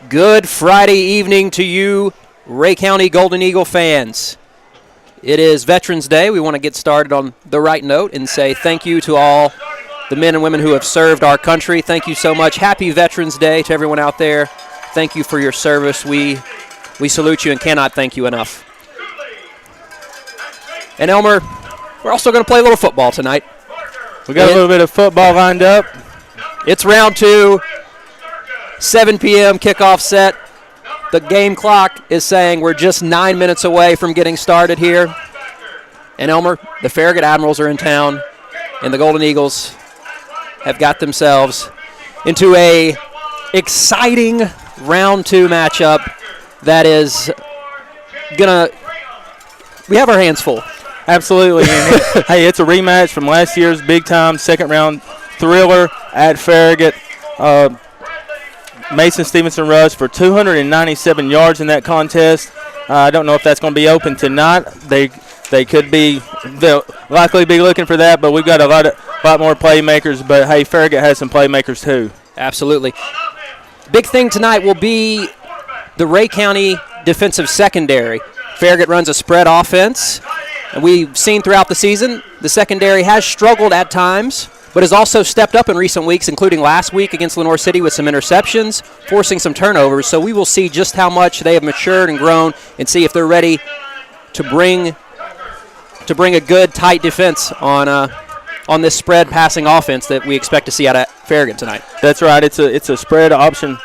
Good Friday evening to you, Rhea County Golden Eagle fans. It is Veterans Day. We want to get started on the right note and say thank you to all the men and women who have served our country. Thank you so much. Happy Veterans Day to everyone out there. Thank you for your service. We salute you and cannot thank you enough. And Elmer, we're also going to play a little football tonight. We got a little bit of football lined up. It's round 2. 7 p.m. kickoff set. The game clock is saying we're just 9 minutes away from getting started here. And Elmer, the Farragut Admirals are in town, and the Golden Eagles have got themselves into a exciting round 2 matchup that is gonna. We have our hands full. Absolutely. And hey, it's a rematch from last year's big-time second-round thriller at Farragut. Mason Stevenson rushed for 297 yards in that contest. I don't know if that's going to be open tonight. They'll likely be looking for that, but we've got a lot more playmakers. But, hey, Farragut has some playmakers too. Absolutely. Big thing tonight will be the Rhea County defensive secondary. Farragut runs a spread offense. And we've seen throughout the season the secondary has struggled at times, but has also stepped up in recent weeks, including last week against Lenore City with some interceptions, forcing some turnovers. So we will see just how much they have matured and grown and see if they're ready to bring a good, tight defense on this spread passing offense that we expect to see out of Farragut tonight. That's right. It's a spread option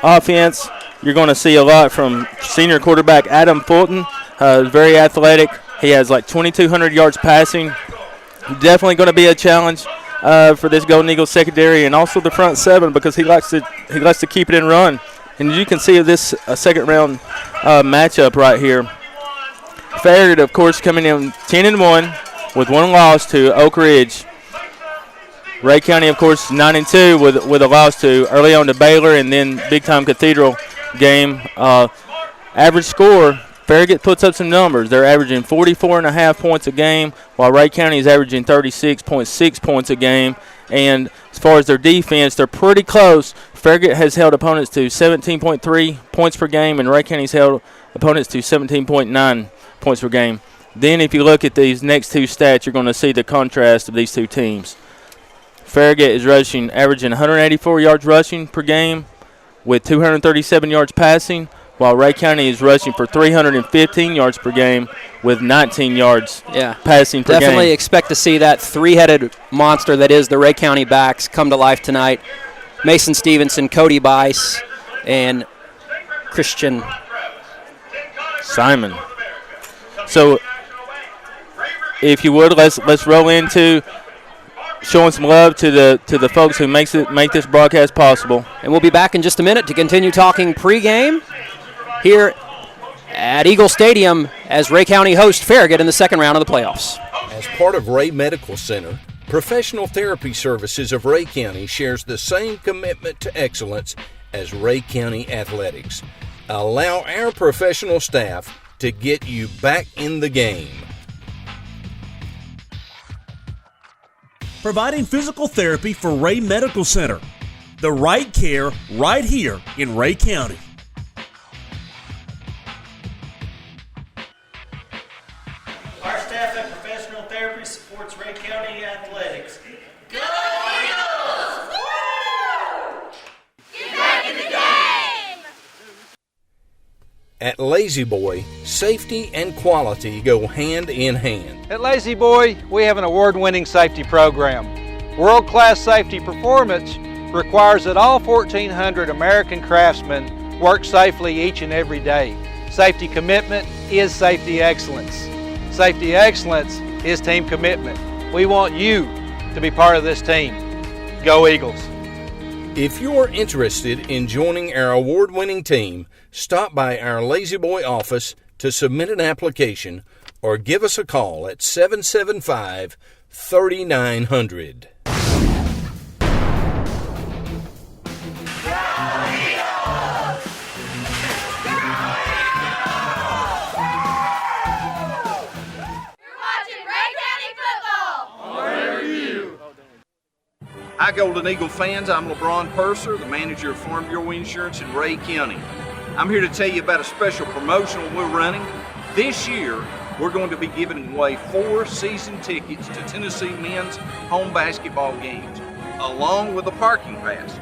offense. You're going to see a lot from senior quarterback Adam Fulton, very athletic. He has like 2,200 yards passing. Definitely going to be a challenge for this Golden Eagles secondary and also the front seven because he likes to keep it and run. And as you can see this second round matchup right here, Farragut, of course, coming in 10-1 with one loss to Oak Ridge. Rhea County, of course, 9-2 with a loss to early on to Baylor and then big-time Cathedral game. Average score, Farragut puts up some numbers. They're averaging 44.5 points a game, while Rhea County is averaging 36.6 points a game. And as far as their defense, they're pretty close. Farragut has held opponents to 17.3 points per game, and Rhea County's held opponents to 17.9 points per game. Then if you look at these next two stats, you're going to see the contrast of these two teams. Farragut is averaging 184 yards rushing per game with 237 yards passing, while Rhea County is rushing for 315 yards per game with 19 yards passing per game. Definitely expect to see that three-headed monster that is the Rhea County backs come to life tonight. Mason Stevenson, Cody Bice, and Christian Simon. So if you would, let's roll into showing some love to the folks who make this broadcast possible. And we'll be back in just a minute to continue talking pregame here at Eagle Stadium as Rhea County hosts Farragut in the second round of the playoffs. As part of Rhea Medical Center, Professional Therapy Services of Rhea County shares the same commitment to excellence as Rhea County Athletics. Allow our professional staff to get you back in the game. Providing physical therapy for Rhea Medical Center. The right care right here in Rhea County. staff at Professional Therapy supports Rhea County athletics. Go Eagles! Woo! Get back in the game! At Lazy Boy, safety and quality go hand in hand. At Lazy Boy, we have an award-winning safety program. World-class safety performance requires that all 1,400 American craftsmen work safely each and every day. Safety commitment is safety excellence. Safety excellence is team commitment. We want you to be part of this team. Go Eagles! If you're interested in joining our award-winning team, stop by our Lazy Boy office to submit an application or give us a call at 775-3900. Hi, Golden Eagle fans. I'm LeBron Purser, the manager of Farm Bureau Insurance in Rhea County. I'm here to tell you about a special promotional we're running. This year, we're going to be giving away 4 season tickets to Tennessee men's home basketball games, along with a parking pass.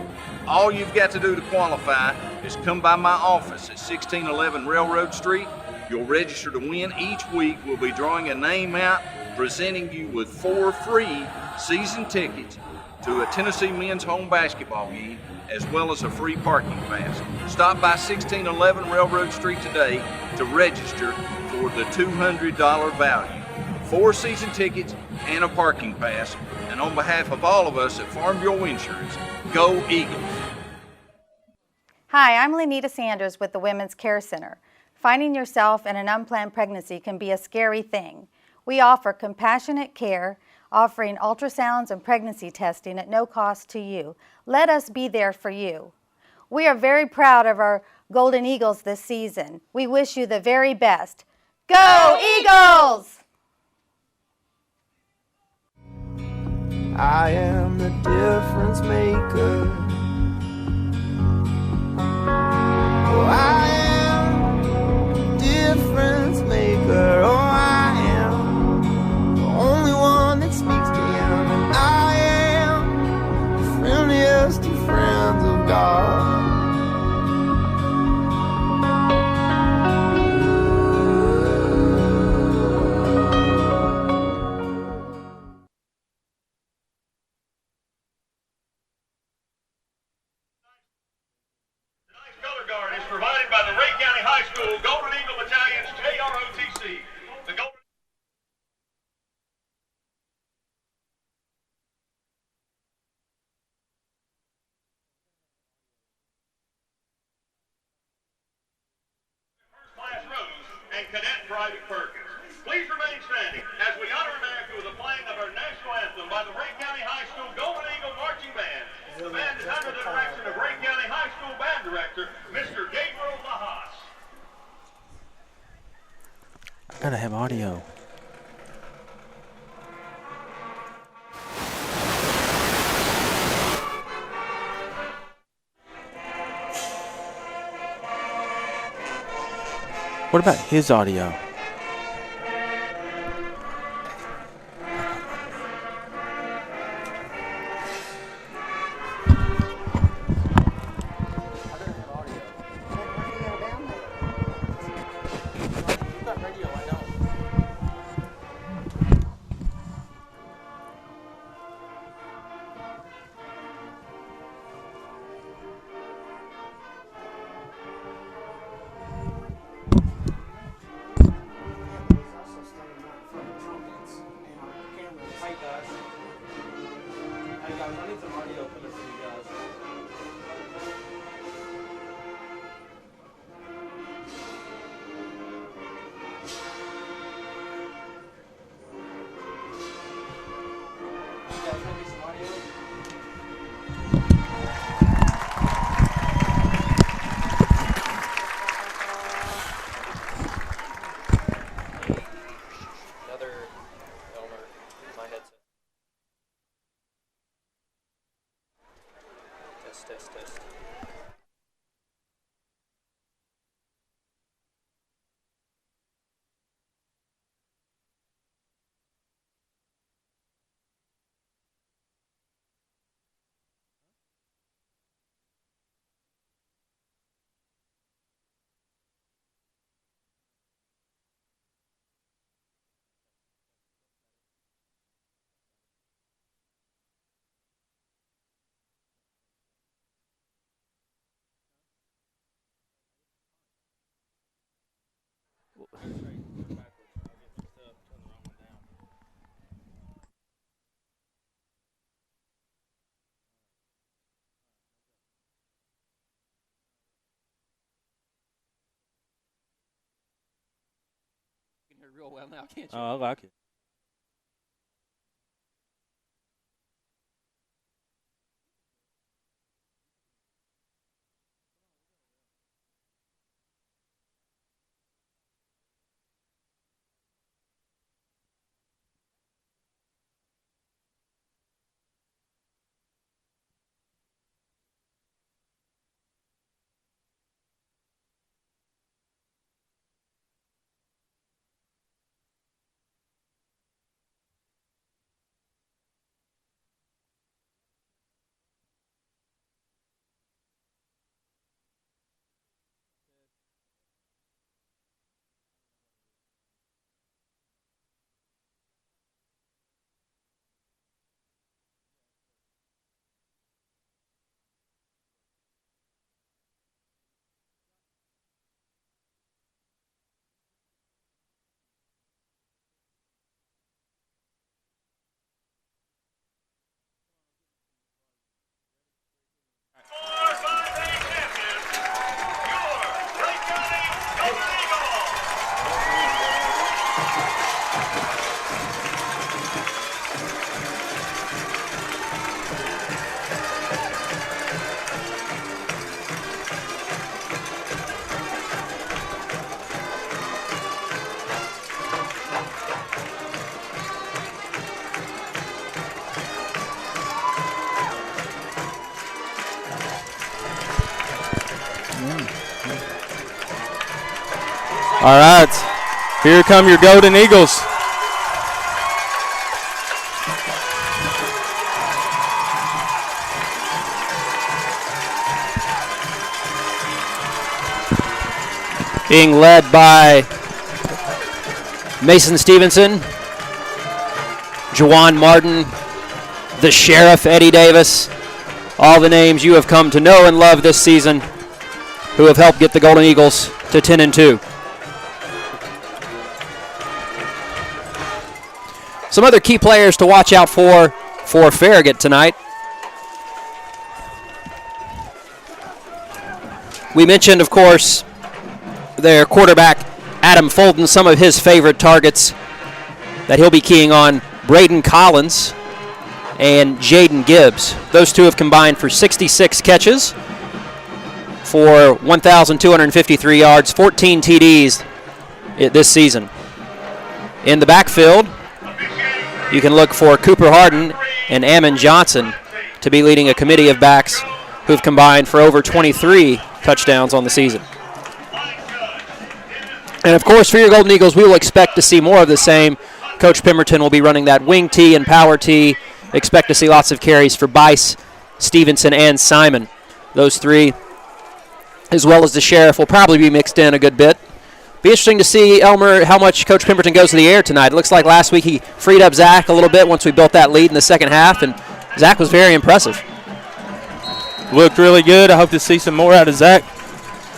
All you've got to do to qualify is come by my office at 1611 Railroad Street. You'll register to win. Each week, we'll be drawing a name out, presenting you with 4 free season tickets to a Tennessee men's home basketball game, as well as a free parking pass. Stop by 1611 Railroad Street today to register for the $200 value. 4 season tickets and a parking pass. And on behalf of all of us at Farm Bureau Insurance, go Eagles! Hi, I'm Lenita Sanders with the Women's Care Center. Finding yourself in an unplanned pregnancy can be a scary thing. We offer compassionate care, offering ultrasounds and pregnancy testing at no cost to you. Let us be there for you. We are very proud of our Golden Eagles this season. We wish you the very best. Go Eagles! I am the difference maker. Oh, I am the difference maker. Oh, I am the only one that speaks to him. And I am the friendliest of friends of God. Color guard is provided by the Rhea County High School Golden Eagle Battalion's JROTC. The Golden First Class Rose and Cadet Private Perkins. Please remain standing as we honor America with the playing of our national anthem by the Rhea County High School Golden Eagle Marching Band. The band is under the direction of Rhea County High School Band Director, Mr. Gabriel Lahas. I gotta have audio. What about his audio? real well now, can't you? Oh, I like it. All right, here come your Golden Eagles. Being led by Mason Stevenson, Juwan Martin, the Sheriff Eddie Davis, all the names you have come to know and love this season who have helped get the Golden Eagles to 10-2. Some other key players to watch out for Farragut tonight. We mentioned, of course, their quarterback, Adam Fulton, some of his favorite targets that he'll be keying on, Braden Collins and Jaden Gibbs. Those two have combined for 66 catches for 1,253 yards, 14 TDs this season. In the backfield, you can look for Cooper Harden and Ammon Johnson to be leading a committee of backs who've combined for over 23 touchdowns on the season. And of course, for your Golden Eagles, we will expect to see more of the same. Coach Pemberton will be running that wing tee and power tee. Expect to see lots of carries for Bice, Stevenson, and Simon. Those three, as well as the Sheriff, will probably be mixed in a good bit. Be interesting to see, Elmer, how much Coach Pemberton goes to the air tonight. It looks like last week he freed up Zach a little bit once we built that lead in the second half, and Zach was very impressive. Looked really good. I hope to see some more out of Zach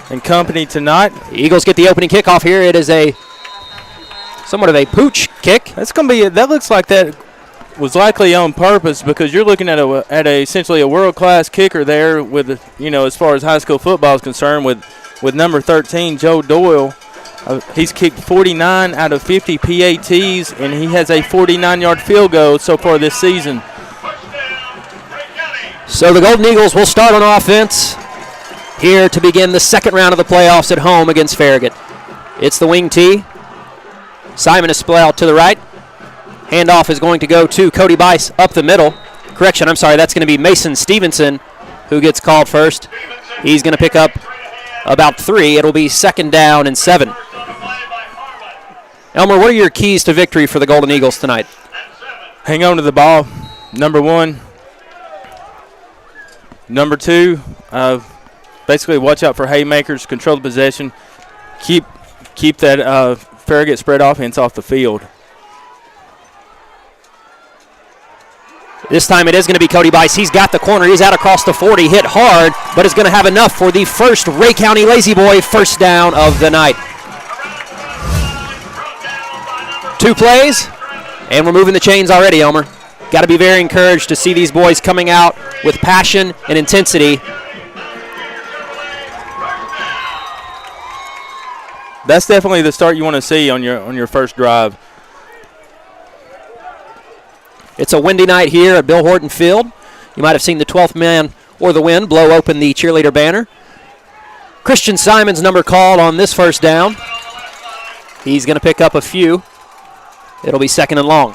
and company tonight. The Eagles get the opening kickoff here. It is a somewhat of a pooch kick. That's going to be. That looks like that was likely on purpose because you're looking at essentially a world-class kicker there with, as far as high school football is concerned, with number 13, Joe Doyle. He's kicked 49 out of 50 PATs, and he has a 49-yard field goal so far this season. So the Golden Eagles will start on offense here to begin the second round of the playoffs at home against Farragut. It's the wing tee. Simon is split out to the right. Handoff is going to go to Cody Bice up the middle. Correction, I'm sorry, that's going to be Mason Stevenson who gets called first. He's going to pick up about 3. It'll be 2nd down and 7. Elmer, what are your keys to victory for the Golden Eagles tonight? Hang on to the ball, number 1. Number 2, basically watch out for haymakers, control the possession, keep that Farragut spread offense off the field. This time it is going to be Cody Bice. He's got the corner. He's out across the 40, hit hard, but is going to have enough for the first Ray County Lazy Boy first down of the night. 2 plays, and we're moving the chains already, Elmer. Got to be very encouraged to see these boys coming out with passion and intensity. that's definitely the start you want to see on your first drive. It's a windy night here at Bill Horton Field. You might have seen the 12th man or the wind blow open the cheerleader banner. Christian Simon's number called on this first down. He's going to pick up a few. It'll be 2nd and long.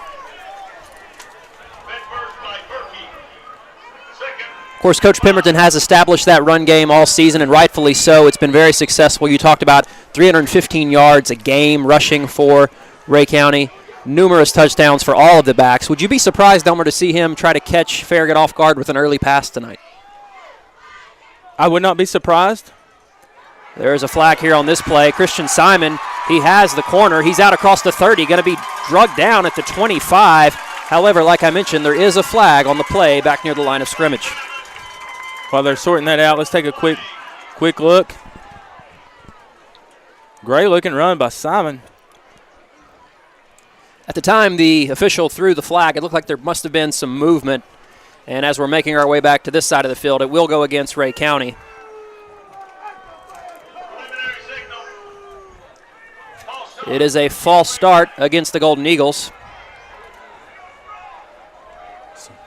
Of course, Coach Pemberton has established that run game all season, and rightfully so. It's been very successful. You talked about 315 yards a game rushing for Ray County. Numerous touchdowns for all of the backs. Would you be surprised, Elmer, to see him try to catch Farragut off guard with an early pass tonight? I would not be surprised. There's a flag here on this play. Christian Simon, he has the corner. He's out across the 30, going to be drugged down at the 25. However, like I mentioned, there is a flag on the play back near the line of scrimmage. While they're sorting that out, let's take a quick look. Great looking run by Simon. At the time the official threw the flag, it looked like there must have been some movement. And as we're making our way back to this side of the field, it will go against Ray County. It is a false start against the Golden Eagles.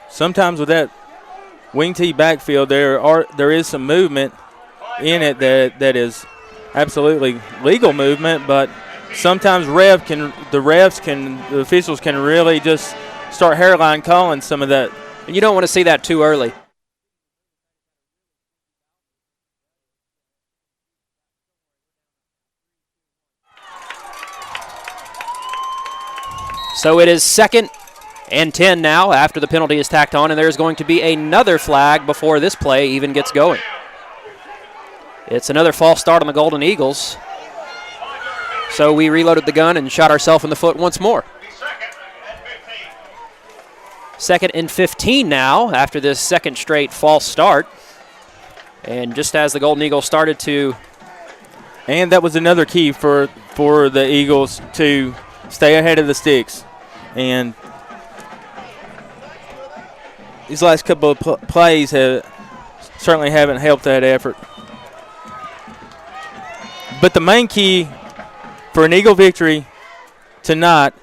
Sometimes with that wing tee backfield, there is some movement in it that is absolutely legal movement, but sometimes the officials can really just start hairline calling some of that. And you don't want to see that too early. So it is 2nd and 10 now after the penalty is tacked on, and there's going to be another flag before this play even gets going. It's another false start on the Golden Eagles. So we reloaded the gun and shot ourselves in the foot once more. 2nd and 15 now after this second straight false start. And just as the Golden Eagles started to... And that was another key for the Eagles to stay ahead of the sticks. And these last couple of plays certainly haven't helped that effort. But the main key for an Eagle victory tonight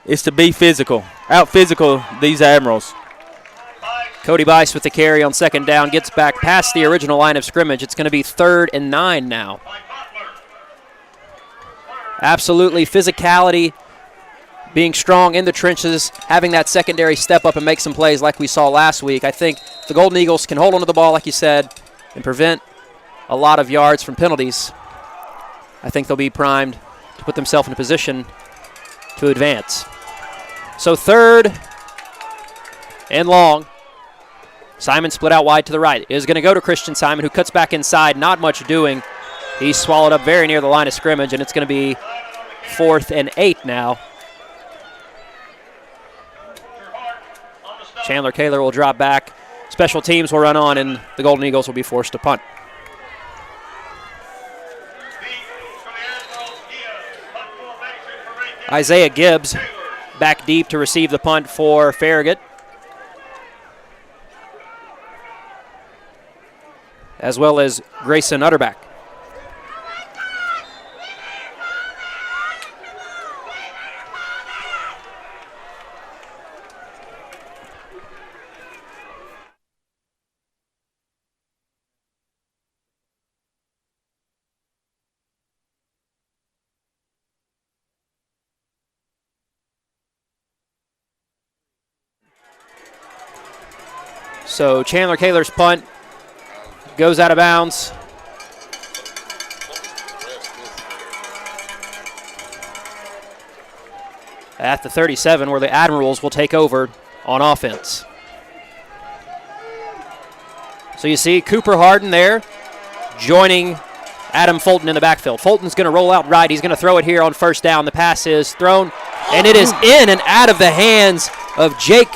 is to be physical, out-physical these Admirals. Cody Bice with the carry on 2nd down, gets back past the original line of scrimmage. It's going to be 3rd and 9 now. Absolutely physicality, being strong in the trenches, having that secondary step up and make some plays like we saw last week. I think the Golden Eagles can hold onto the ball, like you said, and prevent a lot of yards from penalties. I think they'll be primed to put themselves in a position to advance. So 3rd and long. Simon split out wide to the right. Is going to go to Christian Simon, who cuts back inside. Not much doing. He's swallowed up very near the line of scrimmage, and it's going to be 4th and 8 now. Chandler Kaler will drop back. Special teams will run on, and the Golden Eagles will be forced to punt. Isaiah Gibbs back deep to receive the punt for Farragut, as well as Grayson Utterback. So Chandler Kaler's punt goes out of bounds. At the 37, where the Admirals will take over on offense. So you see Cooper Harden there joining Adam Fulton in the backfield. Fulton's going to roll out right. He's going to throw it here on 1st down. The pass is thrown, and it is in and out of the hands of Jack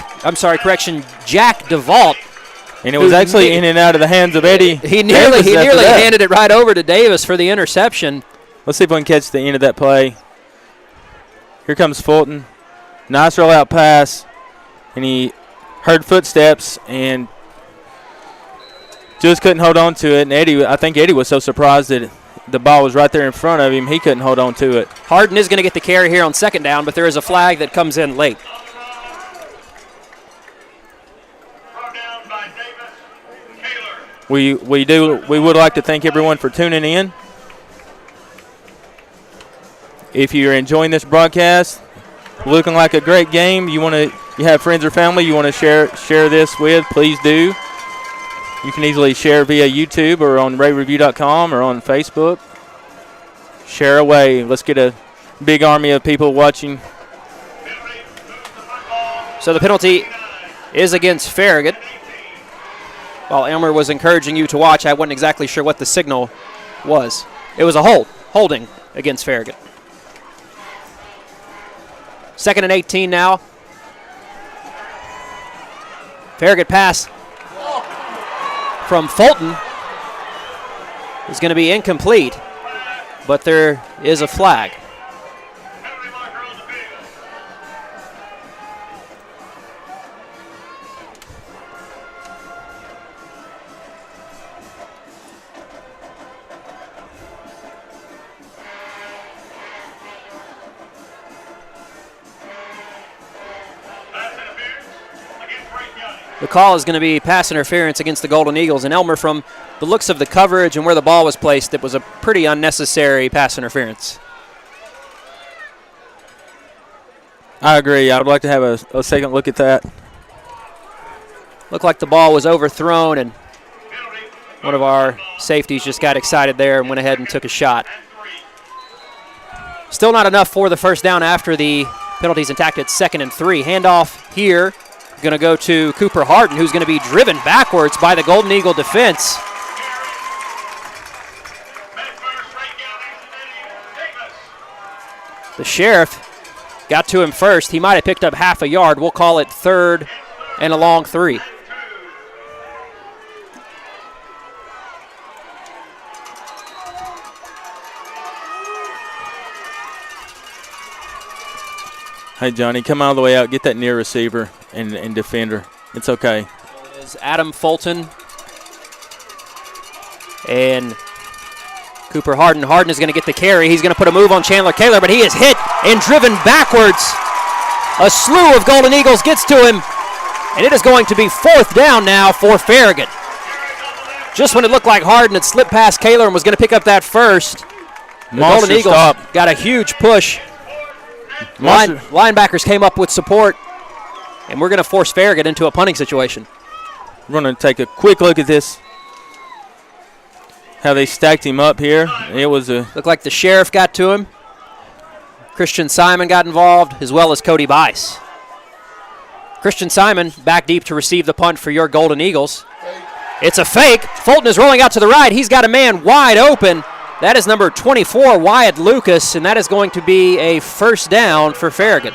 DeVault. And it was actually in and out of the hands of Eddie. He nearly handed it right over to Davis for the interception. Let's see if we can catch the end of that play. Here comes Fulton. Nice rollout pass. And he heard footsteps and just couldn't hold on to it. And I think Eddie was so surprised that the ball was right there in front of him. He couldn't hold on to it. Harden is going to get the carry here on second down, but there is a flag that comes in late. We would like to thank everyone for tuning in. If you're enjoying this broadcast, looking like a great game, you have friends or family you want to share this with, please do. You can easily share via YouTube or on rayreview.com or on Facebook. Share away. Let's get a big army of people watching. So the penalty is against Farragut. While Elmer was encouraging you to watch, I wasn't exactly sure what the signal was. It was a holding against Farragut. 2nd and 18 now. Farragut pass from Fulton is going to be incomplete, but there is a flag. The call is going to be pass interference against the Golden Eagles. And Elmer, from the looks of the coverage and where the ball was placed, it was a pretty unnecessary pass interference. I agree. I would like to have a second look at that. Looked like the ball was overthrown, and one of our safeties just got excited there and went ahead and took a shot. Still not enough for the first down after the penalties intact at 2nd and 3. Handoff here. Going to go to Cooper Harden, who's going to be driven backwards by the Golden Eagle defense. The Sheriff got to him first. He might have picked up half a yard. We'll call it 3rd and a long 3. Hey, Johnny, come all the way out. Get that near receiver and defender. It's okay. Is Adam Fulton and Cooper Harden. Harden is going to get the carry. He's going to put a move on Chandler Kaler, but he is hit and driven backwards. A slew of Golden Eagles gets to him, and it is going to be 4th down now for Farragut. Just when it looked like Harden had slipped past Kaler and was going to pick up that first, the Golden Eagles got a huge push. Linebackers came up with support, and we're going to force Farragut into a punting situation. We're going to take a quick look at this, how they stacked him up here. It was looked like the Sheriff got to him. Christian Simon got involved, as well as Cody Bice. Christian Simon back deep to receive the punt for your Golden Eagles. It's a fake. Fulton is rolling out to the right. He's got a man wide open. That is number 24, Wyatt Lucas, and that is going to be a first down for Farragut.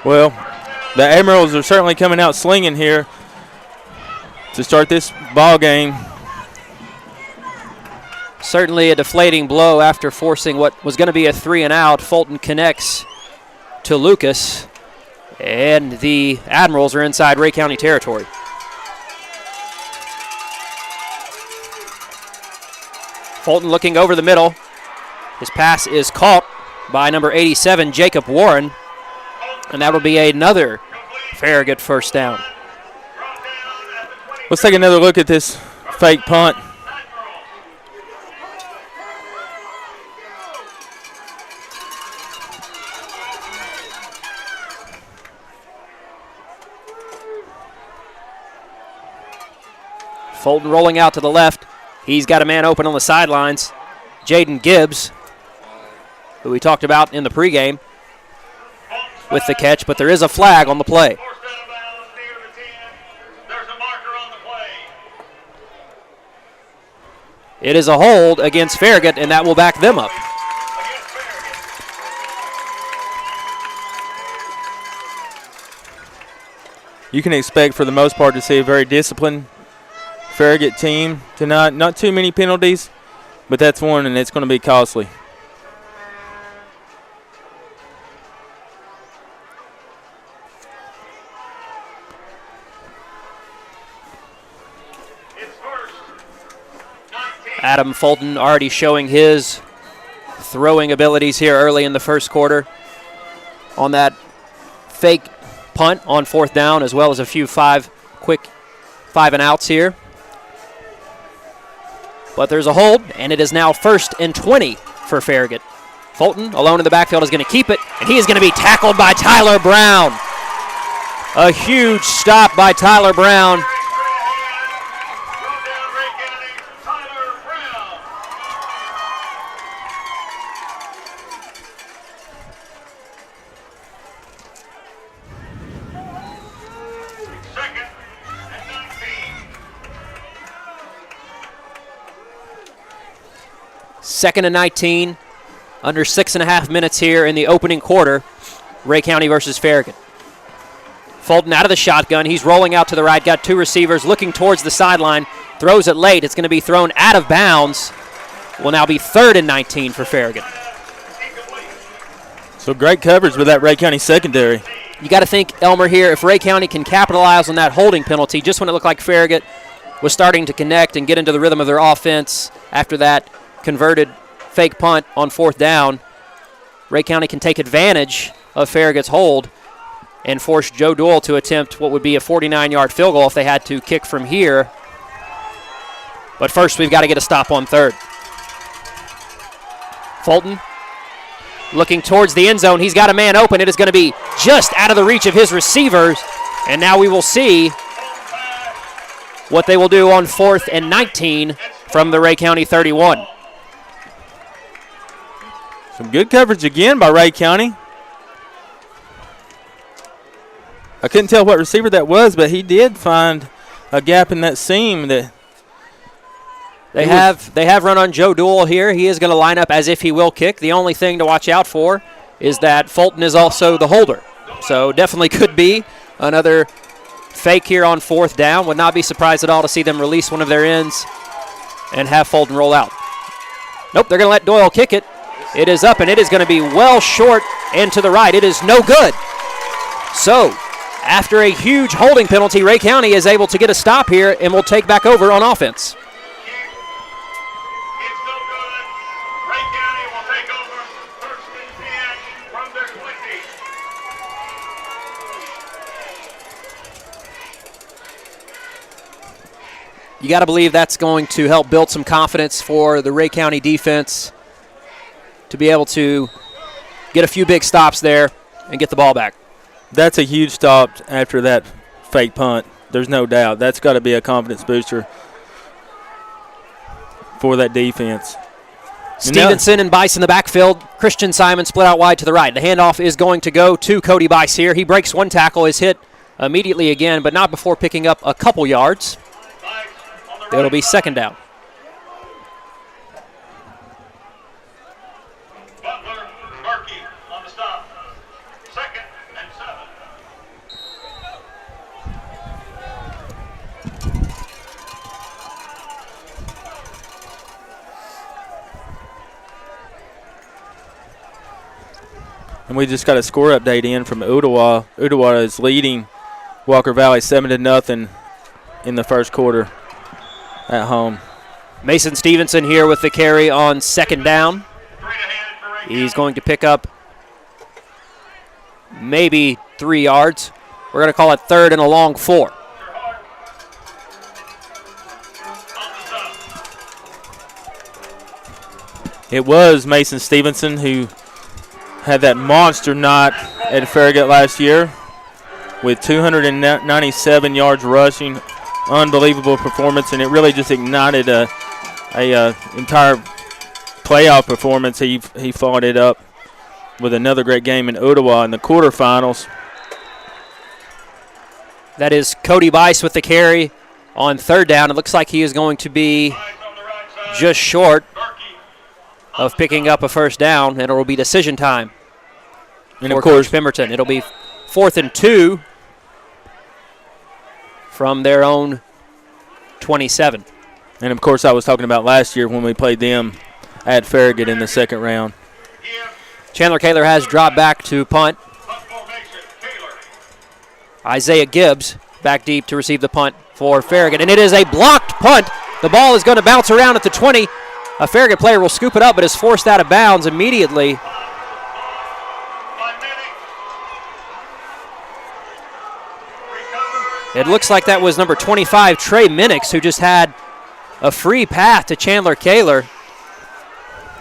Well, the Admirals are certainly coming out slinging here to start this ball game. Certainly a deflating blow after forcing what was going to be a 3-and-out. Fulton connects to Lucas, and the Admirals are inside Ray County territory. Fulton looking over the middle. His pass is caught by number 87, Jacob Warren, and that will be another Farragut first down. Let's take another look at this fake punt. Fulton rolling out to the left. He's got a man open on the sidelines, Jaden Gibbs, who we talked about in the pregame with the catch, but there is a flag on the play. It is a hold against Farragut, and that will back them up. You can expect, for the most part, to see a very disciplined Farragut team tonight. Not too many penalties, but that's one, and it's going to be costly. Adam Fulton already showing his throwing abilities here early in the first quarter on that fake punt on 4th down, as well as a few quick 5-and-outs here. But there's a hold, and it is now 1st and 20 for Farragut. Fulton, alone in the backfield, is going to keep it, and he is going to be tackled by Tyler Brown. A huge stop by Tyler Brown. Second and 19, under 6.5 minutes here in the opening quarter. Ray County versus Farragut. Fulton out of the shotgun. He's rolling out to the right, got 2 receivers looking towards the sideline. Throws it late. It's going to be thrown out of bounds. Will now be 3rd and 19 for Farragut. So great coverage with that Ray County secondary. You got to think, Elmer, here, if Ray County can capitalize on that holding penalty, just when it looked like Farragut was starting to connect and get into the rhythm of their offense after that converted fake punt on 4th down, Ray County can take advantage of Farragut's hold and force Joe Doyle to attempt what would be a 49-yard field goal if they had to kick from here. But first, we've got to get a stop on 3rd. Fulton looking towards the end zone. He's got a man open. It is going to be just out of the reach of his receivers. And now we will see what they will do on 4th and 19 from the Ray County 31. Some good coverage again by Ray County. I couldn't tell what receiver that was, but he did find a gap in that seam. That They have run on Joe Doyle here. He is going to line up as if he will kick. The only thing to watch out for is that Fulton is also the holder. So definitely could be another fake here on 4th down. Would not be surprised at all to see them release one of their ends and have Fulton roll out. Nope, they're going to let Doyle kick it. It is up, and it is going to be well short and to the right. It is no good. So after a huge holding penalty, Ray County is able to get a stop here and will take back over on offense. You got to believe that's going to help build some confidence for the Ray County defense to be able to get a few big stops there and get the ball back. That's a huge stop after that fake punt. There's no doubt. That's got to be a confidence booster for that defense. Stevenson and Bice in the backfield. Christian Simon split out wide to the right. The handoff is going to go to Cody Bice here. He breaks one tackle, is hit immediately again, but not before picking up a couple yards. It'll be 2nd down. Butler, Markey on the stop. 2nd and 7. And we just got a score update in from Ottawa. Ottawa is leading Walker Valley 7-0 in the first quarter at home. Mason Stevenson here with the carry on 2nd down. He's going to pick up maybe 3 yards. We're going to call it 3rd and a long 4. It was Mason Stevenson who had that monster knot at Farragut last year with 297 yards rushing. Unbelievable performance, and it really just ignited a entire playoff performance. He followed it up with another great game in Ottawa in the quarterfinals. That is Cody Bice with the carry on 3rd down. It looks like he is going to be just short of picking up a 1st down, and it will be decision time. And for of course, Coach Pemberton. It'll be 4th and 2 from their own 27. And of course, I was talking about last year when we played them at Farragut in the 2nd round. Chandler Kaler has dropped back to punt. Isaiah Gibbs back deep to receive the punt for Farragut. And it is a blocked punt The ball is going to bounce around at the 20. A Farragut player will scoop it up, but is forced out of bounds immediately. It looks like that was number 25, Trey Minix, who just had a free path to Chandler Kaler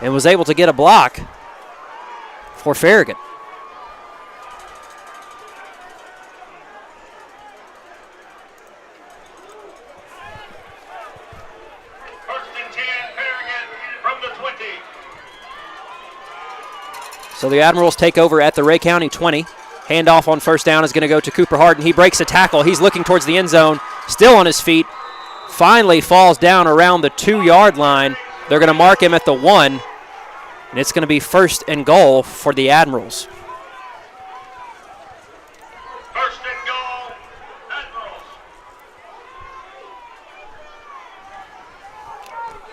and was able to get a block for Farragut. First and 10, Farragut from the 20. So the Admirals take over at the Ray County 20. Handoff on first down is going to go to Cooper Harden. He breaks a tackle. He's looking towards the end zone, still on his feet. Finally falls down around the 2-yard line. They're going to mark him at the 1, and it's going to be first and goal for the Admirals. First and goal, Admirals.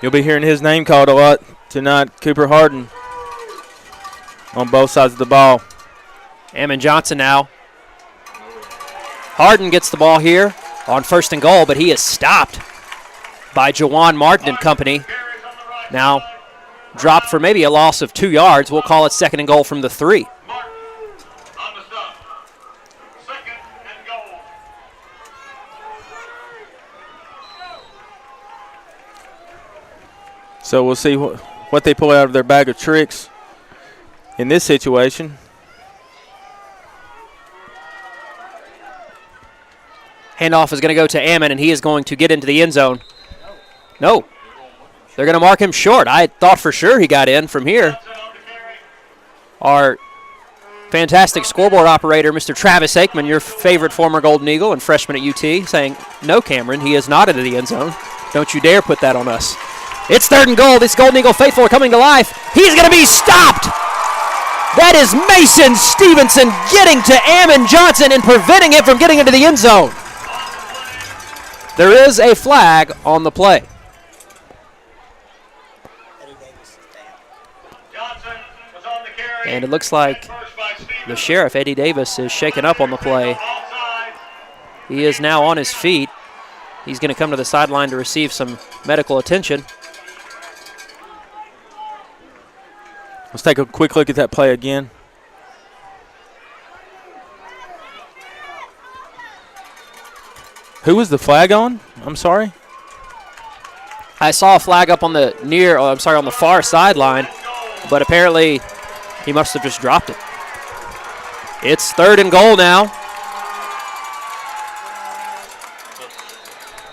You'll be hearing his name called a lot tonight, Cooper Harden, on both sides of the ball. Ammon Johnson now. Harden gets the ball here on first and goal, but he is stopped by Jawan Martin and company. Now dropped for maybe a loss of 2 yards. We'll call it second and goal from the 3. Martin on the stop. Second and goal. So we'll see what they pull out of their bag of tricks in this situation. Handoff is going to go to Ammon, and he is going to get into the end zone. No. They're going to mark him short. I thought for sure he got in from here. Our fantastic scoreboard operator, Mr. Travis Aikman, your favorite former Golden Eagle and freshman at UT, saying, no, Cameron, he is not into the end zone. Don't you dare put that on us. It's third and goal. This Golden Eagle faithful are coming to life. He's going to be stopped. That is Mason Stevenson getting to Ammon Johnson and preventing him from getting into the end zone. There is a flag on the play. And it looks like the sheriff, Eddie Davis, is shaken up on the play. He is now on his feet. He's going to come to the sideline to receive some medical attention. Let's take a quick look at that play again. Who was the flag on? I'm sorry. I saw a flag up on the on the far sideline, but apparently he must have just dropped it. It's third and goal now.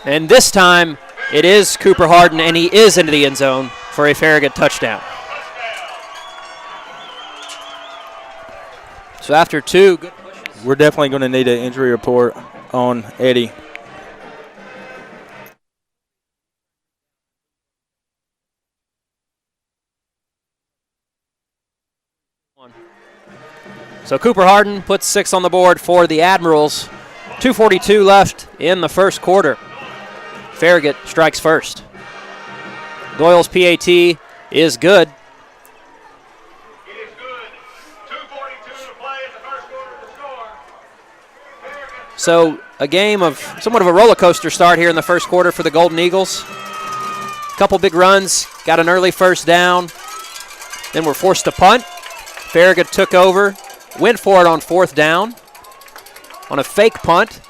And this time it is Cooper Harden, and he is into the end zone for a Farragut touchdown. So after 2 good pushes. We're definitely going to need an injury report on Eddie. So Cooper Harden puts 6 on the board for the Admirals. 2:42 left in the first quarter. Farragut strikes first. Doyle's PAT is good. It is good. 2:42 to play in the first quarter of the score. So a game of somewhat of a roller coaster start here in the first quarter for the Golden Eagles. Couple big runs, got an early first down, then were forced to punt. Farragut took over, went for it on fourth down on a fake punt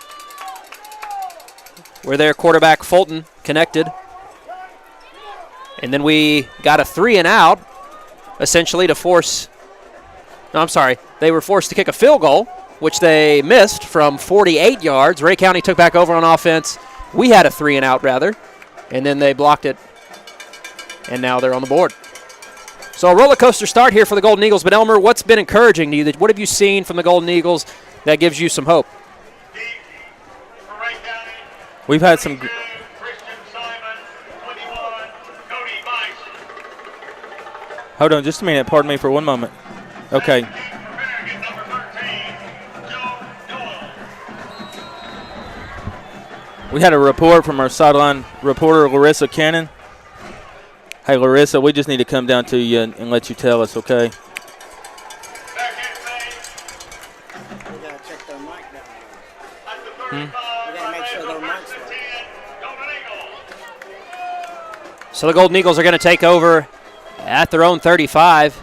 where their quarterback Fulton connected. And then we got a 3 and out essentially to force, they were forced to kick a field goal, which they missed from 48 yards. Ray County took back over on offense. We had a 3 and out rather, and then they blocked it, and now they're on the board. So a roller coaster start here for the Golden Eagles. But Elmer, what's been encouraging to you? What have you seen from the Golden Eagles that gives you some hope? We've had some. Hold on just a minute. Pardon me for one moment. Okay. We had a report from our sideline reporter, Larissa Cannon. Hey, Larissa, we just need to come down to you and let you tell us, okay? We gotta check their mic down there. We gotta make sure their mic's right. So the Golden Eagles are going to take over at their own 35.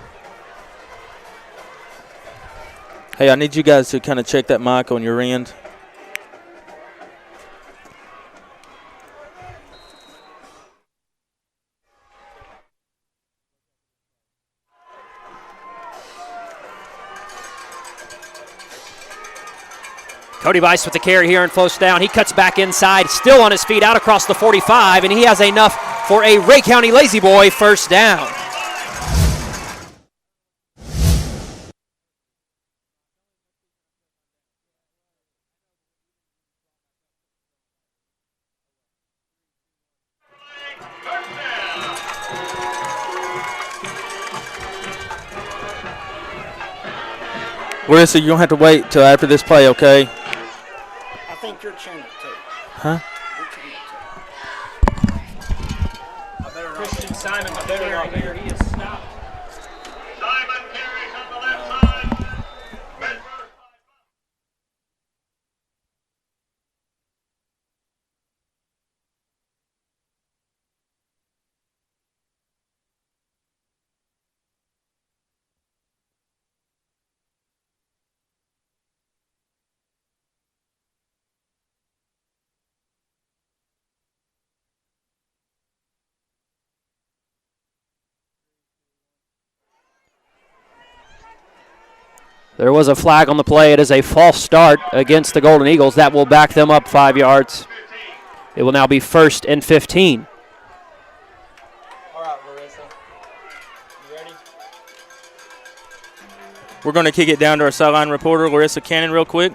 Hey, I need you guys to kind of check that mic on your end. Cody Bice with the carry here and floats down. He cuts back inside, still on his feet, out across the 45, and he has enough for a Ray County Lazy Boy first down. Larissa, you don't have to wait till after this play, okay? I think your channel too. Huh? Christian Simon, I better not here. He is stopped. Simon carries on the left side. There was a flag on the play. It is a false start against the Golden Eagles. That will back them up 5 yards. It will now be 1st and 15. All right, Larissa. You ready? We're going to kick it down to our sideline reporter, Larissa Cannon, real quick.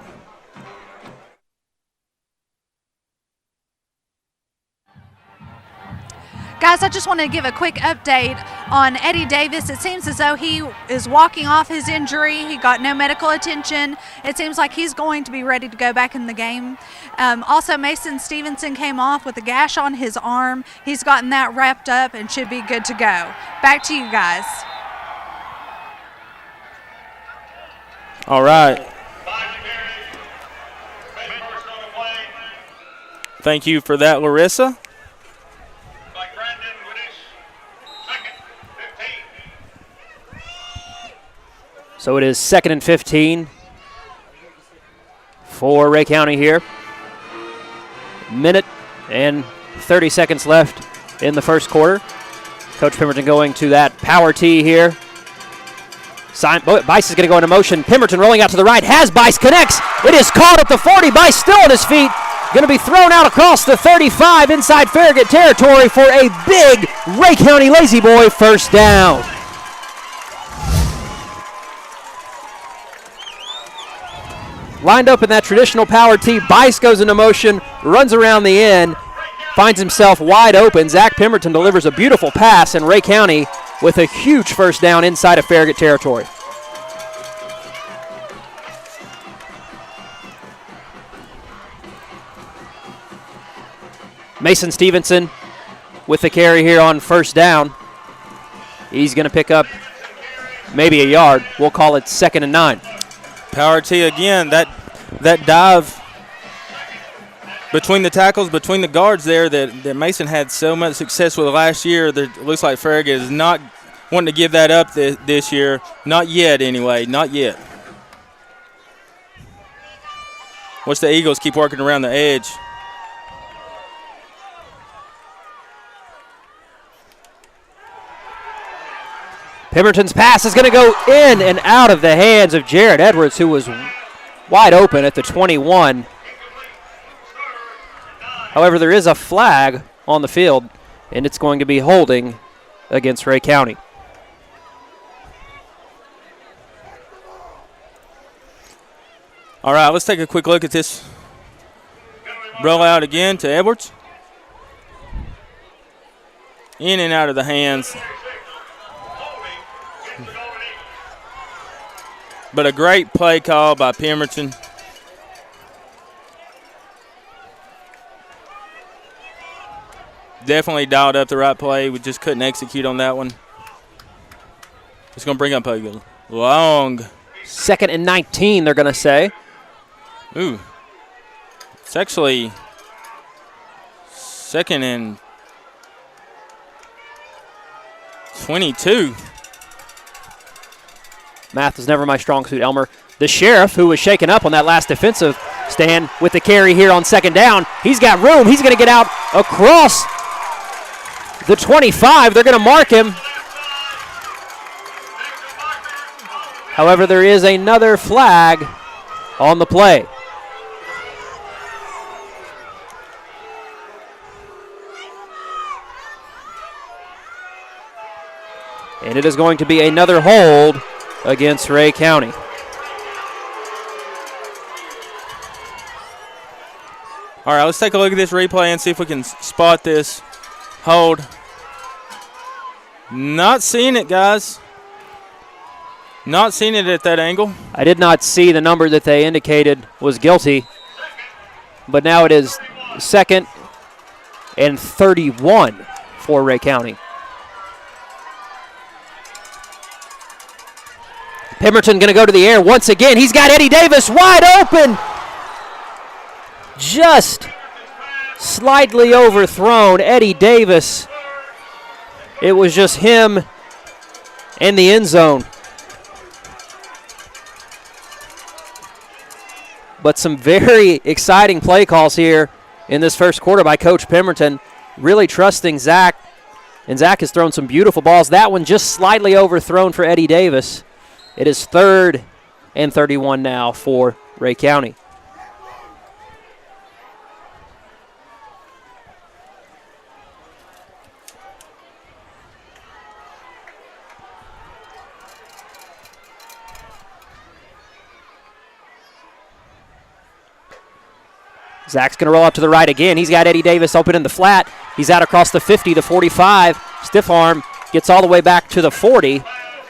Guys, I just want to give a quick update on Eddie Davis. It seems as though he is walking off his injury. He got no medical attention. It seems like he's going to be ready to go back in the game. Also, Mason Stevenson came off with a gash on his arm. He's gotten that wrapped up and should be good to go. Back to you guys. All right. Thank you for that, Larissa. So it is 2nd and 15 for Ray County here. Minute and 30 seconds left in the first quarter. Coach Pemberton going to that power tee here. Bice is going to go into motion. Pemberton rolling out to the right. Has Bice, connects. It is caught at the 40. Bice still on his feet. Going to be thrown out across the 35 inside Farragut territory for a big Ray County Lazy Boy first down. Lined up in that traditional power tee. Bice goes into motion, runs around the end, finds himself wide open. Zach Pemberton delivers a beautiful pass, and Ray County with a huge first down inside of Farragut territory. Mason Stevenson with the carry here on first down. He's going to pick up maybe a yard. We'll call it 2nd and 9. Power tee again. That dive between the tackles, between the guards there that Mason had so much success with last year. It looks like Farragut is not wanting to give that up this year. Not yet, anyway. Not yet. Watch the Eagles keep working around the edge. Pemberton's pass is going to go in and out of the hands of Jared Edwards, who was wide open at the 21. However, there is a flag on the field, and it's going to be holding against Ray County. All right, let's take a quick look at this rollout again to Edwards. In and out of the hands. But a great play call by Pemberton. Definitely dialed up the right play. We just couldn't execute on that one. It's going to bring up a long. 2nd and 19, they're going to say. Ooh. It's actually 2nd and 22. Math is never my strong suit, Elmer. The Sheriff, who was shaken up on that last defensive stand with the carry here on second down. He's got room. He's going to get out across the 25. They're going to mark him. However, there is another flag on the play. And it is going to be another hold against Ray County. All right, let's take a look at this replay and see if we can spot this hold. Not seeing it, guys. Not seeing it at that angle. I did not see the number that they indicated was guilty, but now it is 2nd and 31 for Ray County. Pemberton going to go to the air once again. He's got Eddie Davis wide open. Just slightly overthrown. Eddie Davis. It was just him in the end zone. But some very exciting play calls here in this first quarter by Coach Pemberton, really trusting Zach. And Zach has thrown some beautiful balls. That one just slightly overthrown for Eddie Davis. It is 3rd and 31 now for Ray County. Zach's going to roll up to the right again. He's got Eddie Davis open in the flat. He's out across the 50, the 45. Stiff arm gets all the way back to the 40.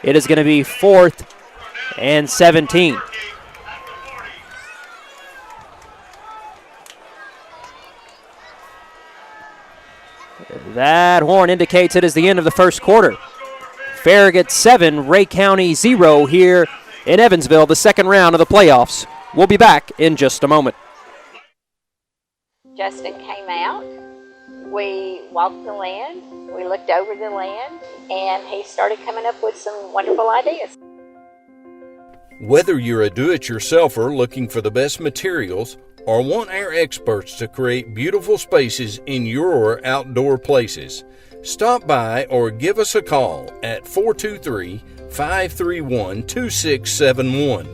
It is going to be 4th and 17. That horn indicates it is the end of the first quarter. Farragut 7, Ray County 0 here in Evansville, the second round of the playoffs. We'll be back in just a moment. Justin came out, we walked the land, we looked over the land, and he started coming up with some wonderful ideas. Whether you're a do-it-yourselfer looking for the best materials or want our experts to create beautiful spaces in your outdoor places, stop by or give us a call at 423-531-2671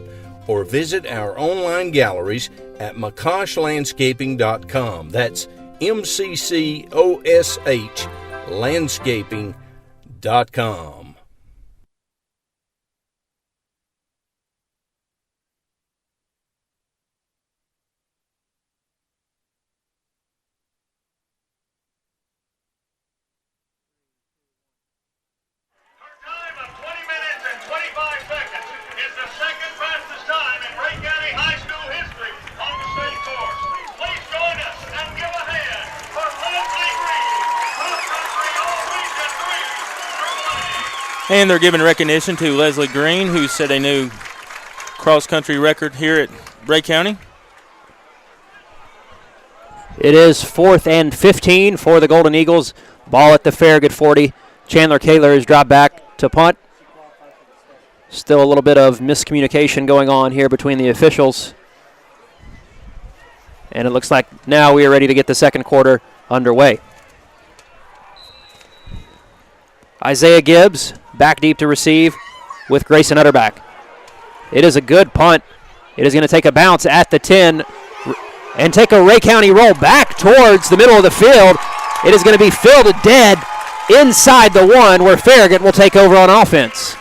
or visit our online galleries at mccoshlandscaping.com. That's MCCOSH landscaping.com. And they're giving recognition to Leslie Green, who set a new cross-country record here at Ray County. It is 4th and 15 for the Golden Eagles. Ball at the Farragut 40. Chandler Kaler has dropped back to punt. Still a little bit of miscommunication going on here between the officials. And it looks like now we are ready to get the second quarter underway. Isaiah Gibbs back deep to receive with Grayson Utterback. It is a good punt. It is going to take a bounce at the 10 and take a Ray County roll back towards the middle of the field. It is going to be filled dead inside the 1 where Farragut will take over on offense.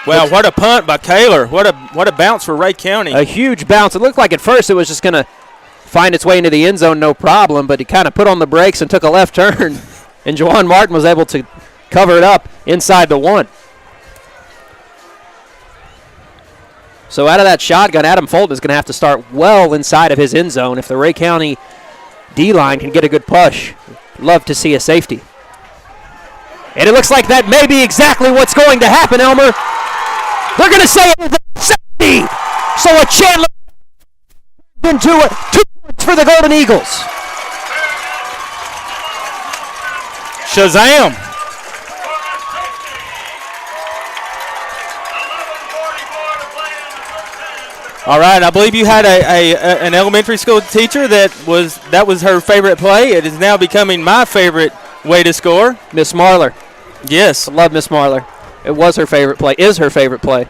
Wow, what a punt by Kaler. What a bounce for Ray County. A huge bounce. It looked like at first it was just going to find its way into the end zone, no problem, but he kind of put on the brakes and took a left turn, and Juwan Martin was able to cover it up inside the 1. So out of that shotgun, Adam Fulton is going to have to start well inside of his end zone if the Ray County D-line can get a good push. Love to see a safety. And it looks like that may be exactly what's going to happen, Elmer. They're going to say it is a safety. So a Chandler into 2 points for the Golden Eagles. Shazam! All right, I believe you had an elementary school teacher that was her favorite play. It is now becoming my favorite way to score. Miss Marler. Yes. I love Miss Marler. It was her favorite play, is her favorite play.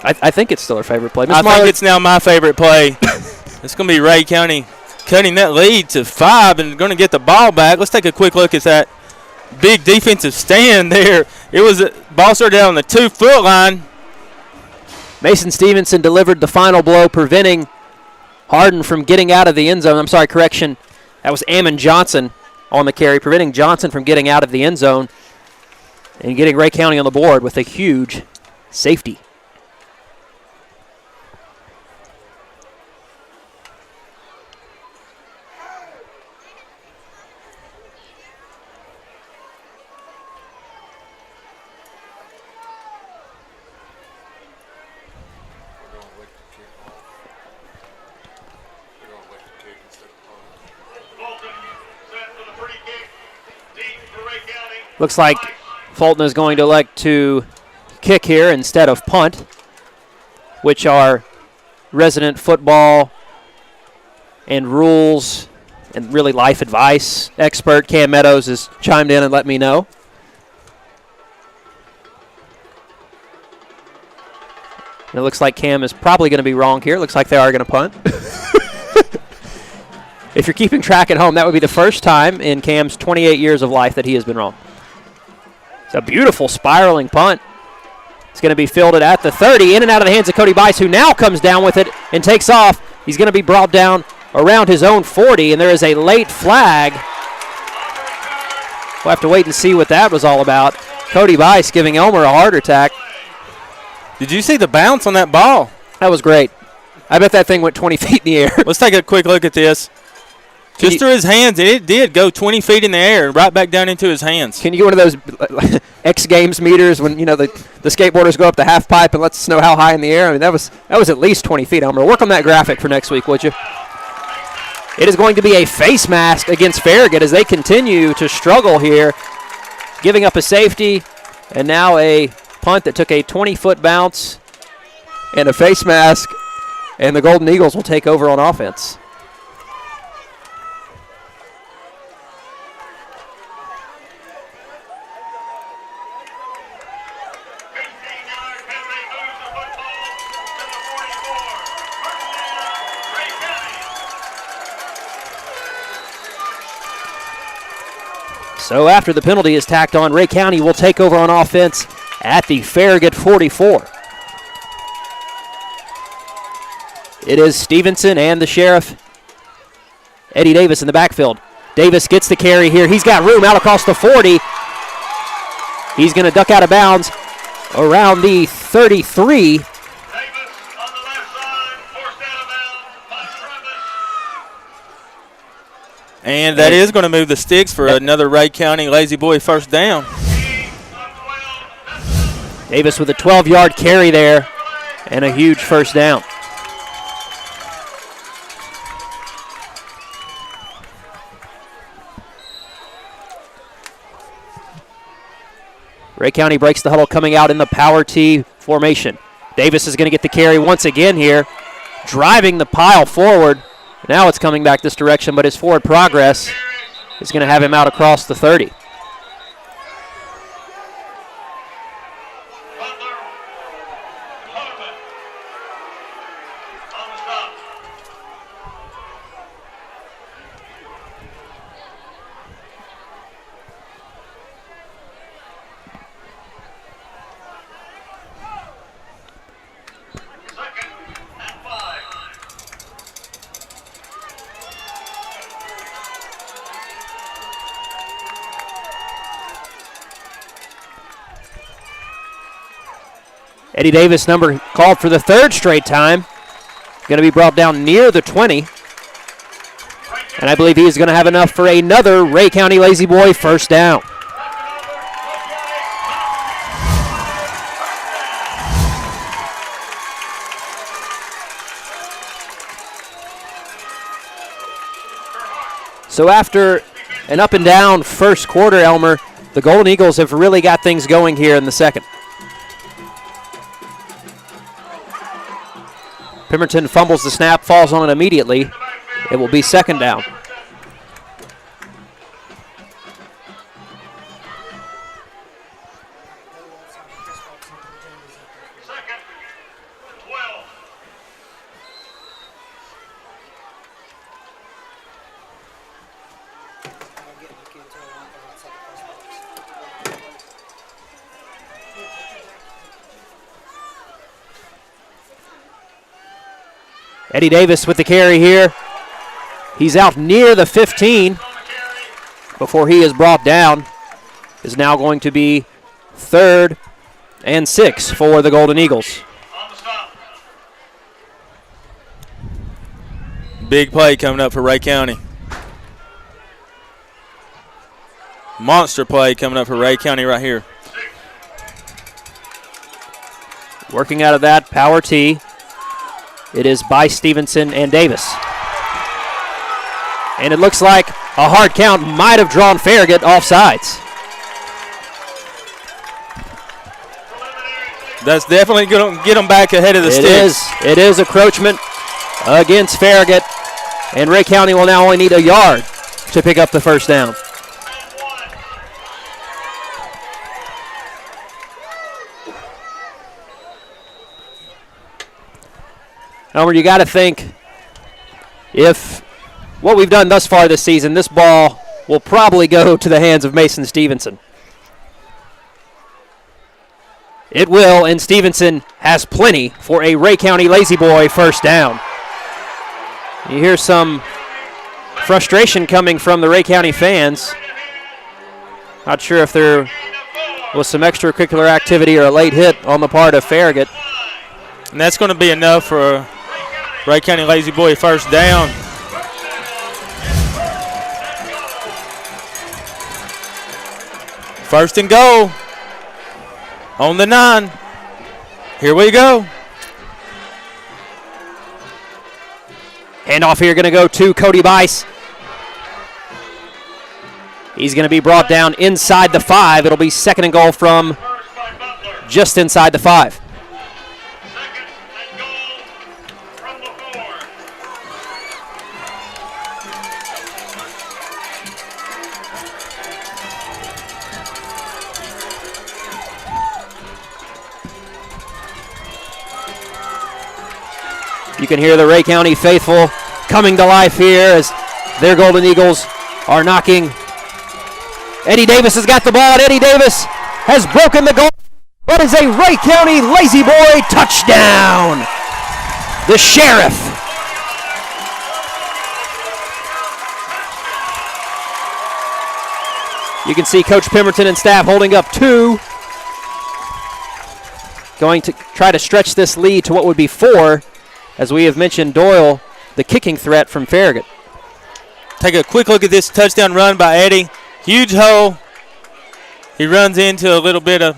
I think it's still her favorite play. I think it's now my favorite play. It's going to be Ray County cutting that lead to 5 and going to get the ball back. Let's take a quick look at that big defensive stand there. It was a ball started out on the 2-foot line. Mason Stevenson delivered the final blow, preventing Hardin from getting out of the end zone. I'm sorry, correction. That was Ammon Johnson on the carry, preventing Johnson from getting out of the end zone and getting Ray County on the board with a huge safety. Looks like Fulton is going to elect to kick here instead of punt, which our resident football and rules and really life advice expert Cam Meadows has chimed in and let me know. And it looks like Cam is probably going to be wrong here. It looks like they are going to punt. If you're keeping track at home, that would be the first time in Cam's 28 years of life that he has been wrong. It's a beautiful spiraling punt. It's going to be fielded at the 30, in and out of the hands of Cody Bice, who now comes down with it and takes off. He's going to be brought down around his own 40, and there is a late flag. We'll have to wait and see what that was all about. Cody Bice giving Elmer a heart attack. Did you see the bounce on that ball? That was great. I bet that thing went 20 feet in the air. Let's take a quick look at this. Just through his hands, it did go 20 feet in the air, right back down into his hands. Can you get one of those X Games meters when, the skateboarders go up the half pipe and let us know how high in the air? I mean, that was at least 20 feet. I'm going to work on that graphic for next week, would you? It is going to be a face mask against Farragut as they continue to struggle here, giving up a safety, and now a punt that took a 20-foot bounce and a face mask, and the Golden Eagles will take over on offense. So after the penalty is tacked on, Ray County will take over on offense at the Farragut 44. It is Stevenson and the Sheriff, Eddie Davis in the backfield. Davis gets the carry here. He's got room out across the 40. He's going to duck out of bounds around the 33. And that is going to move the sticks for another Ray County Lazy Boy first down. Davis with a 12-yard carry there and a huge first down. Ray County breaks the huddle coming out in the power T formation. Davis is going to get the carry once again here, driving the pile forward. Now it's coming back this direction, but his forward progress is going to have him out across the 30. Eddie Davis, number called for the third straight time. Going to be brought down near the 20. And I believe he is going to have enough for another Ray County Lazy Boy first down. So after an up and down first quarter, Elmer. The Golden Eagles have really got things going here in the second. Pemberton fumbles the snap, falls on it immediately. It will be second down. Eddie Davis with the carry here. He's out near the 15 before he is brought down. Is now going to be 3rd and 6 for the Golden Eagles. Big play coming up for Ray County. Monster play coming up for Ray County right here. Working out of that power T. It is by Stevenson and Davis. And it looks like a hard count might have drawn Farragut off sides. That's definitely going to get them back ahead of the sticks. It is encroachment against Farragut. And Ray County will now only need a yard to pick up the first down. Elmer, you got to think if what we've done thus far this season, this ball will probably go to the hands of Mason Stevenson. It will, and Stevenson has plenty for a Ray County Lazy Boy first down. You hear some frustration coming from the Ray County fans. Not sure if there was some extracurricular activity or a late hit on the part of Farragut. And that's going to be enough for a Ray County Lazy Boy first down. First and goal on the 9. Here we go. Handoff here going to go to Cody Bice. He's going to be brought down inside the 5. It'll be second and goal from just inside the 5. You can hear the Ray County faithful coming to life here as their Golden Eagles are knocking. Eddie Davis has got the ball, and Eddie Davis has broken the goal. That is a Ray County Lazy Boy touchdown. The Sheriff. You can see Coach Pemberton and staff holding up 2. Going to try to stretch this lead to what would be 4. As we have mentioned, Doyle, the kicking threat from Farragut. Take a quick look at this touchdown run by Eddie. Huge hole. He runs into a little bit of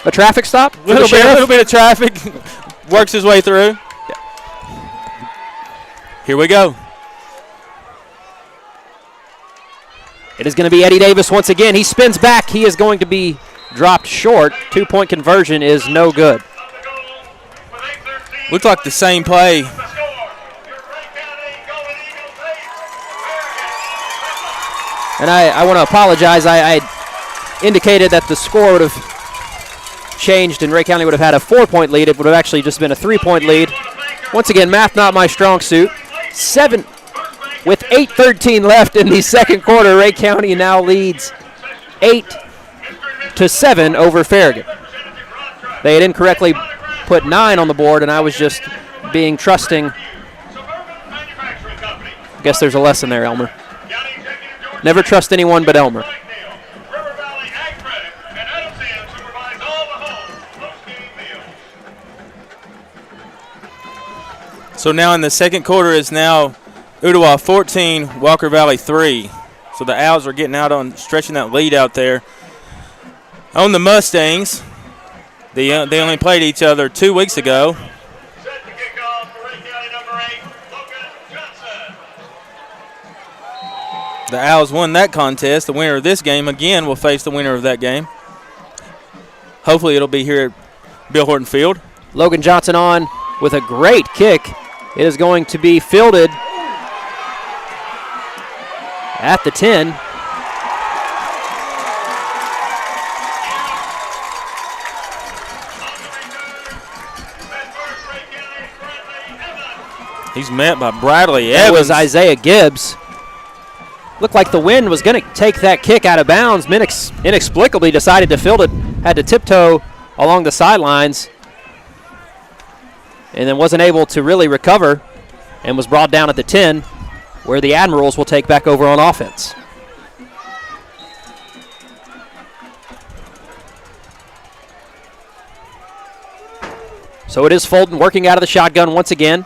a traffic stop. A little bit of traffic. Works his way through. Here we go. It is going to be Eddie Davis once again. He spins back. He is going to be dropped short. 2-point conversion is no good. Looked like the same play. And I want to apologize. I indicated that the score would have changed and Ray County would have had a 4-point lead. It would have actually just been a 3-point lead. Once again, math not my strong suit. 7 with 8:13 left in the second quarter. Ray County now leads 8-7 over Farragut. They had incorrectly put 9 on the board, and I was just being trusting. I guess there's a lesson there, Elmer. Never trust anyone but Elmer. So now in the second quarter is now Ottawa 14, Walker Valley 3. So the Owls are getting out on stretching that lead out there. On the Mustangs, they only played each other 2 weeks ago. The Owls won that contest. The winner of this game, again, will face the winner of that game. Hopefully it'll be here at Bill Horton Field. Logan Johnson on with a great kick. It is going to be fielded at the 10. He's met by Bradley That Evans. was Isaiah Gibbs. Looked like the wind was going to take that kick out of bounds. Minix inexplicably decided to field it, had to tiptoe along the sidelines, and then wasn't able to really recover and was brought down at the 10, where the Admirals will take back over on offense. So it is Fulton working out of the shotgun once again.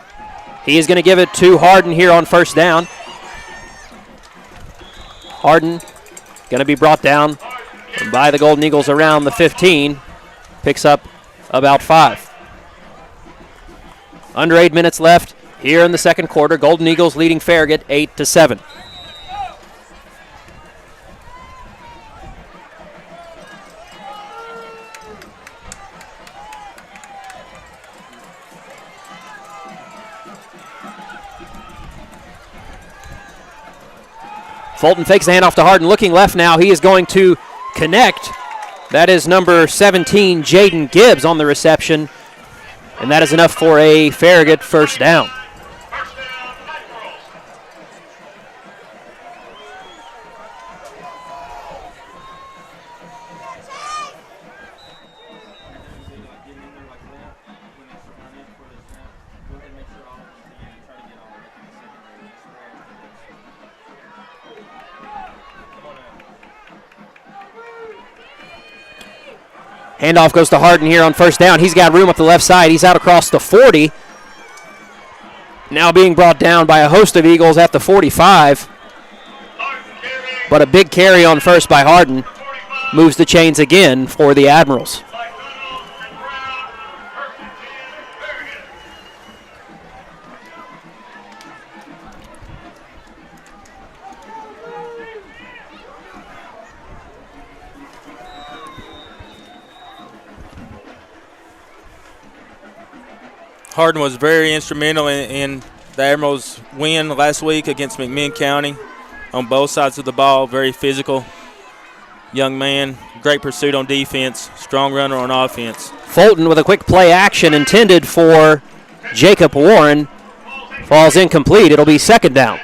He is going to give it to Harden here on first down. Harden going to be brought down by the Golden Eagles around the 15. Picks up about 5. Under 8 minutes left here in the second quarter. Golden Eagles leading Farragut 8-7. Fulton fakes the handoff to Harden, looking left now. He is going to connect. That is number 17, Jaden Gibbs, on the reception. And that is enough for a Farragut first down. Handoff goes to Harden here on first down. He's got room up the left side. He's out across the 40. Now being brought down by a host of Eagles at the 45. But a big carry on first by Harden moves the chains again for the Admirals. Harden was very instrumental in the Admirals' win last week against McMinn County on both sides of the ball. Very physical young man, great pursuit on defense, strong runner on offense. Fulton with a quick play action intended for Jacob Warren. Falls incomplete. It'll be second down.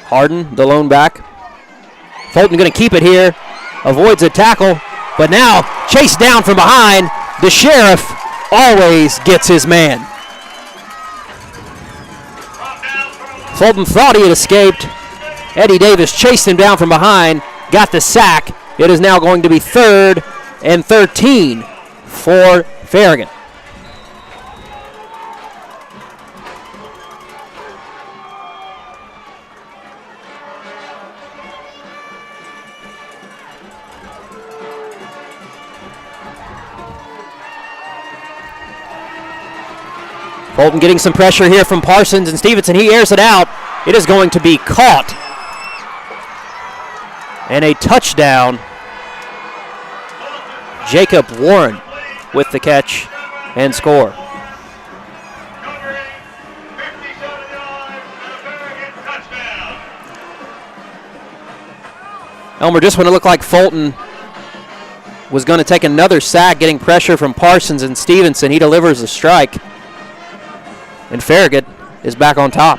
Harden, the lone back. Fulton going to keep it here. Avoids a tackle, but now chased down from behind. The Sheriff always gets his man. Fulton thought he had escaped. Eddie Davis chased him down from behind, got the sack. It is now going to be 3rd and 13 for Farragut. Fulton getting some pressure here from Parsons and Stevenson. He airs it out. It is going to be caught. And a touchdown. Jacob Warren with the catch and score. Elmer, just when it looked like Fulton was going to take another sack, getting pressure from Parsons and Stevenson, he delivers a strike. And Farragut is back on top.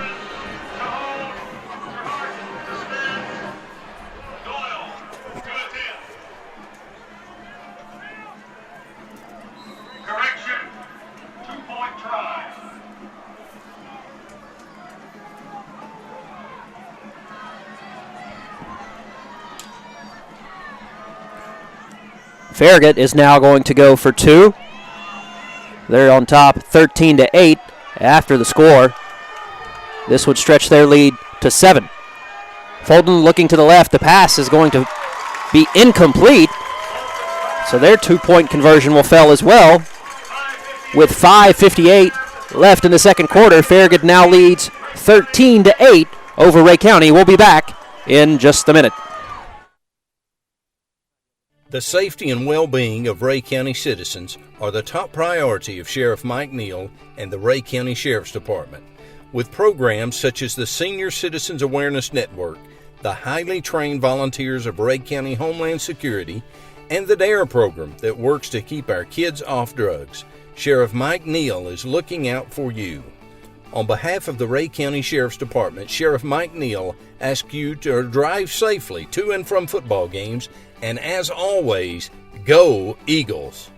Correction, 2-point try. Farragut is now going to go for 2. They're on top 13-8 after the score. This would stretch their lead 7. Fulton looking to the left. The pass is going to be incomplete. So their 2-point conversion will fail as well. With 5:58 left in the second quarter, Farragut now leads 13-8 over Ray County. We'll be back in just a minute. The safety and well-being of Ray County citizens are the top priority of Sheriff Mike Neal and the Ray County Sheriff's Department. With programs such as the Senior Citizens Awareness Network, the highly trained volunteers of Ray County Homeland Security, and the DARE program that works to keep our kids off drugs, Sheriff Mike Neal is looking out for you. On behalf of the Ray County Sheriff's Department, Sheriff Mike Neal asks you to drive safely to and from football games, and as always, go Eagles!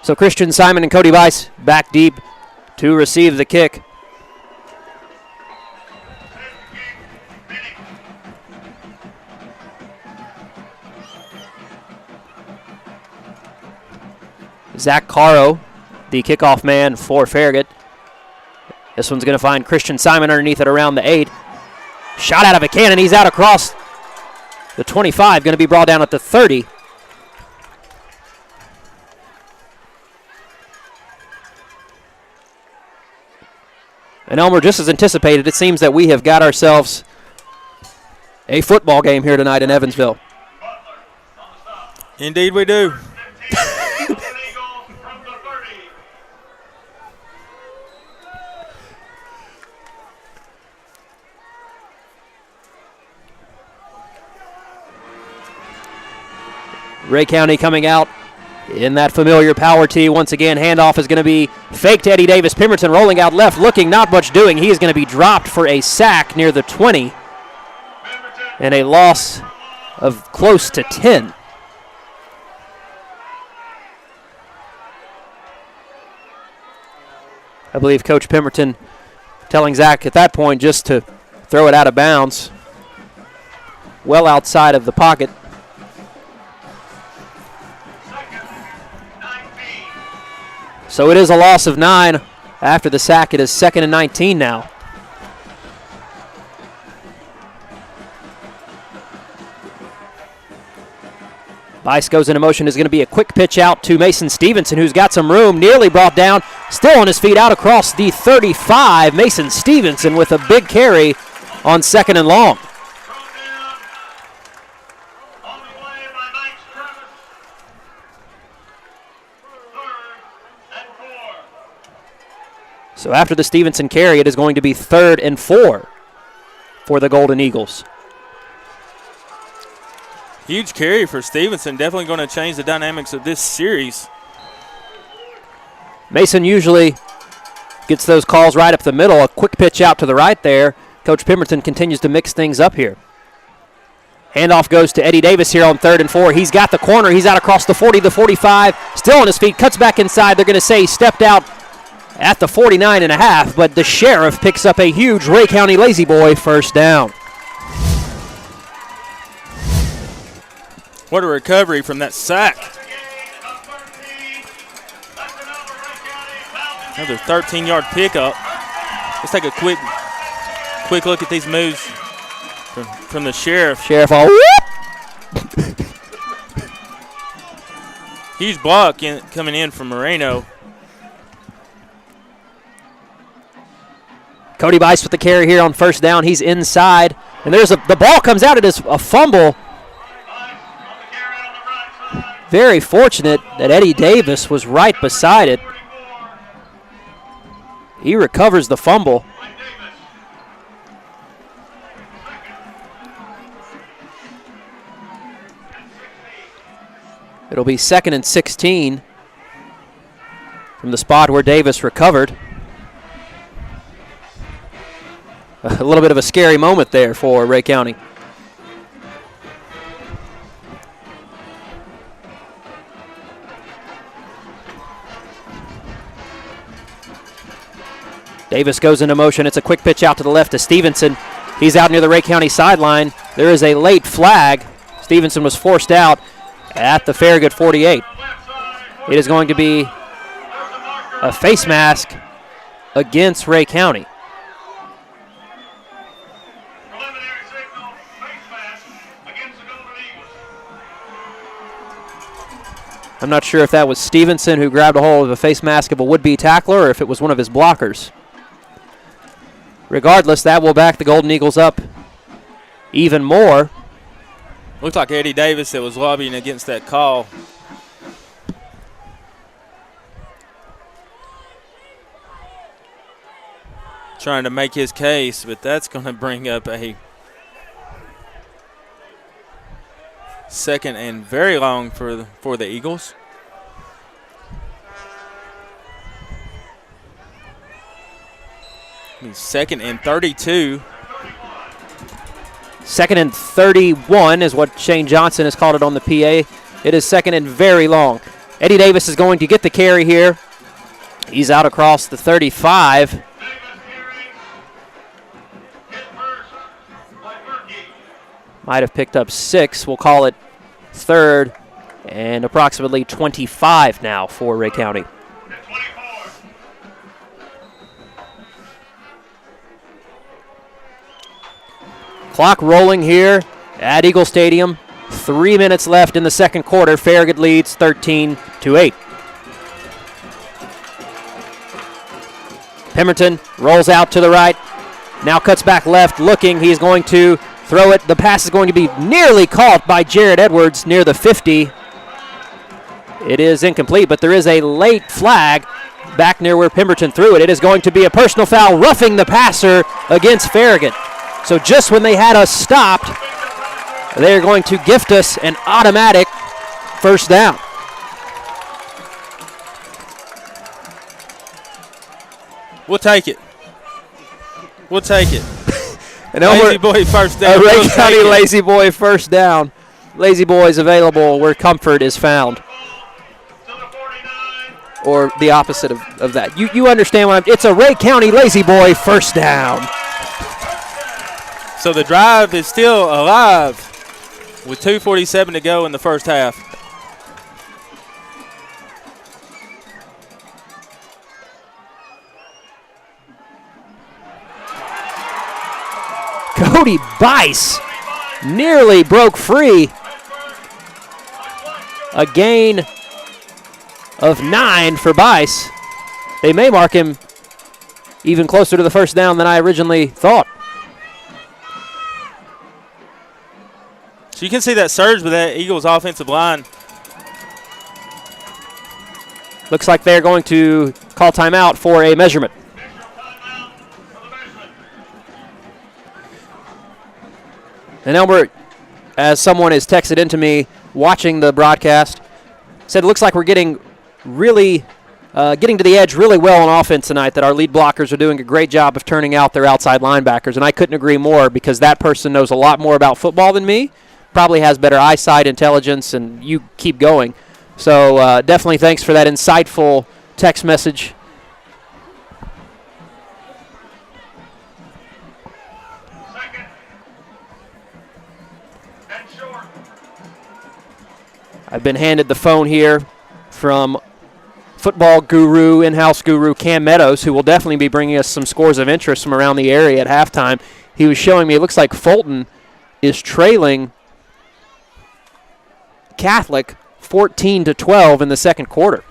So Christian Simon and Cody Weiss back deep to receive the kick. Zach Caro, the kickoff man for Farragut. This one's going to find Christian Simon underneath it around the 8. Shot out of a cannon. He's out across the 25, going to be brought down at the 30. And Elmer, just as anticipated, it seems that we have got ourselves a football game here tonight in Evansville. Indeed we do. Ray County coming out in that familiar power tee. Once again, handoff is going to be fake to Eddie Davis. Pemberton rolling out left, looking, not much doing. He is going to be dropped for a sack near the 20 and a loss of close to 10. I believe Coach Pemberton telling Zach at that point just to throw it out of bounds, well outside of the pocket. So it is a loss of 9 after the sack. It is 2nd and 19 now. Bice goes into motion. Is going to be a quick pitch out to Mason Stevenson, who's got some room, nearly brought down, still on his feet out across the 35. Mason Stevenson with a big carry on 2nd and long. So after the Stevenson carry, it is going to be 3rd and 4 for the Golden Eagles. Huge carry for Stevenson. Definitely going to change the dynamics of this series. Mason usually gets those calls right up the middle. A quick pitch out to the right there. Coach Pemberton continues to mix things up here. Handoff goes to Eddie Davis here on 3rd and 4. He's got the corner. He's out across the 40, the 45. Still on his feet. Cuts back inside. They're going to say he stepped out at the 49.5, but the Sheriff picks up a huge Ray County Lazy Boy first down. What a recovery from that sack. Another 13-yard pickup. Let's take a quick look at these moves from the Sheriff. Sheriff all whoop. Huge block coming in from Moreno. Cody Bice with the carry here on 1st down. He's inside, and the ball comes out. It is a fumble. Very fortunate that Eddie Davis was right beside it. He recovers the fumble. It'll be 2nd and 16 from the spot where Davis recovered. A little bit of a scary moment there for Ray County. Davis goes into motion. It's a quick pitch out to the left to Stevenson. He's out near the Ray County sideline. There is a late flag. Stevenson was forced out at the Farragut 48. It is going to be a face mask against Ray County. I'm not sure if that was Stevenson who grabbed a hold of a face mask of a would-be tackler or if it was one of his blockers. Regardless, that will back the Golden Eagles up even more. Looked like Eddie Davis that was lobbying against that call. Trying to make his case, but that's going to bring up a second and very long for the Eagles. Second and 32. Second and 31 is what Shane Johnson has called it on the PA. It is second and very long. Eddie Davis is going to get the carry here. He's out across the 35. Might have picked up 6. We'll call it third and approximately 25 now for Ray County. Clock rolling here at Eagle Stadium. 3 minutes left in the second quarter. Farragut leads 13-8. Pemberton rolls out to the right. Now cuts back left looking. He's going to throw it. The pass is going to be nearly caught by Jared Edwards near the 50. It is incomplete, but there is a late flag back near where Pemberton threw it. It is going to be a personal foul, roughing the passer against Farragut. So just when they had us stopped, they're going to gift us an automatic first down. We'll take it. We'll take it. Lazy boy first down. A Ray County lazy boy first down. Lazy boy is available where comfort is found. Or the opposite of that. You understand what it's a Ray County lazy boy first down. So the drive is still alive with 2:47 to go in the first half. Cody Bice nearly broke free. A gain of 9 for Bice. They may mark him even closer to the first down than I originally thought. So you can see that surge with that Eagles offensive line. Looks like they're going to call timeout for a measurement. And Elbert, as someone has texted into me watching the broadcast, said it looks like we're getting to the edge really well on offense tonight, that our lead blockers are doing a great job of turning out their outside linebackers. And I couldn't agree more, because that person knows a lot more about football than me, probably has better eyesight, intelligence, and you keep going. So definitely thanks for that insightful text message. I've been handed the phone here from football guru, in-house guru Cam Meadows, who will definitely be bringing us some scores of interest from around the area at halftime. He was showing me it looks like Fulton is trailing Catholic 14-12 in the second quarter.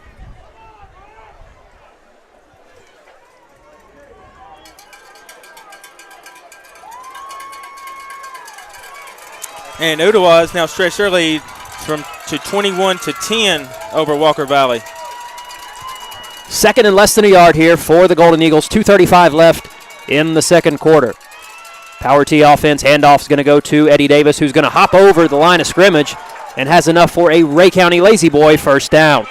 And Ottawa has now stretched their lead to 21-10 over Walker Valley. Second and less than a yard here for the Golden Eagles. 2:35 left in the second quarter. Power T offense. Handoff is going to go to Eddie Davis, who's going to hop over the line of scrimmage and has enough for a Ray County lazy boy first down.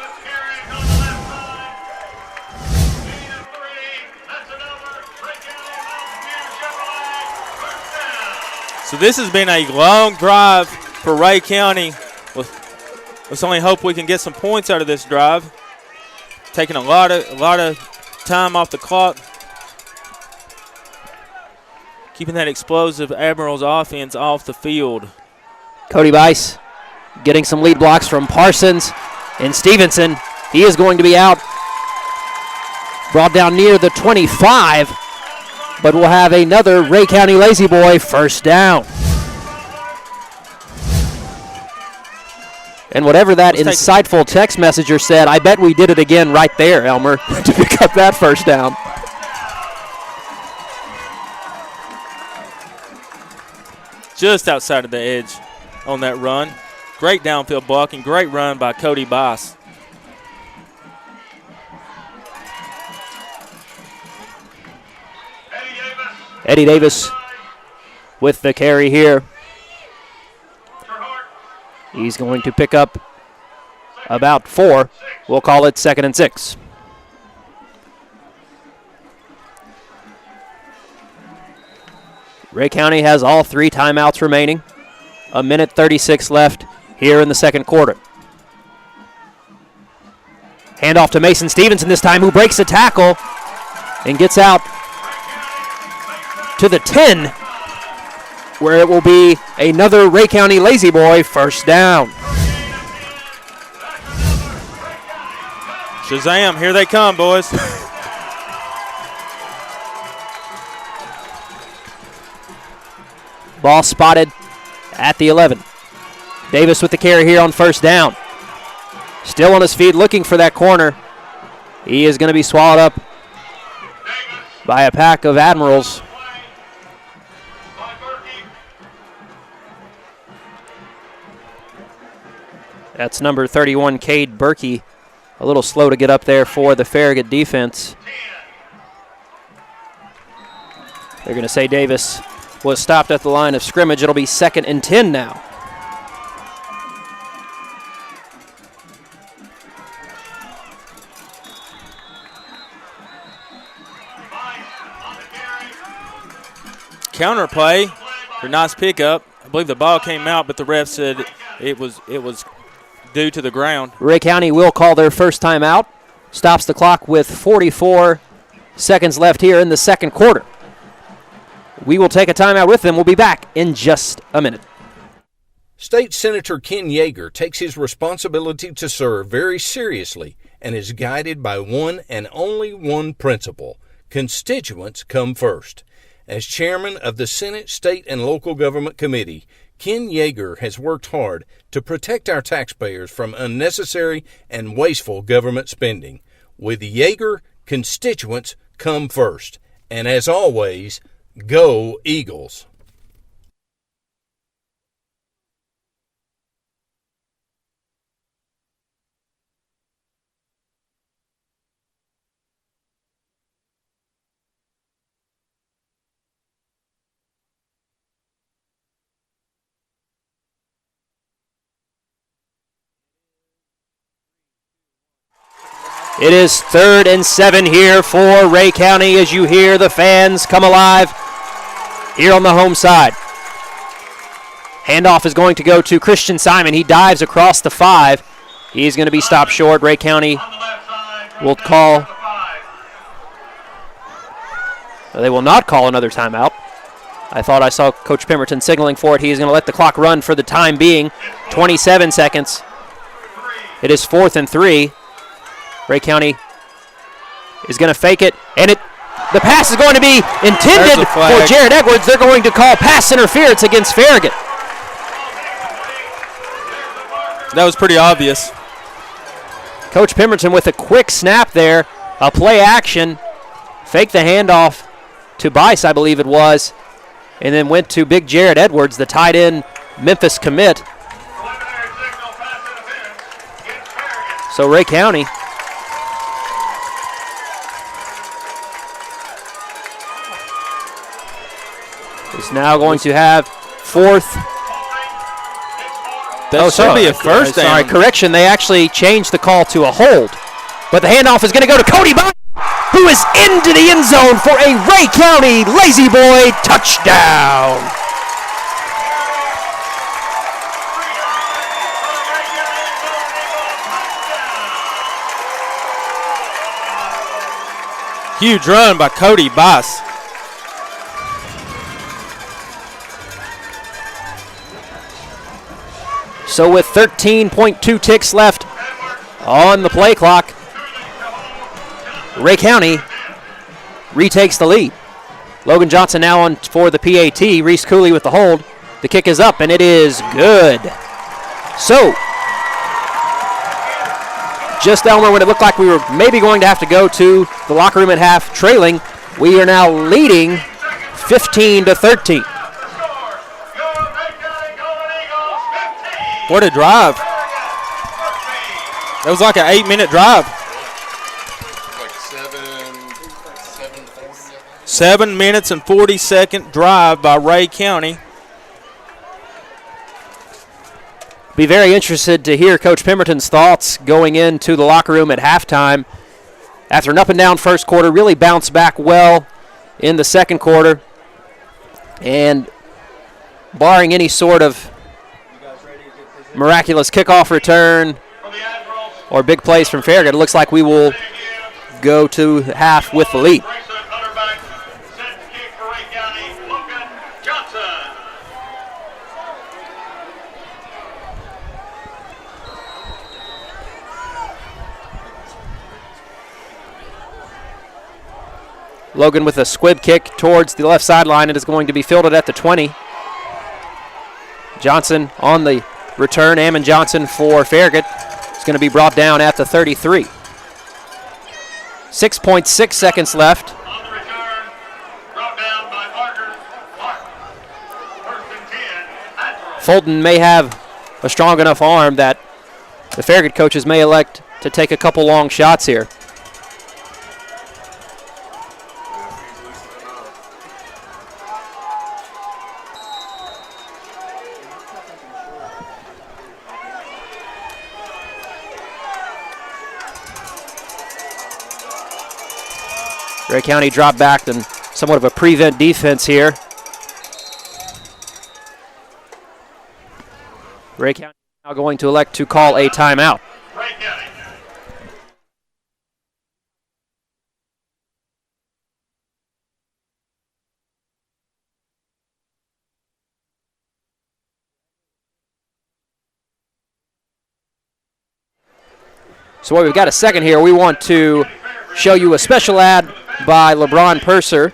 So this has been a long drive for Ray County. Let's only hope we can get some points out of this drive. Taking a lot of time off the clock. keeping that explosive Admirals offense off the field. Cody Bice getting some lead blocks from Parsons and Stevenson. He is going to be out. Brought down near the 25, but we'll have another Ray County Lazy Boy first down. And whatever that insightful text messenger said, I bet we did it again right there, Elmer, to pick up that first down. Just outside of the edge on that run. Great downfield block and great run by Cody Boss. Eddie Davis with the carry here. He's going to pick up about 4. We'll call it 2nd and 6. Ray County has all 3 timeouts remaining. 1:36 left here in the second quarter. Handoff to Mason Stevenson this time, who breaks a tackle and gets out to the 10, where it will be another Ray County Lazy Boy first down. Shazam, here they come, boys. Ball spotted at the 11. Davis with the carry here on first down. Still on his feet looking for that corner. He is going to be swallowed up by a pack of Admirals. That's number 31, Cade Berkey. A little slow to get up there for the Farragut defense. They're going to say Davis was stopped at the line of scrimmage. It'll be 2nd and 10 now. Counter play for nice pickup. I believe the ball came out, but the ref said it was due to the ground. Ray County will call their first timeout. Stops the clock with 44 seconds left here in the second quarter. We will take a timeout with them. We'll be back in just a minute. State Senator Ken Yeager takes his responsibility to serve very seriously and is guided by one and only one principle: constituents come first. As chairman of the Senate State and Local Government Committee, Ken Yeager has worked hard to protect our taxpayers from unnecessary and wasteful government spending. With Yeager, constituents come first. And as always, go Eagles. It is 3rd and 7 here for Ray County as you hear the fans come alive here on the home side. Handoff is going to go to Christian Simon. He dives across the 5. He's going to be stopped short. Ray County will call. They will not call another timeout. I thought I saw Coach Pemberton signaling for it. He is going to let the clock run for the time being. 27 seconds. It is 4th and 3. Ray County is going to fake it, and the pass is going to be intended for Jared Edwards. They're going to call pass interference against Farragut. That was pretty obvious. Coach Pemberton with a quick snap there, a play action, faked the handoff to Bice, I believe it was, and then went to big Jared Edwards, the tight end Memphis commit. So Ray County is now going to have 4th. That should be a first down. Sorry, correction. They actually changed the call to a hold. But the handoff is going to go to Cody Bice, who is into the end zone for a Ray County Lazy Boy touchdown. Huge run by Cody Bice. So with 13.2 ticks left on the play clock, Ray County retakes the lead. Logan Johnson now on for the PAT. Reese Cooley with the hold. The kick is up, and it is good. So, just Elmer, when it looked like we were maybe going to have to go to the locker room at half trailing, we are now leading 15-13. What a drive. That was like an 8-minute drive. 7 minutes and 40-second drive by Ray County. Be very interested to hear Coach Pemberton's thoughts going into the locker room at halftime. After an up-and-down first quarter, really bounced back well in the second quarter. And barring any sort of miraculous kickoff return or big plays from Farragut, it looks like we will go to half with the lead. Logan with a squib kick towards the left sideline. It is going to be fielded at the 20. Johnson on the return. Ammon Johnson for Farragut. It's going to be brought down at the 33. 6.6 seconds left. Fulton may have a strong enough arm that the Farragut coaches may elect to take a couple long shots here. Ray County dropped back and somewhat of a prevent defense here. Ray County now going to elect to call a timeout. So while we've got a second here, we want to show you a special ad by LeBron Purser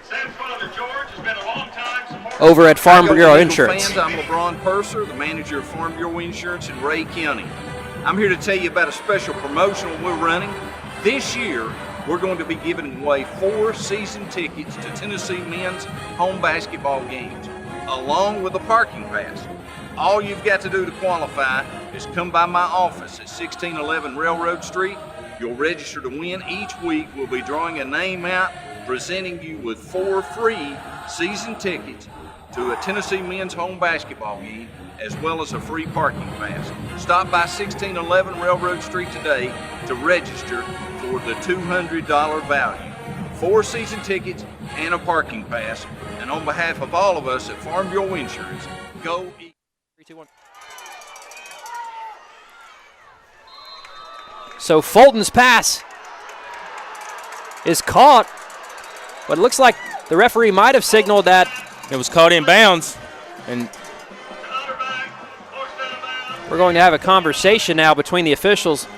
over at Farm Bureau Insurance. Fans, I'm LeBron Purser, the manager of Farm Bureau Insurance in Ray County. I'm here to tell you about a special promotion we're running. This year, we're going to be giving away 4 season tickets to Tennessee men's home basketball games, along with a parking pass. All you've got to do to qualify is come by my office at 1611 Railroad Street. You'll register to win. Each week we'll be drawing a name out, presenting you with 4 free season tickets to a Tennessee men's home basketball game, as well as a free parking pass. Stop by 1611 Railroad Street today to register for the $200 value. 4 season tickets and a parking pass. And on behalf of all of us at Farm Bureau Insurance, go Eagles. 3, 2, 1. So Fulton's pass is caught, but it looks like the referee might have signaled that it was caught in bounds. And we're going to have a conversation now between the officials.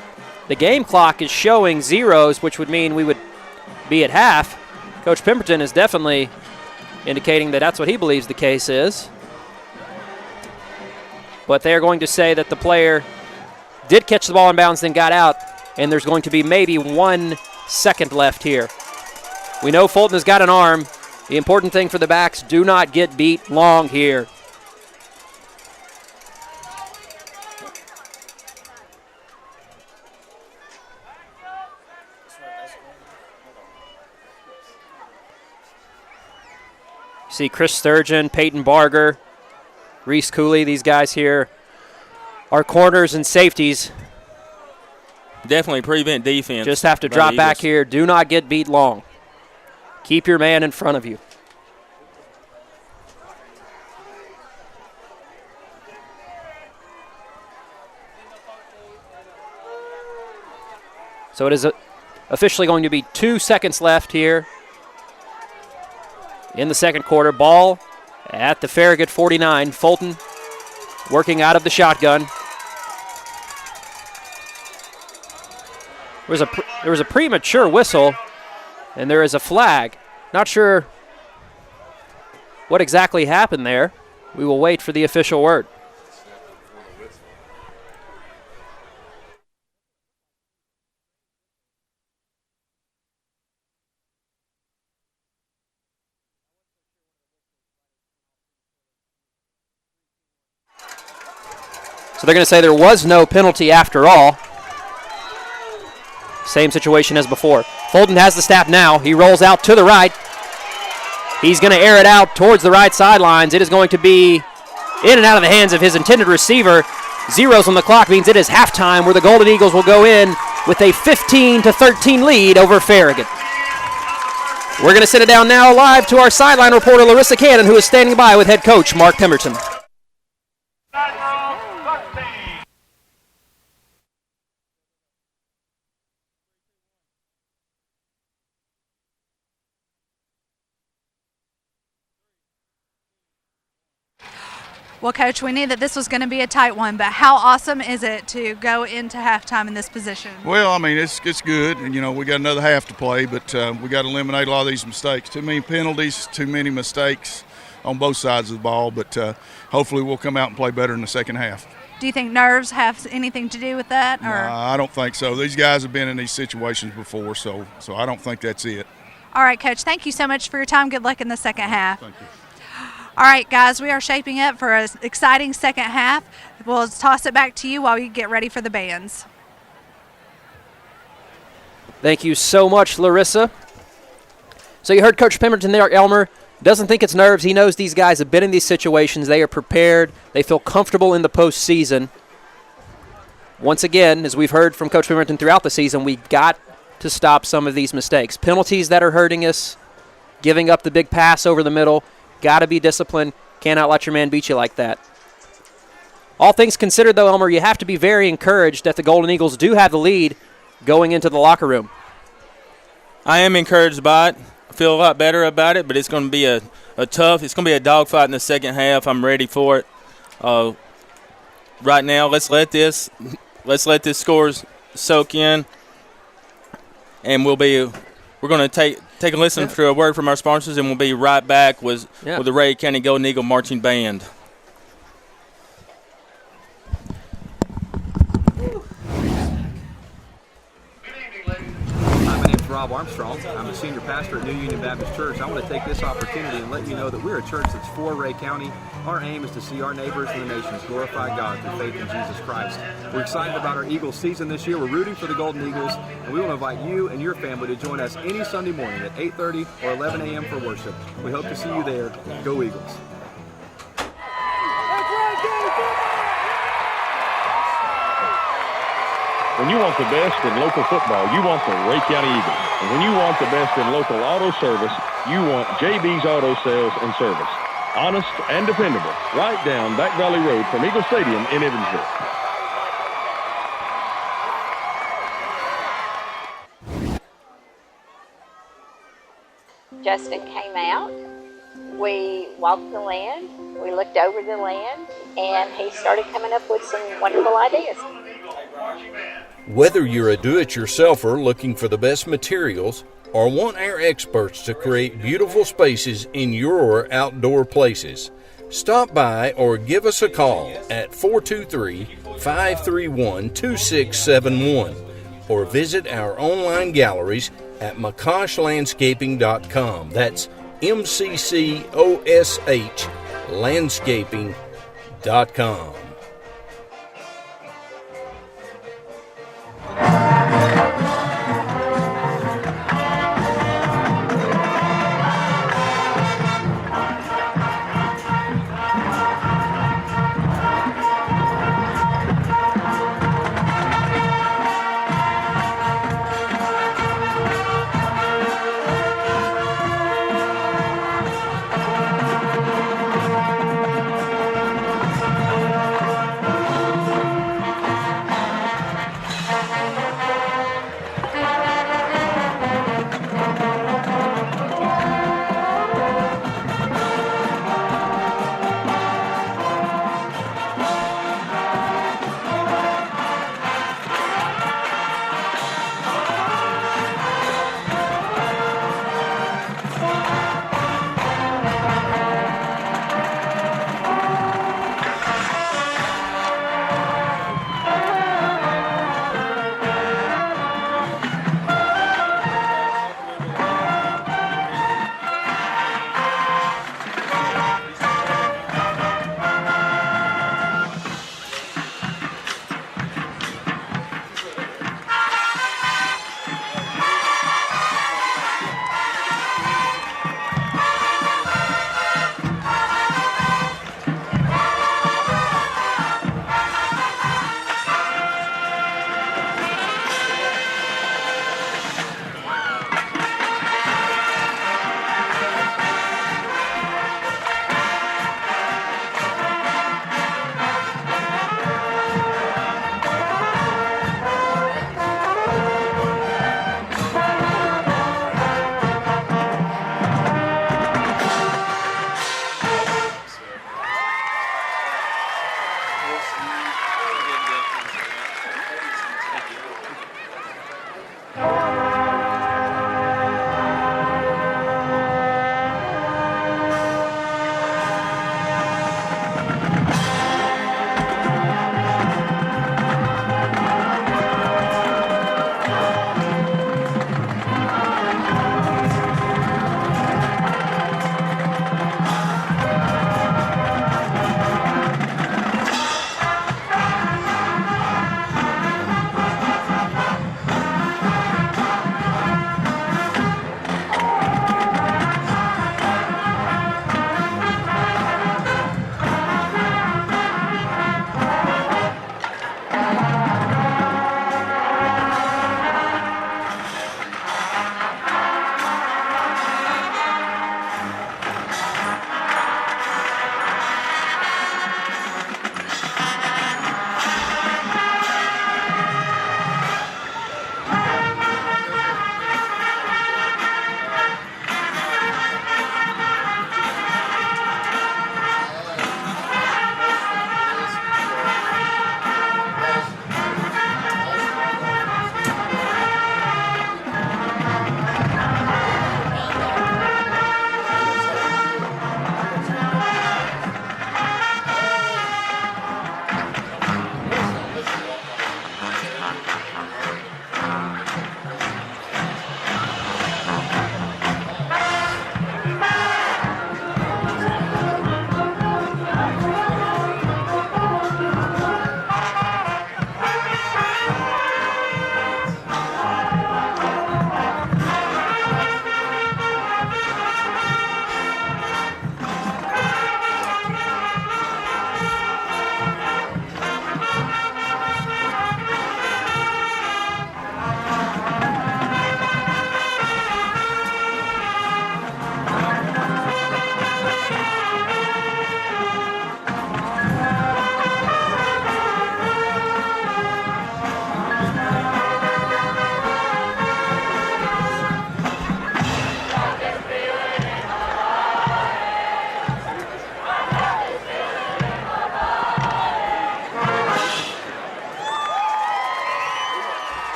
The game clock is showing zeros, which would mean we would be at half. Coach Pemberton is definitely indicating that that's what he believes the case is. But they're going to say that the player did catch the ball in bounds, then got out, and there's going to be maybe 1 second left here. We know Fulton has got an arm. The important thing for the backs, do not get beat long here. See Chris Sturgeon, Peyton Barger, Reese Cooley, these guys here are corners and safeties. Definitely prevent defense. Just have to drop back here. Do not get beat long. Keep your man in front of you. So it is officially going to be 2 seconds left here in the second quarter. Ball at the Farragut 49. Fulton working out of the shotgun. There was a premature whistle, and there is a flag. Not sure what exactly happened there. We will wait for the official word. So they're going to say there was no penalty after all. Same situation as before. Fulton has the snap now. He rolls out to the right. He's going to air it out towards the right sidelines. It is going to be in and out of the hands of his intended receiver. Zeros on the clock means it is halftime, where the Golden Eagles will go in with a 15-13 lead over Farragut. We're going to sit it down now live to our sideline reporter, Larissa Cannon, who is standing by with head coach Mark Pemberton. Well, Coach, we knew that this was going to be a tight one, but how awesome is it to go into halftime in this position? Well, I mean, it's good, and, we got another half to play, but we got to eliminate a lot of these mistakes. Too many penalties, too many mistakes on both sides of the ball, but hopefully we'll come out and play better in the second half. Do you think nerves have anything to do with that? Or? I don't think so. These guys have been in these situations before, so I don't think that's it. All right, Coach, thank you so much for your time. Good luck in the second half. Thank you. All right, guys, we are shaping up for an exciting second half. We'll toss it back to you while you get ready for the bands. Thank you so much, Larissa. So you heard Coach Pemberton there, Elmer. Doesn't think it's nerves. He knows these guys have been in these situations. They are prepared. They feel comfortable in the postseason. Once again, as we've heard from Coach Pemberton throughout the season, we've got to stop some of these mistakes. Penalties that are hurting us, giving up the big pass over the middle. Got to be disciplined. Cannot let your man beat you like that. All things considered, though, Elmer, you have to be very encouraged that the Golden Eagles do have the lead going into the locker room. I am encouraged by it. I feel a lot better about it, but it's going to be it's going to be a dogfight in the second half. I'm ready for it. Right now, let's let this scores soak in, and we're going to take a listen to a word from our sponsors, and we'll be right back with the Rhea County Golden Eagle Marching Band. Hi, my name's Rob Armstrong. I'm a senior pastor at New Union Baptist Church. I want to take this opportunity and let you know that we're a church that's for Rhea County. Our aim is to see our neighbors and the nations glorify God through faith in Jesus Christ. We're excited about our Eagles season this year. We're rooting for the Golden Eagles, and we want to invite you and your family to join us any Sunday morning at 8:30 or 11 a.m. for worship. We hope to see you there. Go Eagles. When you want the best in local football, you want the Rhea County Eagles. And when you want the best in local auto service, you want JB's Auto Sales and Service. Honest and dependable, right down Back Valley Road from Eagle Stadium in Evansville. Justin came out. We walked the land. We looked over the land, and he started coming up with some wonderful ideas. Whether you're a do-it-yourselfer looking for the best materials or want our experts to create beautiful spaces in your outdoor places, stop by or give us a call at 423-531-2671 or visit our online galleries at mccoshlandscaping.com. That's MCCOSH landscaping.com.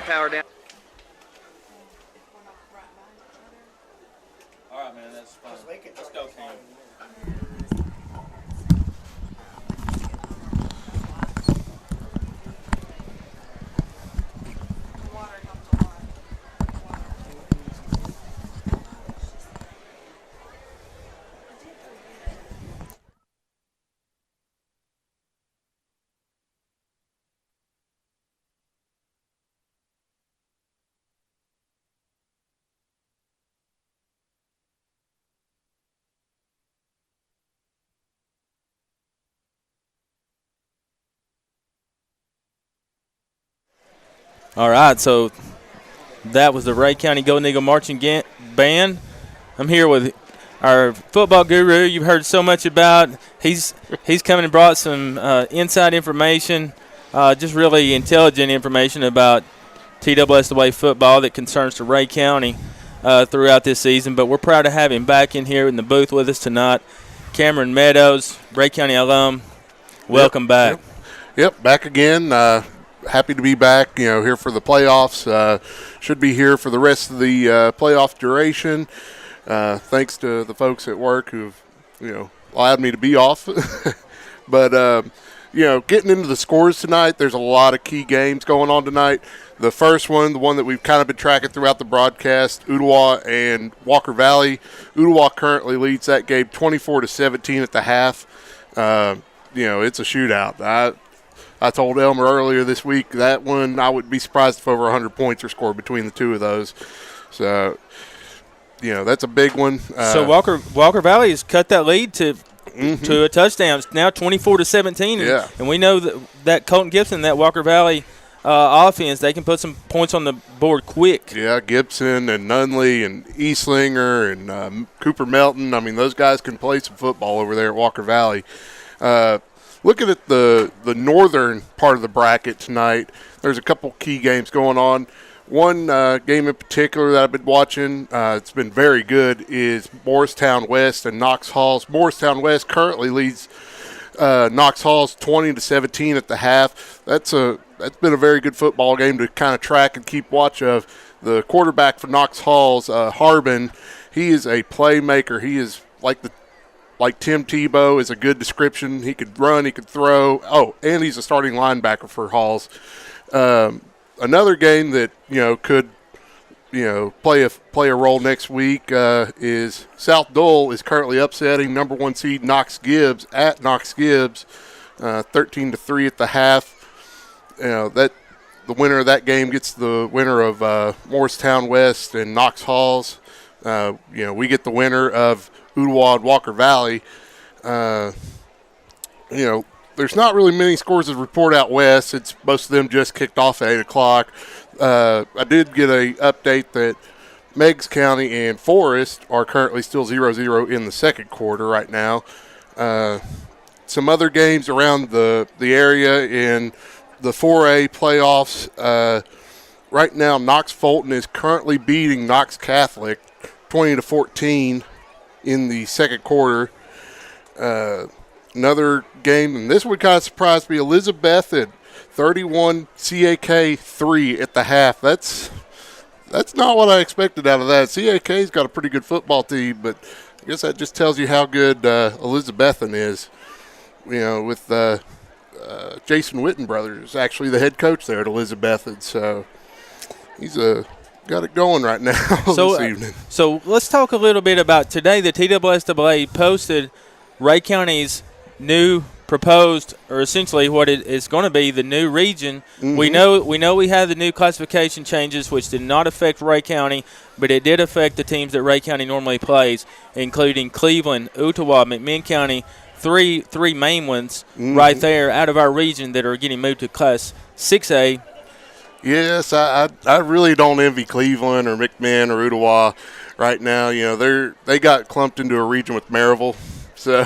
power down. All right, man, that's fine. Let's go, Cam. All right, so that was the Ray County Golden Eagle Marching Band. I'm here with our football guru you've heard so much about. He's come and brought some inside information, just really intelligent information about TSSAA football that concerns to Ray County throughout this season. But we're proud to have him back in here in the booth with us tonight. Cameron Meadows, Ray County alum, welcome back. Yep, back again. Happy to be back, here for the playoffs. Should be here for the rest of the playoff duration. Thanks to the folks at work who've, allowed me to be off. But, getting into the scores tonight, there's a lot of key games going on tonight. The first one, the one that we've kind of been tracking throughout the broadcast, Ooltewah and Walker Valley. Ooltewah currently leads that game 24-17 at the half. It's a shootout. I told Elmer earlier this week that one I would be surprised if over 100 points are scored between the two of those. So, that's a big one. So Walker Valley has cut that lead to a touchdown. It's now 24-17. Yeah. And we know that Colton Gibson, that Walker Valley offense, they can put some points on the board quick. Yeah, Gibson and Nunley and Eastlinger and Cooper Melton. I mean, those guys can play some football over there at Walker Valley. Looking at the northern part of the bracket tonight, there's a couple key games going on. One game in particular that I've been watching, it's been very good, is Morristown West and Knox Halls. Morristown West currently leads Knox Halls 20-17 at the half. That's been a very good football game to kind of track and keep watch of. The quarterback for Knox Halls, Harbin, he is a playmaker. He is like Tim Tebow is a good description. He could run, he could throw. Oh, and he's a starting linebacker for Halls. Another game that could play a role next week is South Dole is currently upsetting number 1 seed Knox Gibbs at Knox Gibbs, 13-3 at the half. That the winner of that game gets the winner of Morristown West and Knox Halls. We get the winner of Ooltewah and Walker Valley. There's not really many scores to report out west. It's most of them just kicked off at 8 o'clock. I did get a update that Meigs County and Forest are currently still 0-0 in the second quarter right now. Some other games around the area in the 4A playoffs. Right now, Knox Fulton is currently beating Knox Catholic 20-14 in the second quarter. Another game, and this one kind of surprised me, Elizabethan 31, CAK 3 at the half. That's not what I expected out of that. CAK's got a pretty good football team, but I guess that just tells you how good Elizabethan is. With Jason Witten brothers, actually the head coach there at Elizabethan, so he's got it going right now this evening. So let's talk a little bit about today. The TSSAA posted Ray County's new proposed, or essentially what it is going to be, the new region. Mm-hmm. We know we had the new classification changes, which did not affect Ray County, but it did affect the teams that Ray County normally plays, including Cleveland, Ooltewah, McMinn County, three main ones right there out of our region that are getting moved to Class 6A. Yes, I really don't envy Cleveland or McMinn or Ooltewah right now. They got clumped into a region with Maryville, so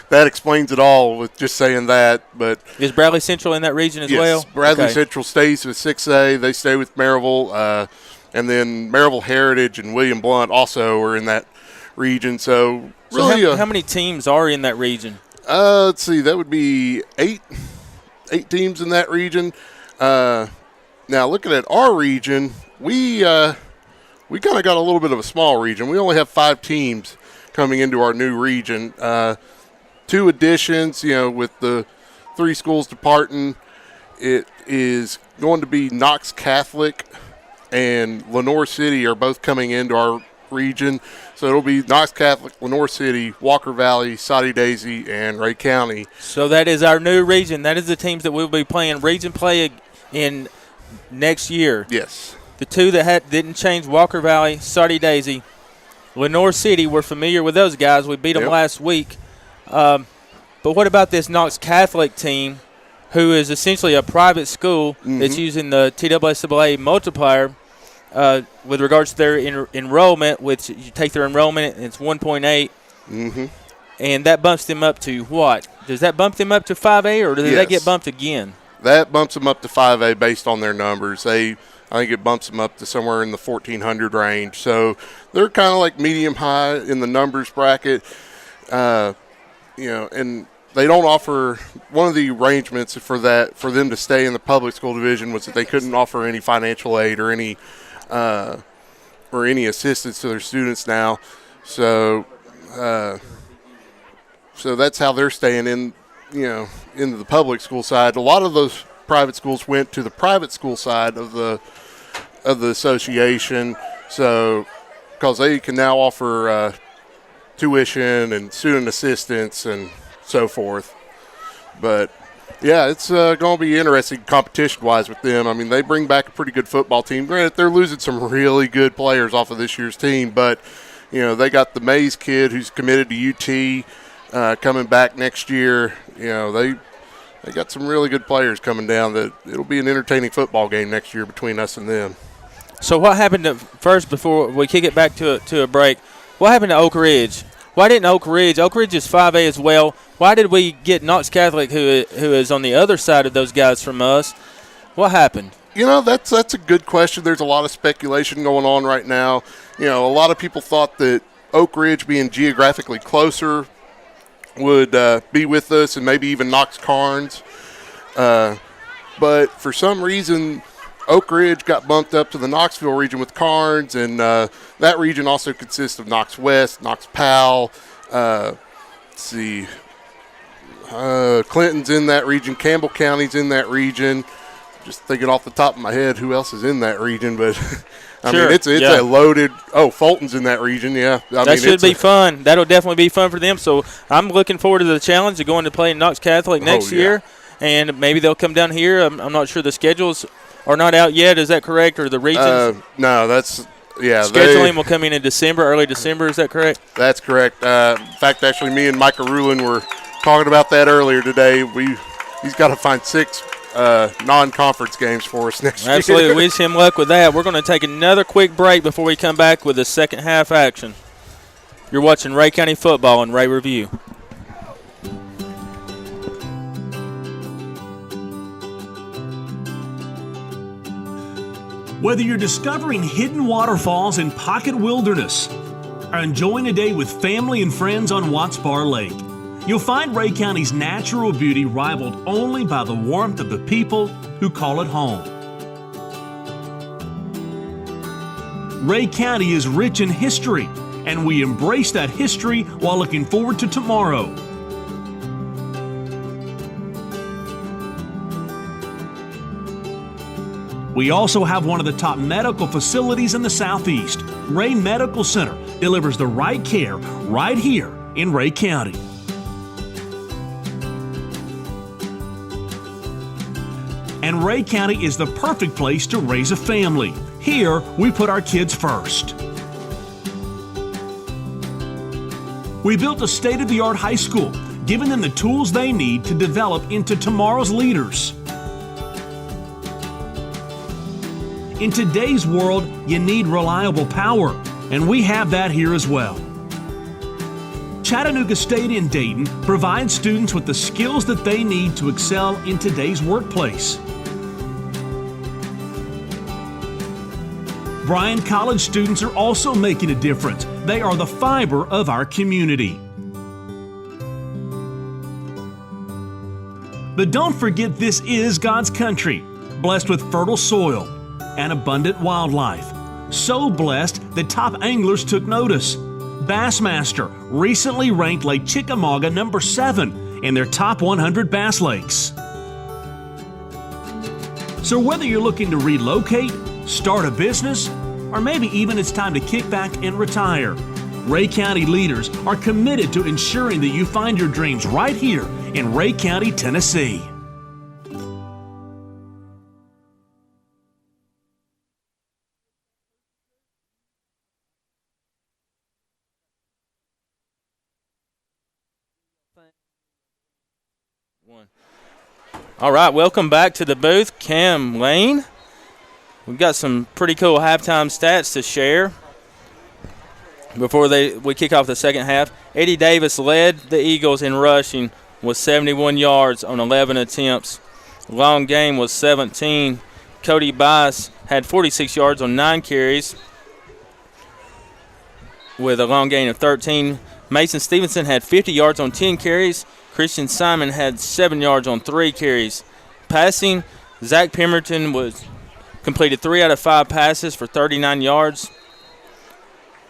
that explains it all with just saying that. But is Bradley Central in that region as well? Yes, Bradley Central stays with 6A. They stay with Maryville, and then Maryville Heritage and William Blount also are in that region. So really, how many teams are in that region? Let's see, that would be eight teams in that region. Now, looking at our region, we kind of got a little bit of a small region. We only have 5 teams coming into our new region. 2 additions, with the 3 schools departing. It is going to be Knox Catholic and Lenoir City are both coming into our region. So it'll be Knox Catholic, Lenoir City, Walker Valley, Soddy Daisy, and Ray County. So that is our new region. That is the teams that we'll be playing region play in next year. Yes. The 2 that didn't change, Walker Valley, Soddy Daisy, Lenoir City. We're familiar with those guys. We beat them last week. But what about this Knox Catholic team, who is essentially a private school that's using the TSSAA multiplier with regards to their enrollment, which you take their enrollment and it's 1.8, and that bumps them up to what? Does that bump them up to 5A, or do they get bumped again? That bumps them up to 5A based on their numbers. I think it bumps them up to somewhere in the 1,400 range. So they're kind of like medium-high in the numbers bracket, and they don't offer – one of the arrangements for them to stay in the public school division was that they couldn't offer any financial aid or any assistance to their students now. So that's how they're staying in, into the public school side. A lot of those private schools went to the private school side of the association, so because they can now offer tuition and student assistance and so forth. But yeah, it's going to be interesting competition-wise with them. I mean, they bring back a pretty good football team. Granted, they're losing some really good players off of this year's team, but they got the Mays kid who's committed to UT coming back next year. They got some really good players coming down. That it'll be an entertaining football game next year between us and them. So what happened first before we kick it back to a break? What happened to Oak Ridge? Why didn't Oak Ridge is 5A as well. Why did we get Knox Catholic, who is on the other side of those guys from us? What happened? That's a good question. There's a lot of speculation going on right now. A lot of people thought that Oak Ridge, being geographically closer, would be with us, and maybe even Knox Carnes. But for some reason, Oak Ridge got bumped up to the Knoxville region with Carnes, and that region also consists of Knox West, Knox Powell. Clinton's in that region. Campbell County's in that region. Just thinking off the top of my head who else is in that region, but I mean, it's a loaded. Oh, Fulton's in that region, yeah. That should be fun. That'll definitely be fun for them. So I'm looking forward to the challenge of going to play in Knox Catholic next year, and maybe they'll come down here. I'm not sure the schedules are not out yet. Is that correct, or the regions? No, that's scheduling will come in December, early December. Is that correct? That's correct. In fact, actually, me and Micah Rulin were talking about that earlier today. He's got to find 6 non-conference games for us next year. Absolutely. Wish him luck with that. We're going to take another quick break before we come back with the second half action. You're watching Ray County Football and Ray Review. Whether you're discovering hidden waterfalls in Pocket Wilderness or enjoying a day with family and friends on Watts Bar Lake, you'll find Ray County's natural beauty rivaled only by the warmth of the people who call it home. Ray County is rich in history, and we embrace that history while looking forward to tomorrow. We also have one of the top medical facilities in the Southeast. Ray Medical Center delivers the right care right here in Ray County. And Ray County is the perfect place to raise a family. Here, we put our kids first. We built a state-of-the-art high school, giving them the tools they need to develop into tomorrow's leaders. In today's world, you need reliable power, and we have that here as well. Chattanooga State in Dayton provides students with the skills that they need to excel in today's workplace. Bryan College students are also making a difference. They are the fiber of our community. But don't forget, this is God's country. blessed with fertile soil and abundant wildlife. So blessed that top anglers took notice. Bassmaster recently ranked Lake Chickamauga number 7 in their top 100 bass lakes. So whether you're looking to relocate, start a business, or maybe even it's time to kick back and retire, Ray County leaders are committed to ensuring that you find your dreams right here in Ray County, Tennessee. All right, welcome back to the booth, Cam Lane. We've got some pretty cool halftime stats to share before we kick off the second half. Eddie Davis led the Eagles in rushing with 71 yards on 11 attempts. Long game was 17. Cody Bice had 46 yards on 9 carries with a long gain of 13. Mason Stevenson had 50 yards on 10 carries. Christian Simon had 7 yards on 3 carries. Passing, Zach Pemberton completed 3 out of 5 passes for 39 yards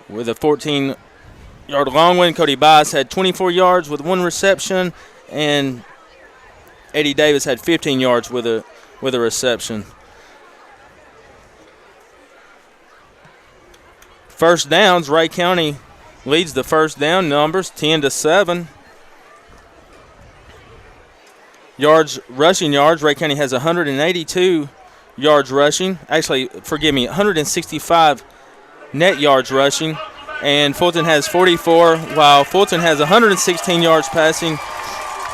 with a 14-yard long one. Cody Bice had 24 yards with 1 reception, and Eddie Davis had 15 yards with a reception. First downs, Ray County leads the first down numbers 10-7. Rushing yards, Ray County has 182 yards rushing. Actually, 165 net yards rushing. And Fulton has 44, while Fulton has 116 yards passing,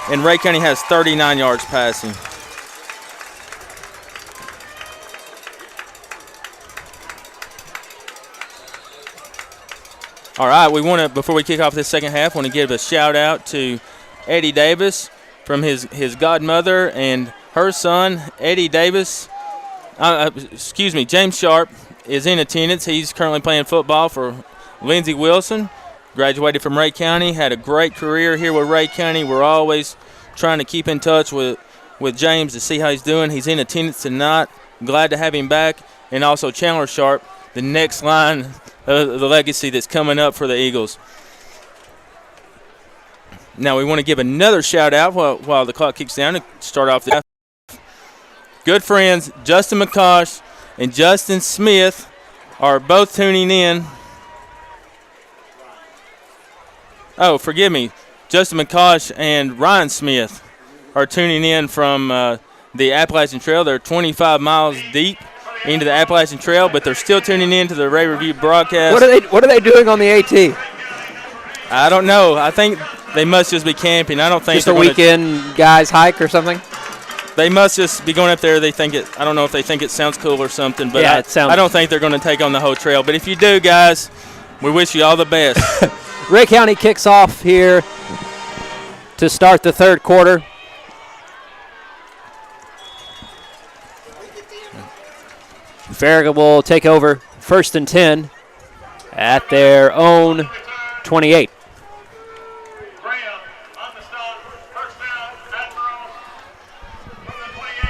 and Ray County has 39 yards passing. All right, before we kick off this second half, want to give a shout out to Eddie Davis from his godmother and her son, Eddie Davis. James Sharp is in attendance. He's currently playing football for Lindsey Wilson. Graduated from Ray County, had a great career here with Ray County. We're always trying to keep in touch with James to see how he's doing. He's in attendance tonight. Glad to have him back. And also Chandler Sharp, the next line of the legacy that's coming up for the Eagles. Now we want to give another shout out while the clock kicks down to start off the good friends Justin McCosh and Justin Smith are both tuning in. Oh, forgive me. Justin McCosh and Ryan Smith are tuning in from the Appalachian Trail. They're 25 miles deep into the Appalachian Trail, but they're still tuning in to the Ray Review broadcast. What are they doing on the AT? I don't know. I think they must just be camping. I don't think just a weekend guys hike or something. They must just be going up there. They think it. I don't know if they think it sounds cool or something, but yeah, I don't think they're going to take on the whole trail. But if you do, guys, we wish you all the best. Ray County kicks off here to start the third quarter. Farragut will take over 1st and 10 at their own 28. Rhea on the stop. First down, Admirals from the 28.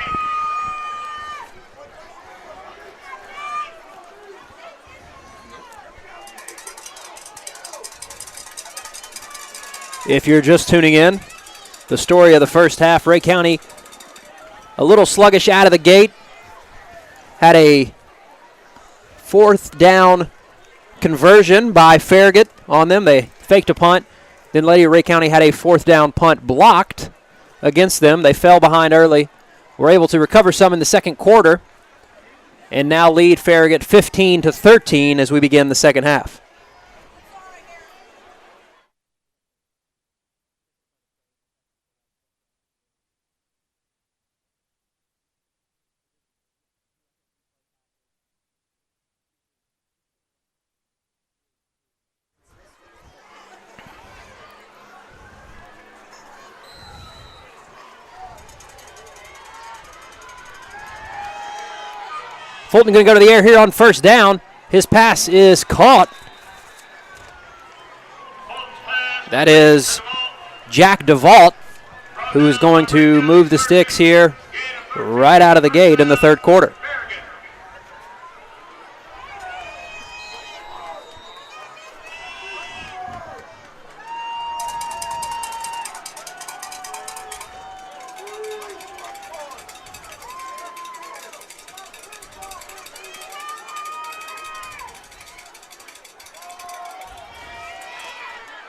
If you're just tuning in, the story of the first half, Ray County a little sluggish out of the gate. Had a 4th down conversion by Farragut on them. They faked a punt. Then later Ray County had a 4th down punt blocked against them. They fell behind early. Were able to recover some in the second quarter and now lead Farragut 15-13 as we begin the second half. Fulton going to go to the air here on first down. His pass is caught. That is Jack DeVault, who is going to move the sticks here right out of the gate in the third quarter.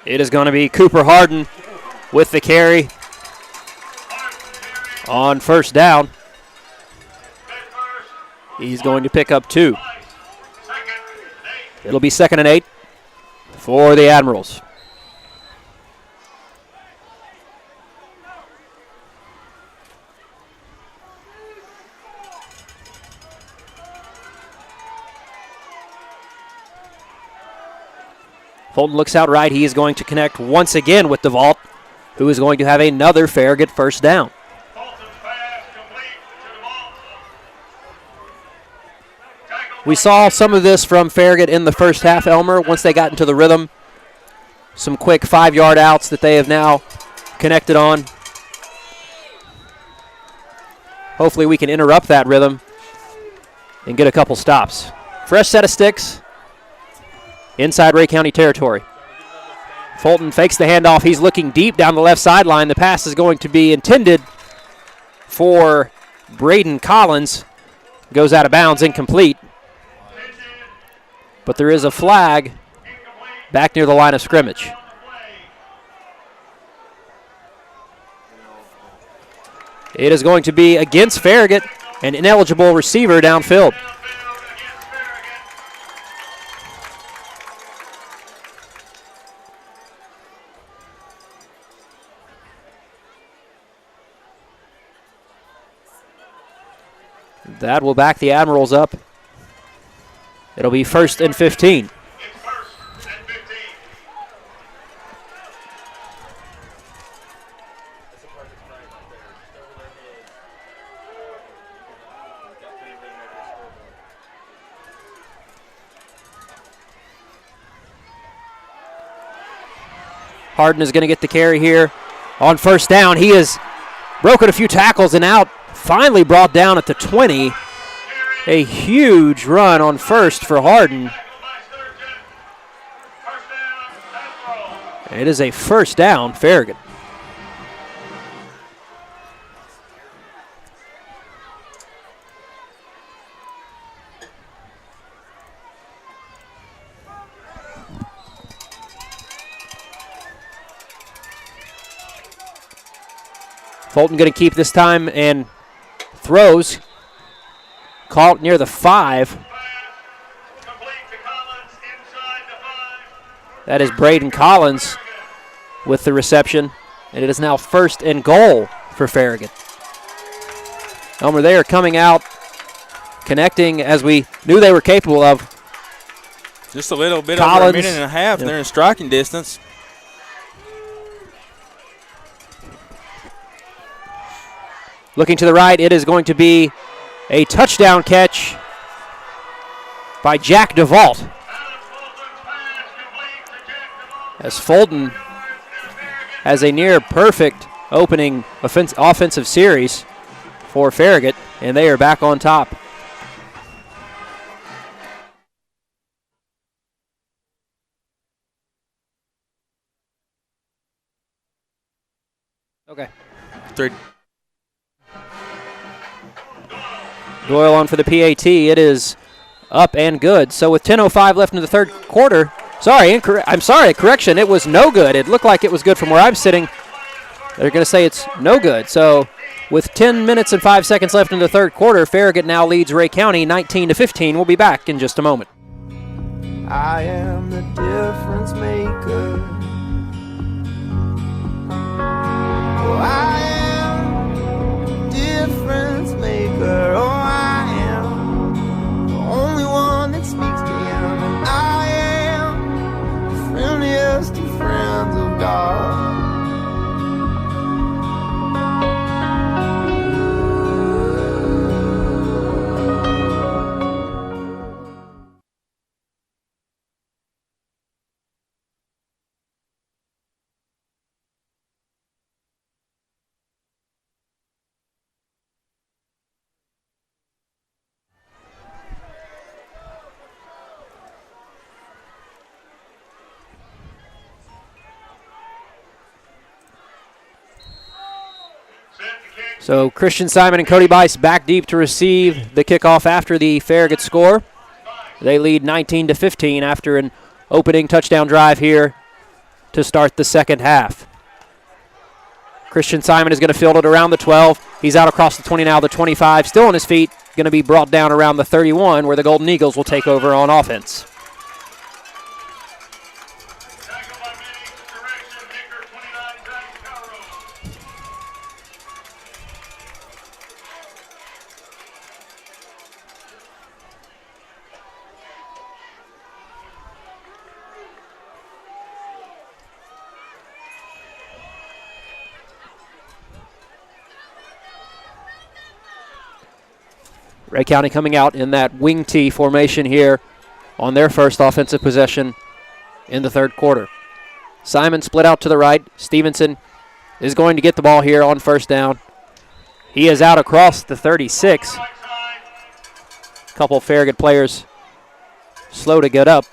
It is going to be Cooper Harden with the carry on first down. He's going to pick up 2. It'll be 2nd and 8 for the Admirals. Fulton looks out right. He is going to connect once again with DeVault, who is going to have another Farragut first down. We saw some of this from Farragut in the first half, Elmer, once they got into the rhythm. Some quick 5-yard outs that they have now connected on. Hopefully we can interrupt that rhythm and get a couple stops. Fresh set of sticks inside Ray County territory. Fulton fakes the handoff. He's looking deep down the left sideline. The pass is going to be intended for Braden Collins. Goes out of bounds, incomplete. But there is a flag back near the line of scrimmage. It is going to be against Farragut, an ineligible receiver downfield. That will back the Admirals up. It'll be 1st and 15. Harden is going to get the carry here on first down. He has broken a few tackles and out. Finally brought down at the 20. A huge run on first for Harden. It is a first down, Farragut. Fulton going to keep this time and throws. Caught near the 5. That is Braden Collins with the reception. And it is now 1st and goal for Farragut. Elmer, they are coming out, connecting as we knew they were capable of. Just a little bit Collins, over a minute and a half. Yep. They're in striking distance. Looking to the right, it is going to be a touchdown catch by Jack DeVault. As Fulton has a near perfect opening offensive series for Farragut, and they are back on top. Okay. 3. Doyle on for the PAT. It is up and good. So with 10:05 left in the third quarter, correction. It was no good. It looked like it was good from where I'm sitting. They're going to say it's no good. So with 10 minutes and 5 seconds left in the third quarter, Farragut now leads Ray County 19-15. We'll be back in just a moment. I am the difference maker. Oh, I am the difference maker. Oh, I am the only one that speaks to him. And I am the friendliest of friends of God. So Christian Simon and Cody Bice back deep to receive the kickoff after the Farragut score. They lead 19-15 after an opening touchdown drive here to start the second half. Christian Simon is going to field it around the 12. He's out across the 20 now, the 25. Still on his feet, going to be brought down around the 31 where the Golden Eagles will take over on offense. Ray County coming out in that wing T formation here on their first offensive possession in the third quarter. Simon split out to the right. Stevenson is going to get the ball here on first down. He is out across the 36. A couple of Farragut players slow to get up.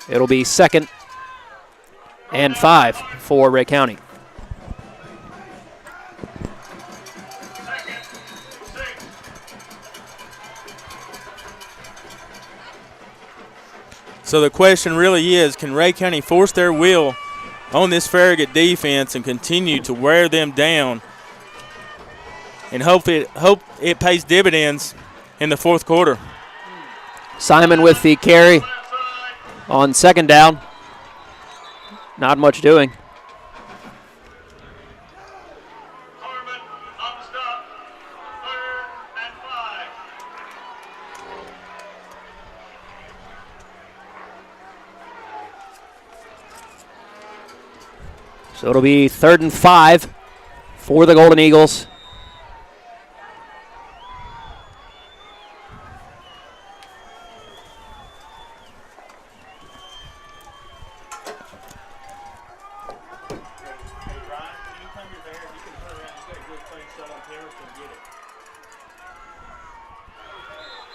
It'll be 2nd and 5 for Ray County. So the question really is, can Ray County force their will on this Farragut defense and continue to wear them down and hope it pays dividends in the fourth quarter? Simon with the carry on second down. Not much doing. So it'll be 3rd and 5 for the Golden Eagles.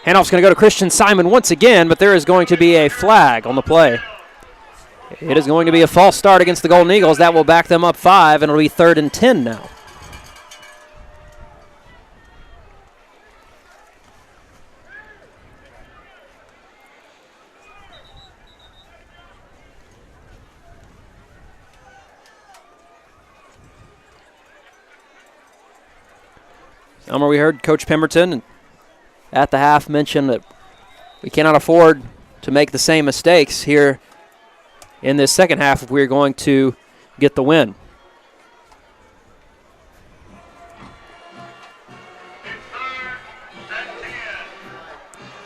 Handoff's going to go to Christian Simon once again, but there is going to be a flag on the play. It is going to be a false start against the Golden Eagles. That will back them up 5, and it'll be 3rd and 10 now. Elmer, we heard Coach Pemberton at the half mention that we cannot afford to make the same mistakes here in this second half if we're going to get the win.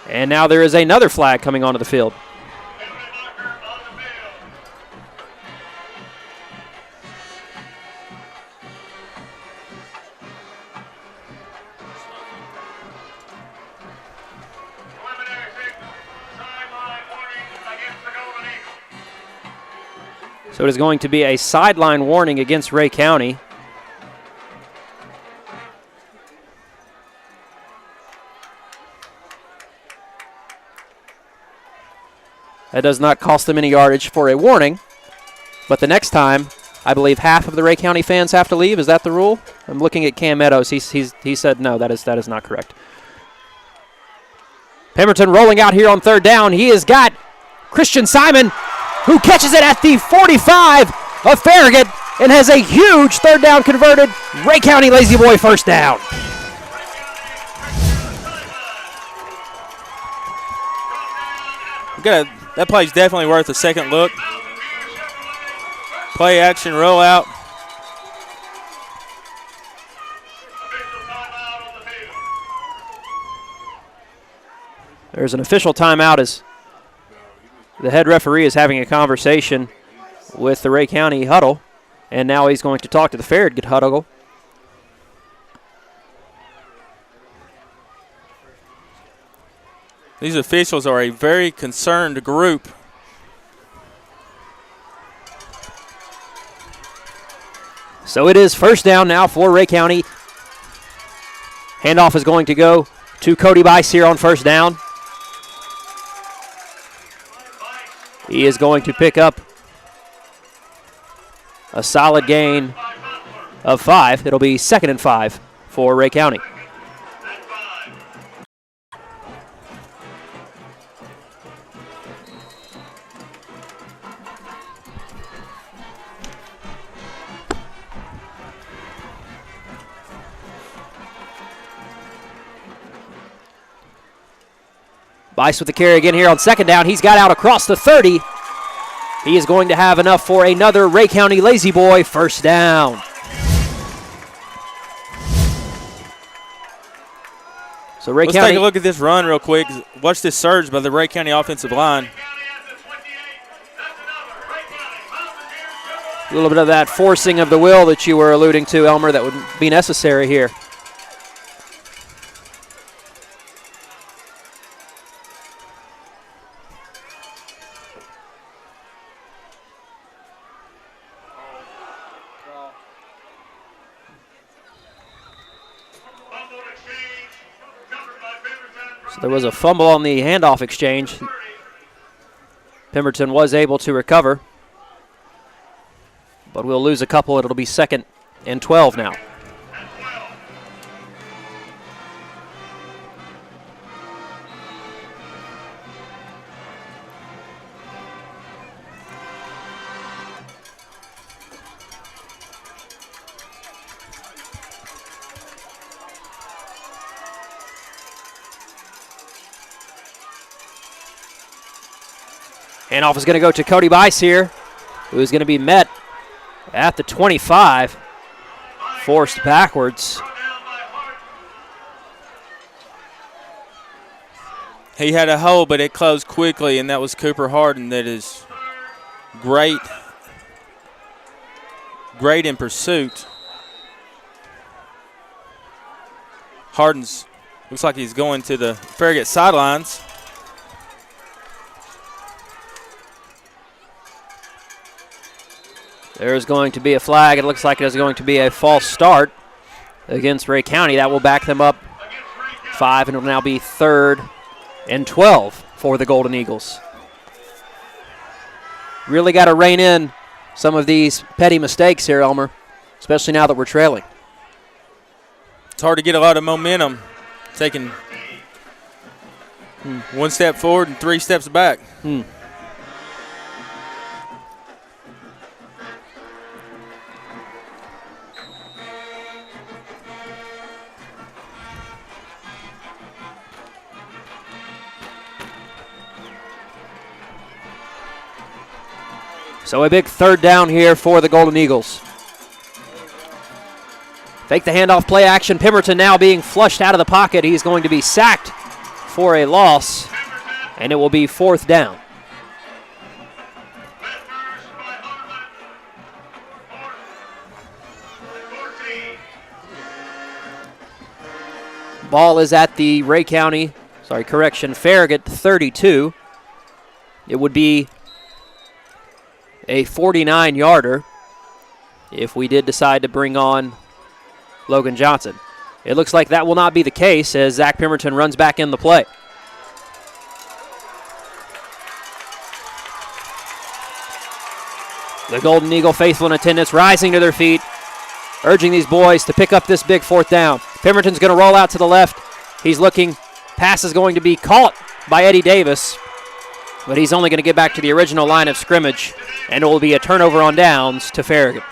And now there is another flag coming onto the field. So it is going to be a sideline warning against Ray County. That does not cost them any yardage for a warning. But the next time, I believe half of the Ray County fans have to leave. Is that the rule? I'm looking at Cam Meadows. He said no, that is not correct. Pemberton rolling out here on 3rd down. He has got Christian Simon, who catches it at the 45 of Farragut and has a huge 3rd down converted. Ray County Lazy Boy first down. That play's definitely worth a second look. Play action rollout. There's an official timeout as the head referee is having a conversation with the Ray County huddle, and now he's going to talk to the Farragut huddle. These officials are a very concerned group. So it is first down now for Ray County. Handoff is going to go to Cody Bice here on first down. He is going to pick up a solid gain of 5. It'll be 2nd and 5 for Ray County. Bice with the carry again here on second down. He's got out across the 30. He is going to have enough for another Ray County Lazy Boy first down. So Let's take a look at this run real quick. Watch this surge by the Ray County offensive line. A little bit of that forcing of the will that you were alluding to, Elmer, that would be necessary here. So there was a fumble on the handoff exchange. Pemberton was able to recover, but we'll lose a couple. It'll be 2nd and 12 now. Handoff is going to go to Cody Bice here, who is going to be met at the 25, forced backwards. He had a hole, but it closed quickly, and that was Cooper Harden. That is great in pursuit. Harden's looks like he's going to the Farragut sidelines. There's going to be a flag. It looks like there's going to be a false start against Ray County. That will back them up 5, and it will now be 3rd and 12 for the Golden Eagles. Really got to rein in some of these petty mistakes here, Elmer, especially now that we're trailing. It's hard to get a lot of momentum taking 1 step forward and 3 steps back. So a big 3rd down here for the Golden Eagles. Fake the handoff, play action. Pemberton now being flushed out of the pocket. He's going to be sacked for a loss, and it will be 4th down. Ball is at the Farragut 32. It would be a 49-yarder if we did decide to bring on Logan Johnson. It looks like that will not be the case as Zach Pemberton runs back in the play. The Golden Eagle faithful in attendance rising to their feet, urging these boys to pick up this big 4th down. Pemberton's going to roll out to the left. He's looking. Pass is going to be caught by Eddie Davis, but he's only going to get back to the original line of scrimmage, and it will be a turnover on downs to Farragut.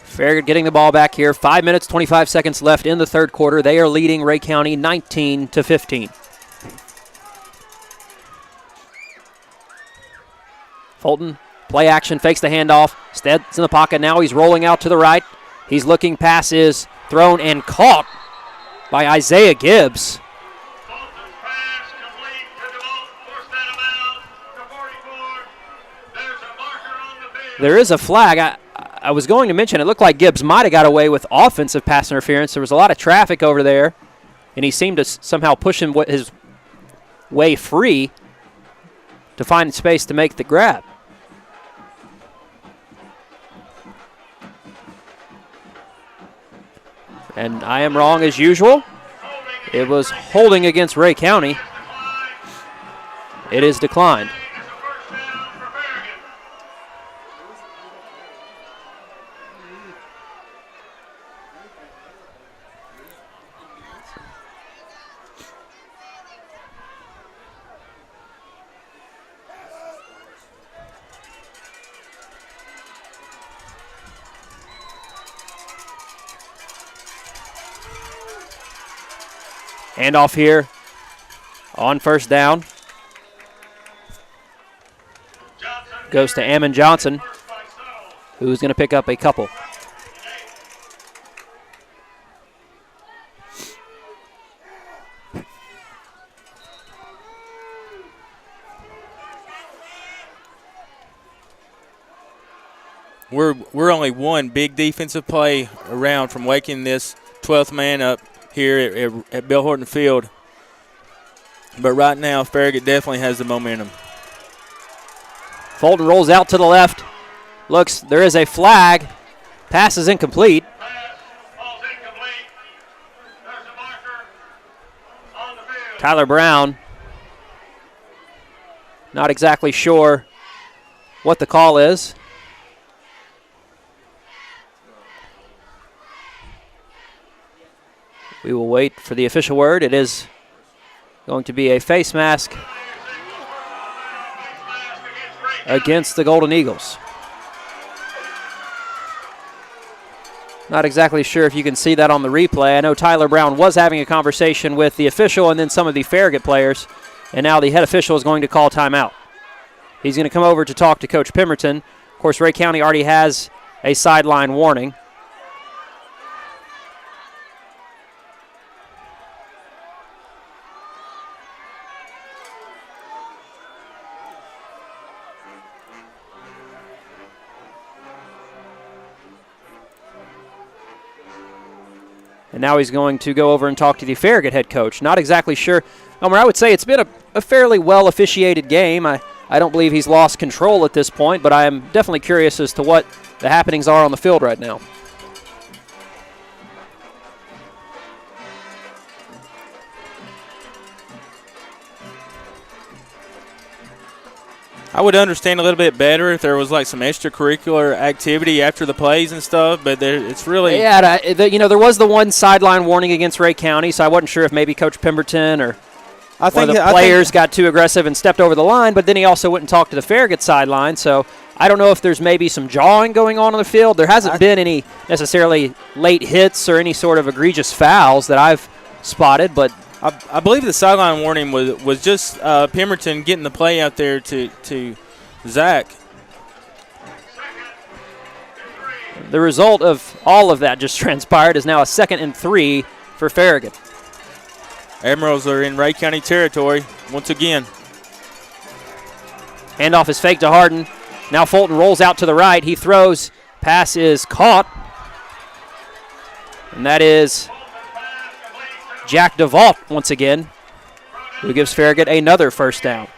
Farragut getting the ball back here. 5 minutes, 25 seconds left in the 3rd quarter. They are leading Ray County 19-15. Fulton, play action, fakes the handoff. Stead's in the pocket now. He's rolling out to the right. He's looking. Pass is thrown and caught by Isaiah Gibbs. There is a flag. I was going to mention, it looked like Gibbs might have got away with offensive pass interference. There was a lot of traffic over there, and he seemed to somehow push his way free to find space to make the grab. And I am wrong as usual. It was holding against Ray County. It is declined. Handoff here on first down. Goes to Ammon Johnson, who's going to pick up a couple. We're only one big defensive play around from waking this 12th man up here at Bill Horton Field. But right now, Farragut definitely has the momentum. Fulton rolls out to the left. Looks, there is a flag. Pass is incomplete. Tyler Brown, not exactly sure what the call is. We will wait for the official word. It is going to be a face mask against the Golden Eagles. Not exactly sure if you can see that on the replay. I know Tyler Brown was having a conversation with the official and then some of the Farragut players, and now the head official is going to call timeout. He's going to come over to talk to Coach Pemberton. Of course, Ray County already has a sideline warning. And now he's going to go over and talk to the Farragut head coach. Not exactly sure. Elmer, I would say it's been a fairly well-officiated game. I don't believe he's lost control at this point, but I am definitely curious as to what the happenings are on the field right now. I would understand a little bit better if there was like some extracurricular activity after the plays and stuff, but it's really... Yeah, there was the one sideline warning against Ray County, so I wasn't sure if maybe Coach Pemberton or one of the players got too aggressive and stepped over the line, but then he also went and talked to the Farragut sideline, so I don't know if there's maybe some jawing going on the field. There hasn't been any necessarily late hits or any sort of egregious fouls that I've spotted, but... I believe the sideline warning was just Pemberton getting the play out there to Zach. The result of all of that just transpired is now a 2nd and 3 for Farragut. Admirals are in Ray County territory once again. Handoff is fake to Harden. Now Fulton rolls out to the right. He throws. Pass is caught. And that is Jack DeVault once again, who gives Farragut another first down.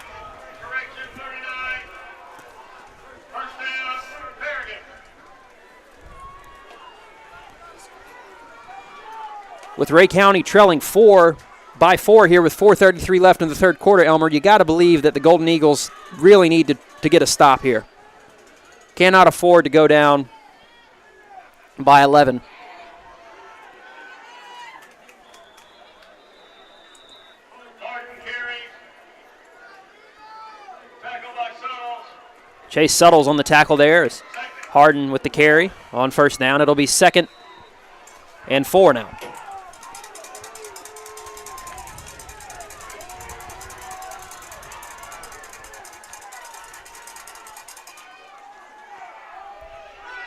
With Ray County trailing 4 by 4 here with 4:33 left in the third quarter, Elmer, you got to believe that the Golden Eagles really need to get a stop here. Cannot afford to go down by 11. Chase Suttles on the tackle there. Is Harden with the carry on first down. It'll be 2nd and 4 now.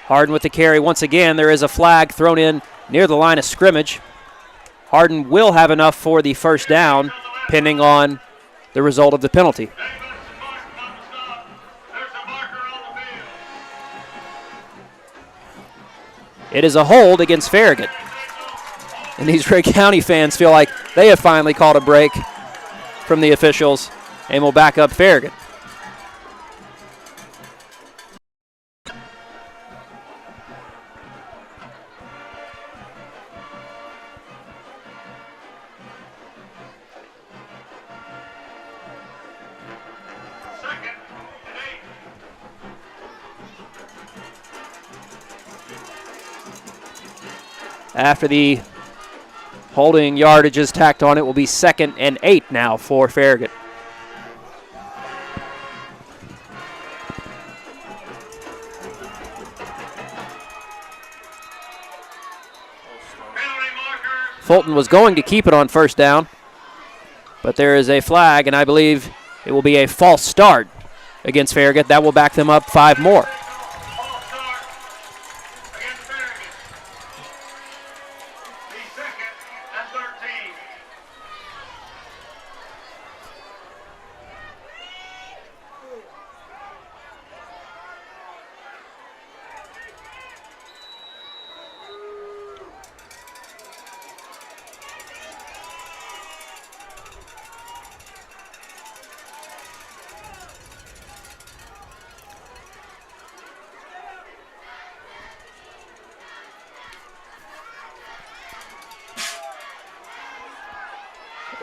Harden with the carry once again. There is a flag thrown in near the line of scrimmage. Harden will have enough for the first down, pending on the result of the penalty. It is a hold against Farragut. And these Ray County fans feel like they have finally called a break from the officials and will back up Farragut. after the holding yardage is tacked on. It will be 2nd and 8 now for Farragut. Fulton was going to keep it on first down, but there is a flag, and I believe it will be a false start against Farragut. That will back them up 5 more.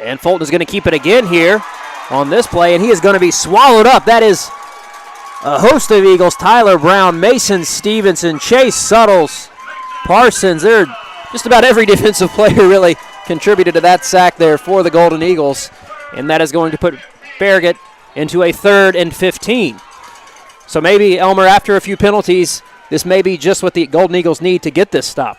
And Fulton is going to keep it again here on this play, and he is going to be swallowed up. That is a host of Eagles. Tyler Brown, Mason Stevenson, Chase Suttles, Parsons. They're just about every defensive player really contributed to that sack there for the Golden Eagles. And that is going to put Farragut into a 3rd and 15. So maybe, Elmer, after a few penalties, this may be just what the Golden Eagles need to get this stop.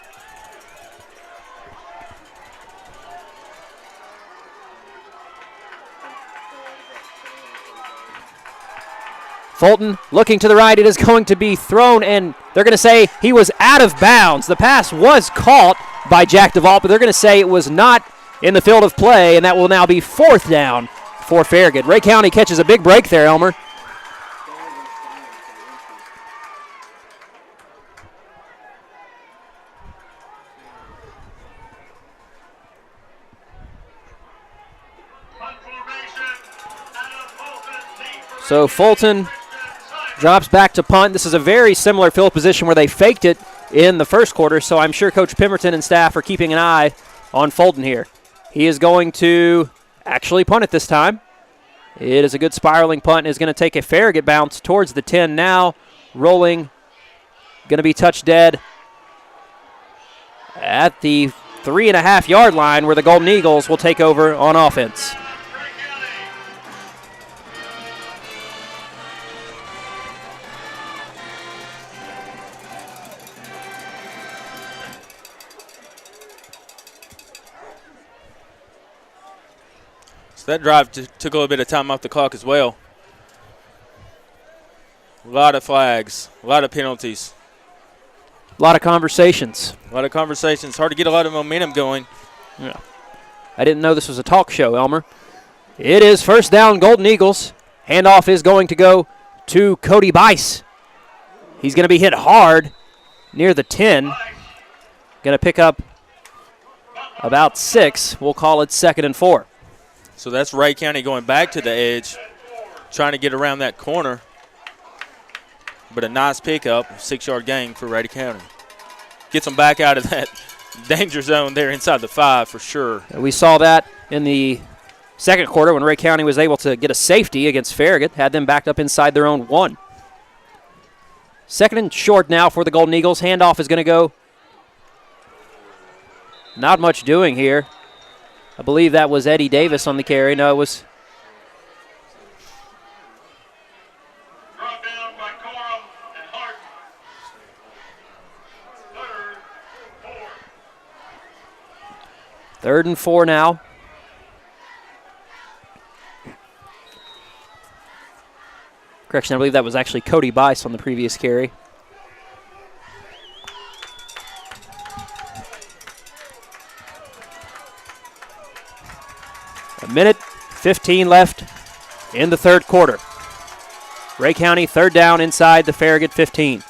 Fulton looking to the right. It is going to be thrown, and they're going to say he was out of bounds. The pass was caught by Jack DeVault, but they're going to say it was not in the field of play, and that will now be 4th down for Farragut. Ray County catches a big break there, Elmer. So Fulton drops back to punt. This is a very similar field position where they faked it in the first quarter, so I'm sure Coach Pemberton and staff are keeping an eye on Fulton here. He is going to actually punt it this time. It is a good spiraling punt and is going to take a Farragut bounce towards the 10 now. Rolling, going to be touched dead at the 3.5-yard line where the Golden Eagles will take over on offense. So that drive took a little bit of time off the clock as well. A lot of flags, a lot of penalties. A lot of conversations. A lot of conversations. Hard to get a lot of momentum going. Yeah. I didn't know this was a talk show, Elmer. It is 1st down, Golden Eagles. Handoff is going to go to Cody Bice. He's going to be hit hard near the 10. Going to pick up about 6. We'll call it 2nd and 4. So that's Ray County going back to the edge, trying to get around that corner. But a nice pickup, 6-yard gain for Ray County. Gets them back out of that danger zone there inside the 5 for sure. We saw that in the second quarter when Ray County was able to get a safety against Farragut, had them backed up inside their own 1. 2nd and short now for the Golden Eagles. Handoff is going to go. Not much doing here. I believe that was Eddie Davis on the carry. No, it was. Third and 4 now. Correction, I believe that was actually Cody Bice on the previous carry. A minute 15 left in the third quarter. Ray County 3rd down inside the Farragut 15.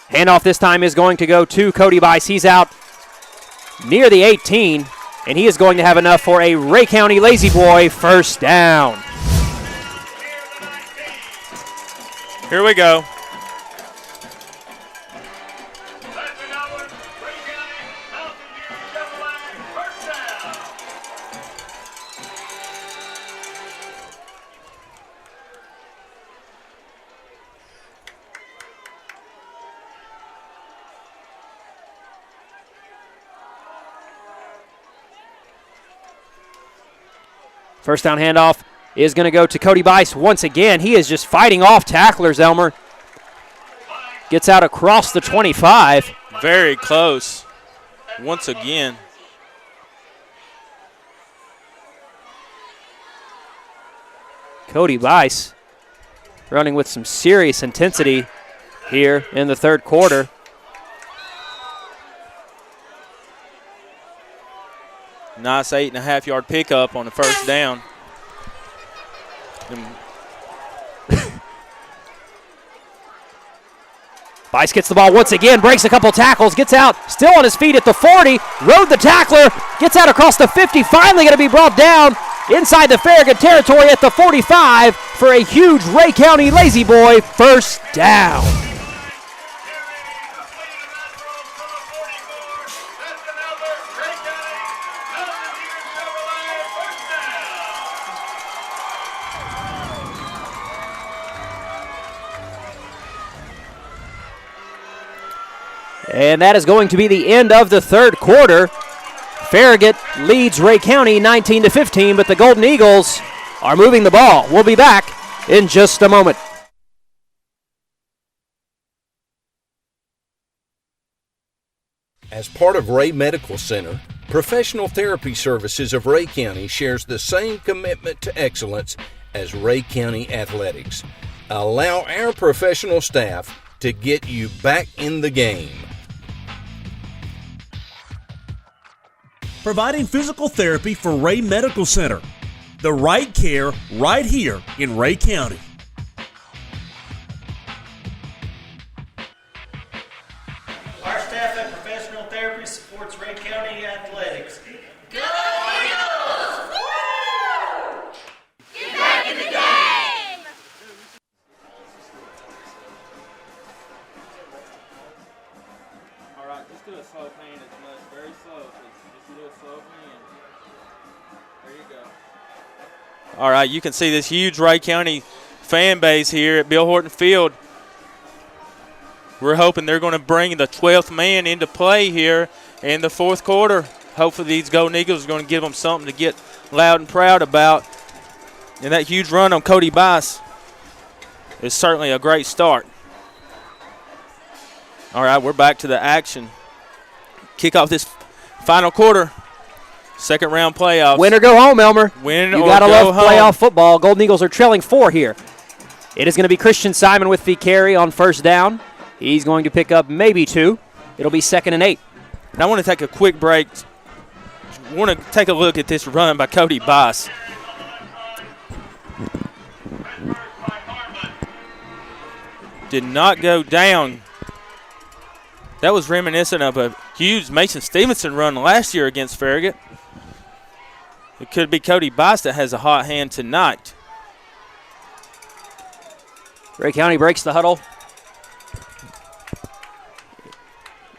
Handoff this time is going to go to Cody Bice. He's out near the 18, and he is going to have enough for a Ray County Lazy Boy 1st down. Here we go. First down handoff is going to go to Cody Bice once again. He is just fighting off tacklers, Elmer. Gets out across the 25. Very close once again. Cody Bice running with some serious intensity here in the third quarter. Nice 8.5-yard pickup on the first down. Bice gets the ball once again, breaks a couple tackles, gets out, still on his feet at the 40, rode the tackler, gets out across the 50, finally going to be brought down inside the Farragut territory at the 45 for a huge Ray County Lazy Boy first down. And that is going to be the end of the third quarter. Farragut leads Ray County 19-15, but the Golden Eagles are moving the ball. We'll be back in just a moment. As part of Ray Medical Center, Professional Therapy Services of Ray County shares the same commitment to excellence as Ray County Athletics. Allow our professional staff to get you back in the game. Providing physical therapy for Ray Medical Center. The right care right here in Ray County. Our staff at Professional Therapy supports Ray County Athletics. Go Eagles! Woo! Get back in the game! All right, just do a slow pan as much, very slow. Just do a slow pan. There you go. All right, you can see this huge Ray County fan base here at Bill Horton Field. We're hoping they're going to bring the 12th man into play here in the fourth quarter. Hopefully these Golden Eagles are going to give them something to get loud and proud about. And that huge run on Cody Bice is certainly a great start. All right, we're back to the action. Kick off this final quarter. Second round playoffs. Win or go home, Elmer. Win you or gotta go love home. playoff football. Golden Eagles are trailing 4 here. It is going to be Christian Simon with the carry on first down. He's going to pick up maybe 2. It'll be 2nd and 8. And I want to take a quick break. I want to take a look at this run by Cody Bice. Did not go down. That was reminiscent of a huge Mason Stevenson run last year against Farragut. It could be Cody Bice that has a hot hand tonight. Ray County breaks the huddle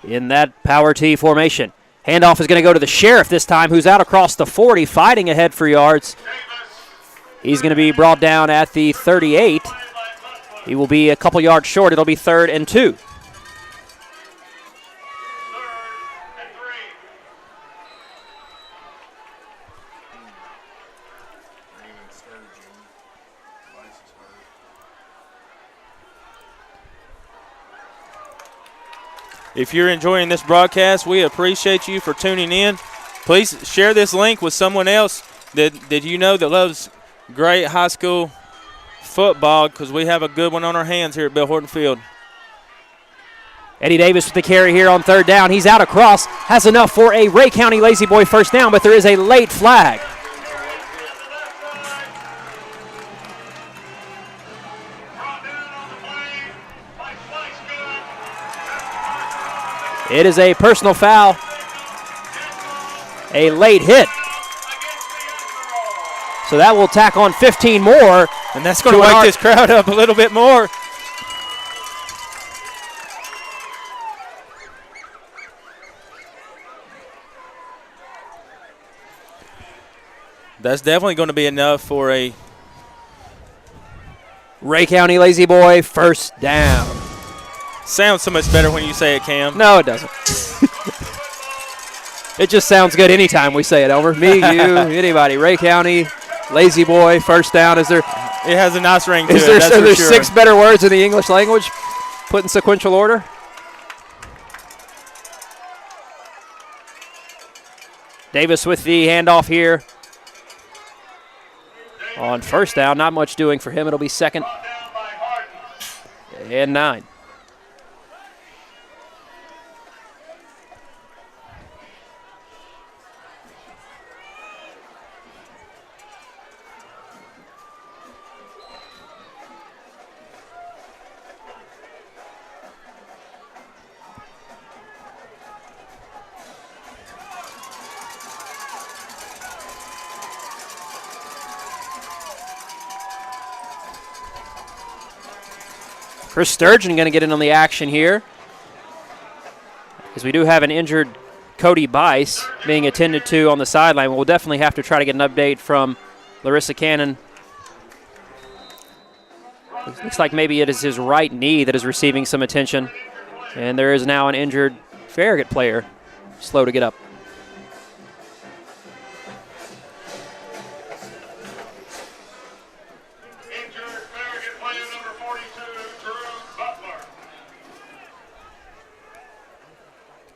in that power T formation. Handoff is going to go to the Sheriff this time, who's out across the 40, fighting ahead for yards. He's going to be brought down at the 38. He will be a couple yards short. It'll be 3rd and 2. If you're enjoying this broadcast, we appreciate you for tuning in. Please share this link with someone else that you know that loves great high school football, because we have a good one on our hands here at Bill Horton Field. Eddie Davis with the carry here on 3rd down. He's out across, has enough for a Ray County Lazy Boy first down, but there is a late flag. It is a personal foul, a late hit. So that will tack on 15 more. And that's going to wake this crowd up a little bit more. That's definitely going to be enough for a Ray County Lazy Boy first down. Sounds so much better when you say it, Cam. No, it doesn't. It just sounds good anytime we say it, Elmer. Me, you, anybody. Ray County Lazy boy, first down. Is there? It has a nice ring to Is it. there? That's Are for there sure. 6 better words in the English language? Put in sequential order. Davis with the handoff here. On first down, not much doing for him. It'll be 2nd and 9. Chris Sturgeon going to get in on the action here, because we do have an injured Cody Bice being attended to on the sideline. We'll definitely have to try to get an update from Larissa Cannon. It looks like maybe it is his right knee that is receiving some attention, and there is now an injured Farragut player slow to get up.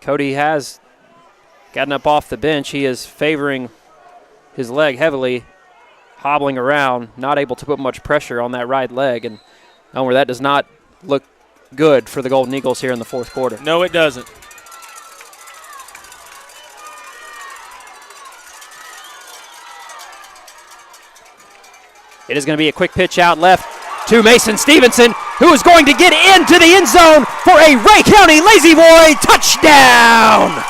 Cody has gotten up off the bench. He is favoring his leg heavily, hobbling around, not able to put much pressure on that right leg. And Elmer, that does not look good for the Golden Eagles here in the 4th quarter. No, it doesn't. It is going to be a quick pitch out left to Mason Stevenson, who is going to get into the end zone for a Ray County Lazy Boy touchdown.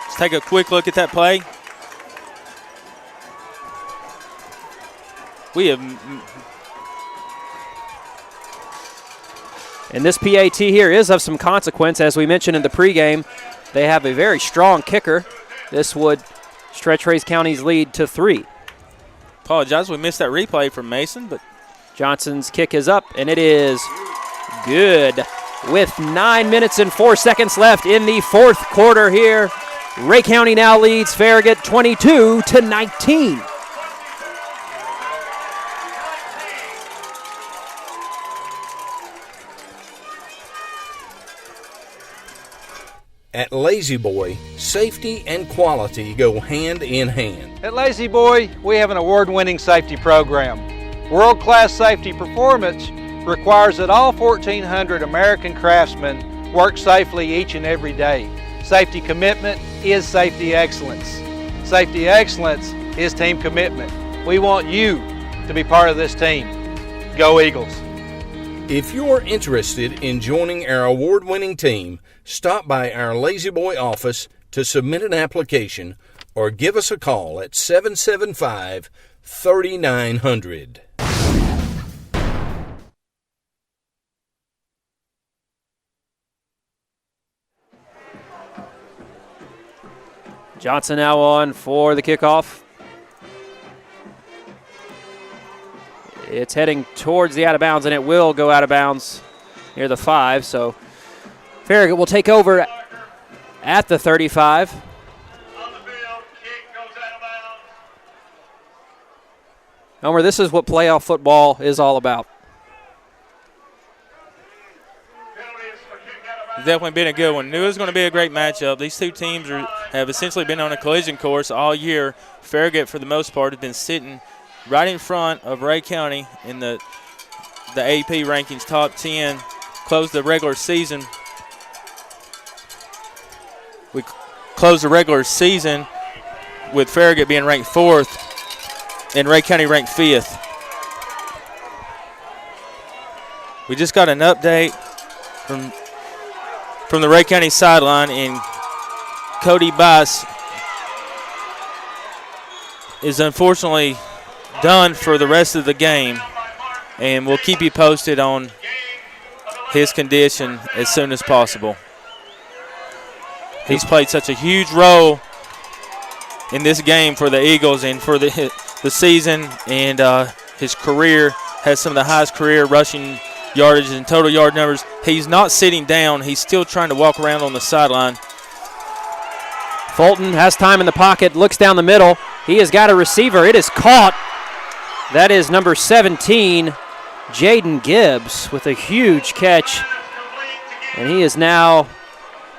Let's take a quick look at that play. We have... And this PAT here is of some consequence. As we mentioned in the pregame, they have a very strong kicker. This would stretch Ray County's lead to 3. Apologize, we missed that replay from Mason, but Johnson's kick is up, and it is good. With 9 minutes and 4 seconds left in the 4th quarter here, Ray County now leads Farragut 22-19. At Lazy Boy, safety and quality go hand in hand. At Lazy Boy, we have an award-winning safety program. World-class safety performance requires that all 1,400 American craftsmen work safely each and every day. Safety commitment is safety excellence. Safety excellence is team commitment. We want you to be part of this team. Go Eagles. If you're interested in joining our award-winning team, stop by our Lazy Boy office to submit an application or give us a call at 775-3900. Johnson now on for the kickoff. It's heading towards the out of bounds, and it will go out of bounds near the 5. So Farragut will take over at the 35. Elmer, this is what playoff football is all about. It's definitely been a good one. Knew it was going to be a great matchup. These two teams have essentially been on a collision course all year. Farragut, for the most part, has been sitting right in front of Ray County in the AP rankings, top 10. Closed the regular season. We closed the regular season with Farragut being ranked 4th and Ray County ranked 5th. We just got an update from the Ray County sideline, and Cody Bice is unfortunately done for the rest of the game, and we'll keep you posted on his condition as soon as possible. He's played such a huge role in this game for the Eagles and for the season, and his career, has some of the highest career rushing yardage and total yard numbers. He's not sitting down. He's still trying to walk around on the sideline. Fulton has time in the pocket, looks down the middle. He has got a receiver. It is caught. That is number 17, Jaden Gibbs, with a huge catch. And he is now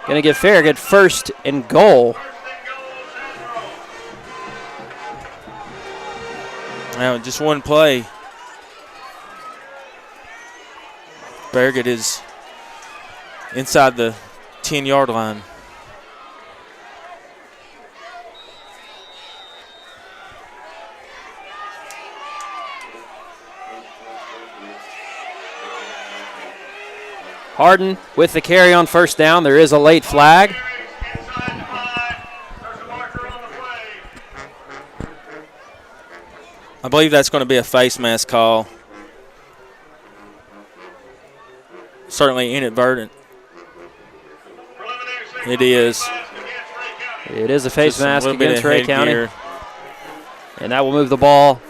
going to give Farragut 1st and goal. Now, just one play. Farragut is inside the 10-yard line. Harden with the carry on 1st down. There is a late flag. I believe that's going to be a face mask call. Certainly inadvertent. It is. It is a face mask against Ray County. Gear. And that will move the ball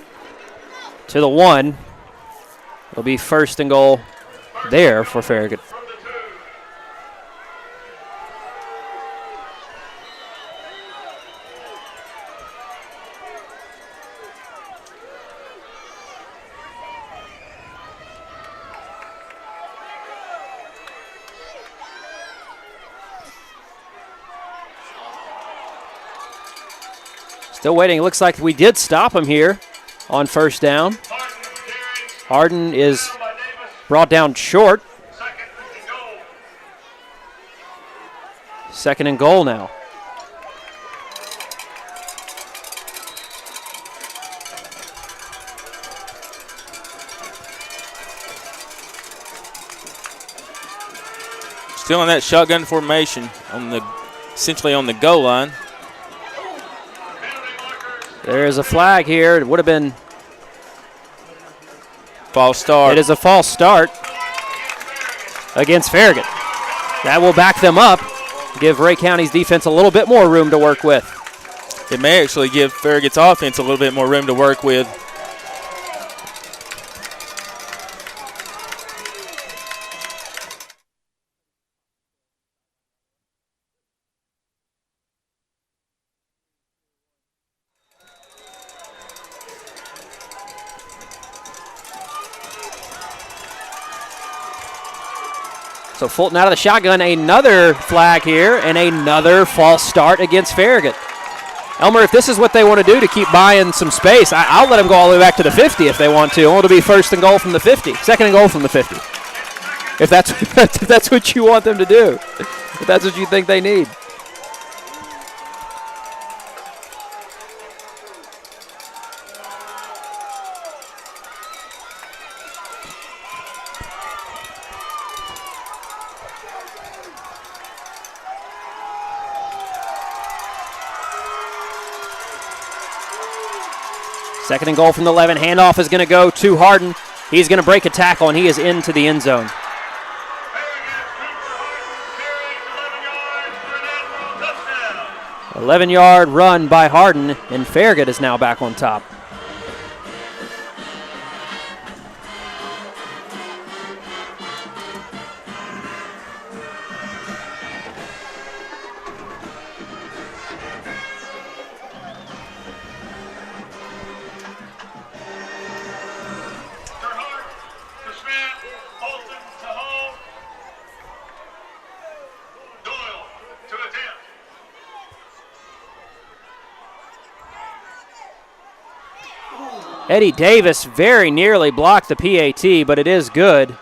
to the 1. It'll be 1st and goal there for Farragut. Still waiting. It looks like we did stop him here on 1st down. Harden is brought down short. 2nd and goal now. Still in that shotgun formation essentially on the goal line. There is a flag here. It would have been false start. It is a false start against Farragut. That will back them up, give Ray County's defense a little bit more room to work with. It may actually give Farragut's offense a little bit more room to work with. So Fulton out of the shotgun, another flag here, and another false start against Farragut. Elmer, if this is what they want to do to keep buying some space, I'll let them go all the way back to the 50 if they want to. I want to be 1st and goal from the 50, 2nd and goal from the 50. If that's what you want them to do, if that's what you think they need. Second and goal from the 11. Handoff is going to go to Harden. He's going to break a tackle, and he is into the end zone. 11-yard run by Harden, and Farragut is now back on top. Eddie Davis very nearly blocked the PAT, but it is good.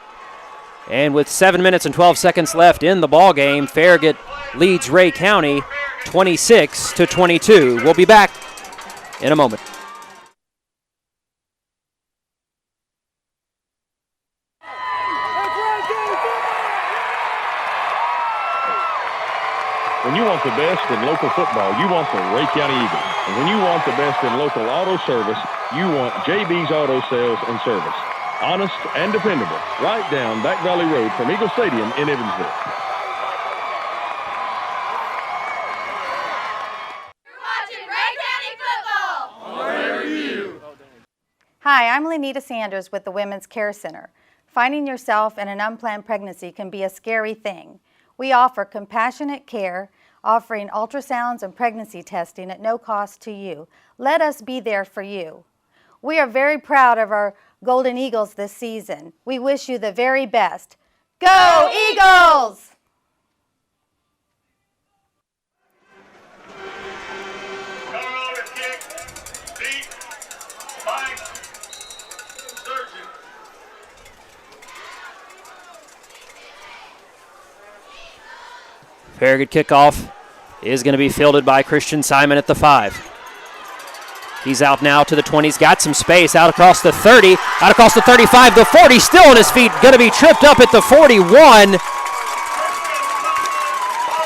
And with 7 minutes and 12 seconds left in the ball game, Farragut leads Ray County 26-22. We'll be back in a moment. When you want the best in local football, you want the Ray County Eagles. And when you want the best in local auto service, you want JB's Auto Sales and Service. Honest and dependable, right down Back Valley Road from Eagle Stadium in Evansville. Hi, Hi, I'm Lenita Sanders with the Women's Care Center. Finding yourself in an unplanned pregnancy can be a scary thing. We offer compassionate care, offering ultrasounds and pregnancy testing at no cost to you. Let us be there for you. We are very proud of our Golden Eagles this season. We wish you the very best. Go Eagles! Farragut kickoff is going to be fielded by Christian Simon at the 5. He's out now to the 20. He's got some space out across the 30, out across the 35, the 40, still on his feet, going to be tripped up at the 41.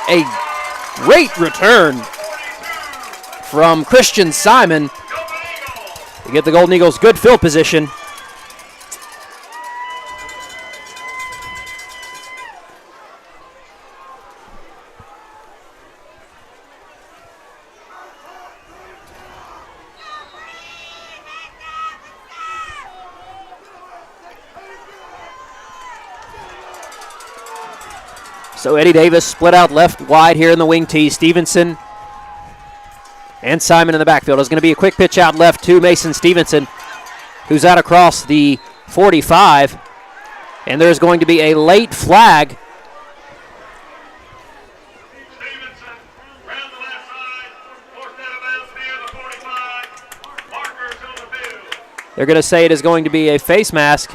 A great return from Christian Simon to get the Golden Eagles good field position. So Eddie Davis split out left wide here in the wing tee. Stevenson and Simon in the backfield. It's going to be a quick pitch out left to Mason Stevenson, who's out across the 45. And there's going to be a late flag. They're going to say it is going to be a face mask.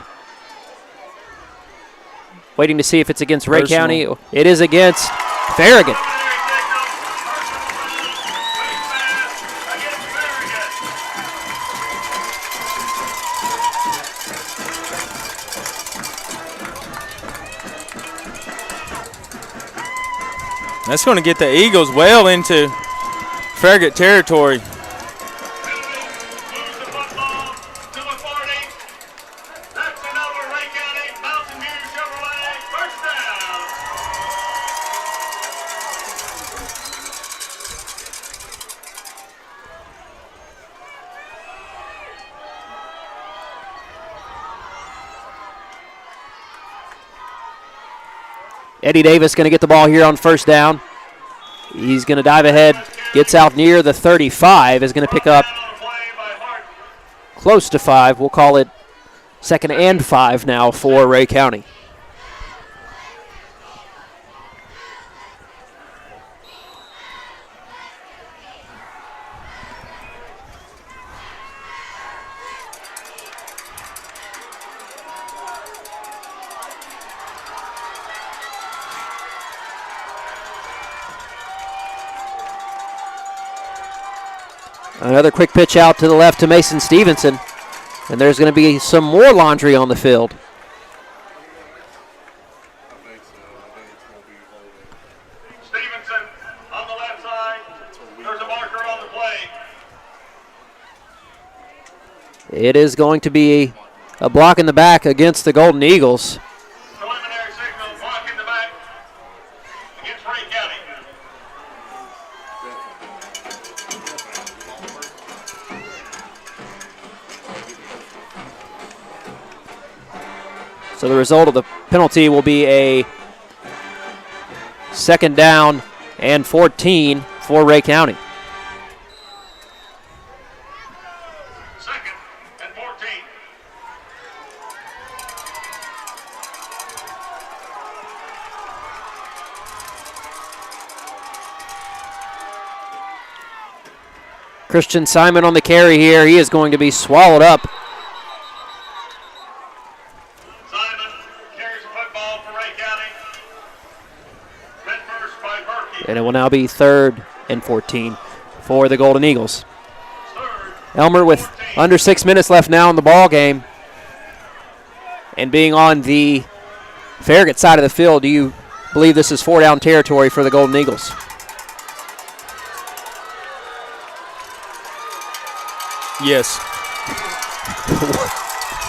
Waiting to see if it's against Ray County. It is against Farragut. That's going to get the Eagles well into Farragut territory. Eddie Davis going to get the ball here on first down. He's going to dive ahead, gets out near the 35, is going to pick up close to 5. We'll call it 2nd and 5 now for Ray County. Another quick pitch out to the left to Mason Stevenson. And there's going to be some more laundry on the field. Stevenson on the left side. There's a marker on the play. It is going to be a block in the back against the Golden Eagles. Preliminary signal, block in the back against Ray County. So the result of the penalty will be a 2nd down and 14 for Ray County. 2nd and 14. Christian Simon on the carry here. He is going to be swallowed up. And it will now be 3rd and 14 for the Golden Eagles. Elmer with under 6 minutes left now in the ball game. And being on the Farragut side of the field, do you believe this is 4 down territory for the Golden Eagles? Yes.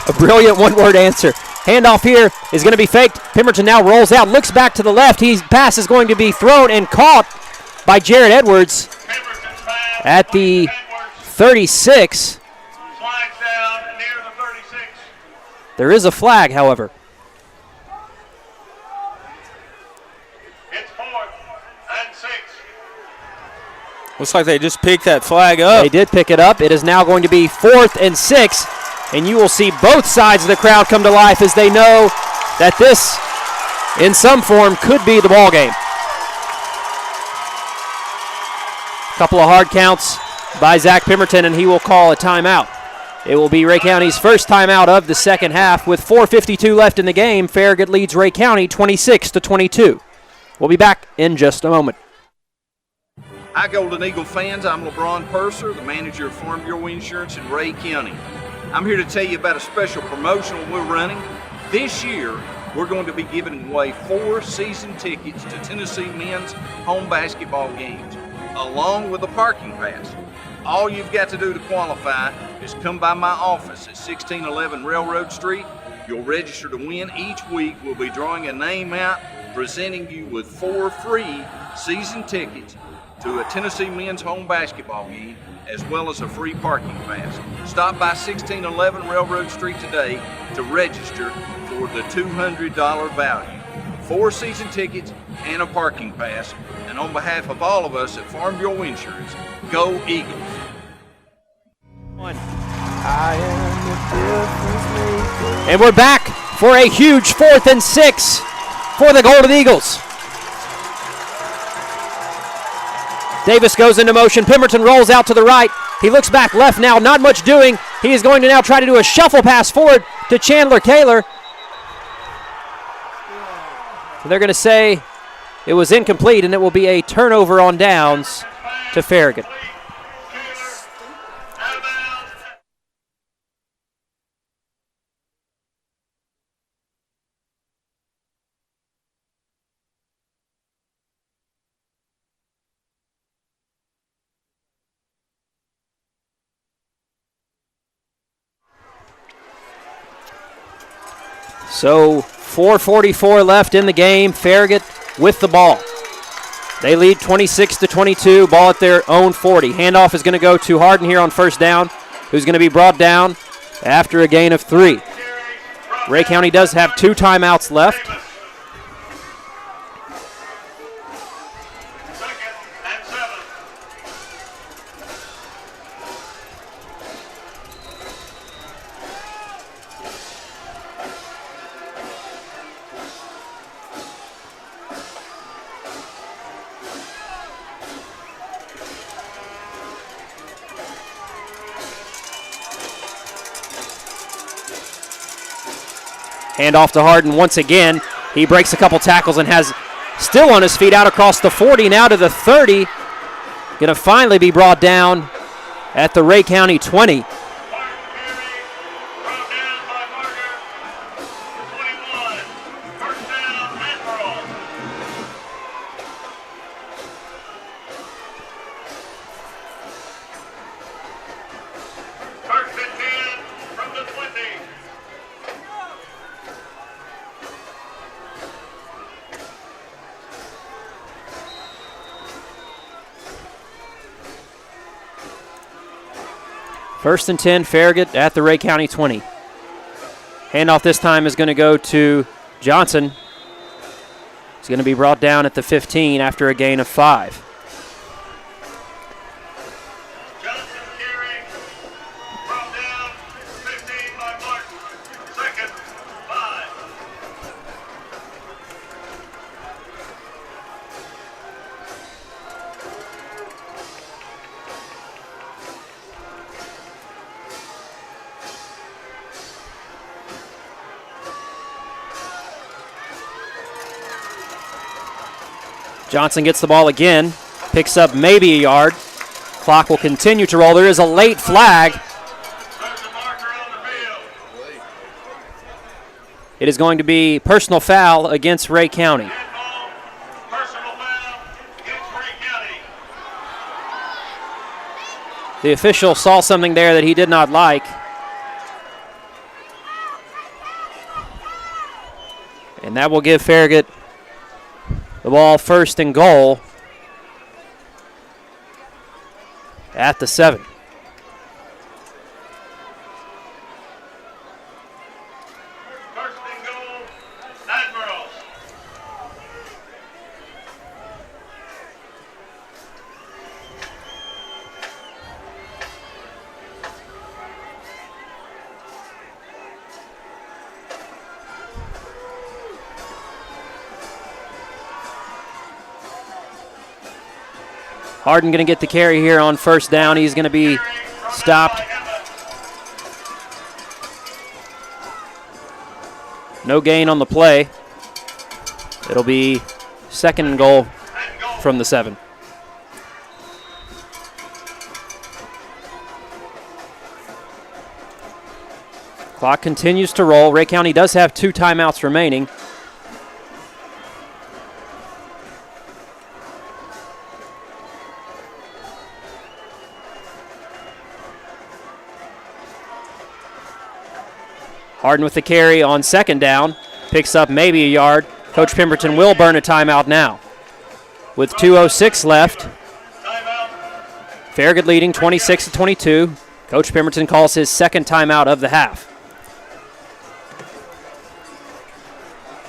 A brilliant one-word answer. Handoff here is going to be faked. Pemberton now rolls out, looks back to the left. His pass is going to be thrown and caught by Jared Edwards at the 36. Slides down near the There is a flag, however. It's 4th and 6. Looks like they just picked that flag up. They did pick it up. It is now going to be 4th and 6, and you will see both sides of the crowd come to life as they know that this, in some form, could be the ball game. A couple of hard counts by Zach Pemberton, and he will call a timeout. It will be Ray County's first timeout of the second half. With 4:52 left in the game, Farragut leads Ray County 26-22. We'll be back in just a moment. Hi, Golden Eagle fans. I'm LeBron Purser, the manager of Farm Bureau Insurance in Ray County. I'm here to tell you about a special promotion we're running. This year, we're going to be giving away 4 season tickets to Tennessee men's home basketball games, along with a parking pass. All you've got to do to qualify is come by my office at 1611 Railroad Street. You'll register to win. Each week, we'll be drawing a name out, presenting you with 4 free season tickets to a Tennessee men's home basketball game, as well as a free parking pass. Stop by 1611 Railroad Street today to register for the $200 value. 4 season tickets and a parking pass. And on behalf of all of us at Farm Bureau Insurance, go Eagles. And we're back for a huge 4th and 6 for the Golden Eagles. Davis goes into motion. Pemberton rolls out to the right. He looks back left now, not much doing. He is going to now try to do a shuffle pass forward to Chandler Kaler. So they're going to say it was incomplete, and it will be a turnover on downs to Farragut. So 4:44 left in the game. Farragut with the ball. They lead 26-22. Ball at their own 40. Handoff is going to go to Harden here on first down, who's going to be brought down after a gain of 3. Ray County does have 2 timeouts left. Handoff to Harden once again. He breaks a couple tackles and has still on his feet out across the 40, now to the 30. Going to finally be brought down at the Ray County 20. First and 10, Farragut at the Ray County 20. Handoff this time is going to go to Johnson. He's going to be brought down at the 15 after a gain of 5. Johnson gets the ball again, picks up maybe a yard. Clock will continue to roll. There is a late flag. It is going to be personal foul against Ray County. The official saw something there that he did not like. And that will give Farragut the ball first and goal at the 7. Harden going to get the carry here on first down. He's going to be stopped. No gain on the play. It'll be 2nd and goal from the 7. Clock continues to roll. Ray County does have 2 timeouts remaining. Harden with the carry on 2nd down. Picks up maybe a yard. Coach Pemberton will burn a timeout now. With 2:06 left. Farragut leading 26-22. Coach Pemberton calls his 2nd timeout of the half.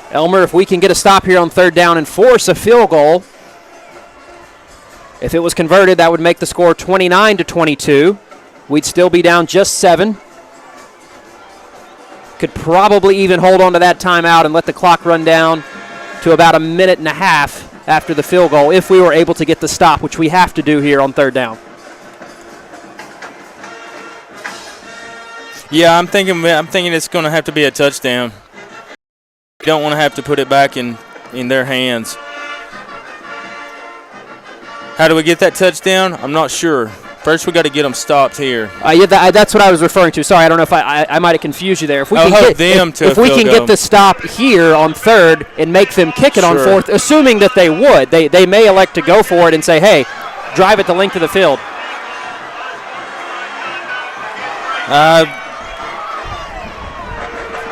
Elmer, if we can get a stop here on 3rd down and force a field goal, if it was converted, that would make the score 29-22. We'd still be down just 7. Could probably even hold on to that timeout and let the clock run down to about a minute and a half after the field goal if we were able to get the stop, which we have to do here on 3rd down. Yeah, I'm thinking it's going to have to be a touchdown. You don't want to have to put it back in their hands. How do we get that touchdown? I'm not sure. First, we got to get them stopped here. Yeah, that's what I was referring to. Sorry, I don't know if I might have confused you there. If we can get the stop here on 3rd and make them kick it on 4th, assuming that they would, they may elect to go for it and say, hey, drive it the length of the field.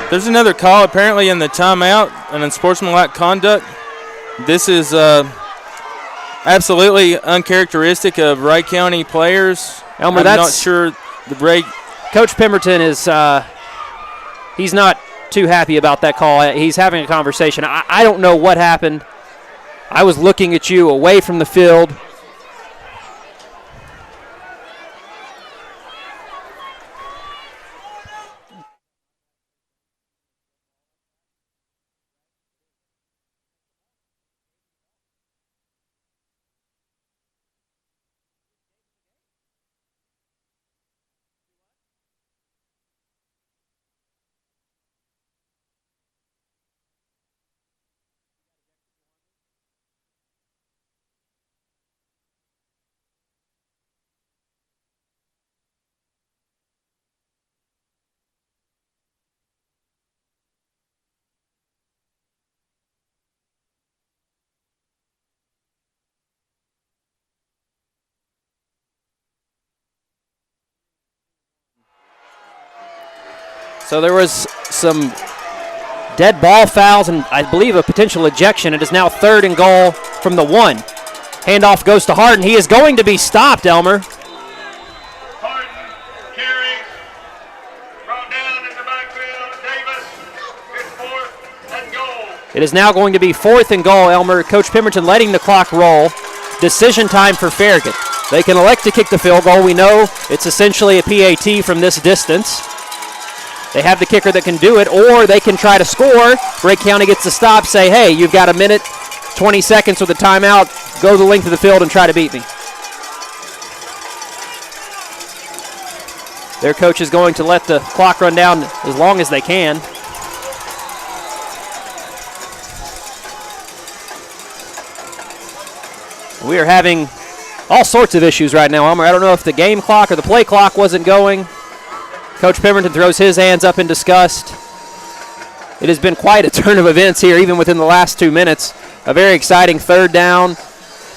There's another call apparently in the timeout and unsportsmanlike conduct. This is absolutely uncharacteristic of Ray County players. Elmer, I'm not sure the Ray. Coach Pemberton is he's not too happy about that call. He's having a conversation. I don't know what happened. I was looking at you away from the field. So there was some dead ball fouls and I believe a potential ejection. It is now 3rd and goal from the 1. Handoff goes to Harden. He is going to be stopped, Elmer. Harden carries, brought down in the backfield. Davis, it's 4th and goal. It is now going to be 4th and goal, Elmer. Coach Pemberton letting the clock roll. Decision time for Farragut. They can elect to kick the field goal. We know it's essentially a PAT from this distance. They have the kicker that can do it, or they can try to score. Ray County gets the stop, say, hey, you've got a minute, 20 seconds with a timeout. Go the length of the field and try to beat me. Their coach is going to let the clock run down as long as they can. We are having all sorts of issues right now, Elmer. I don't know if the game clock or the play clock wasn't going. Coach Pemberton throws his hands up in disgust. It has been quite a turn of events here, even within the last 2 minutes. A very exciting 3rd down.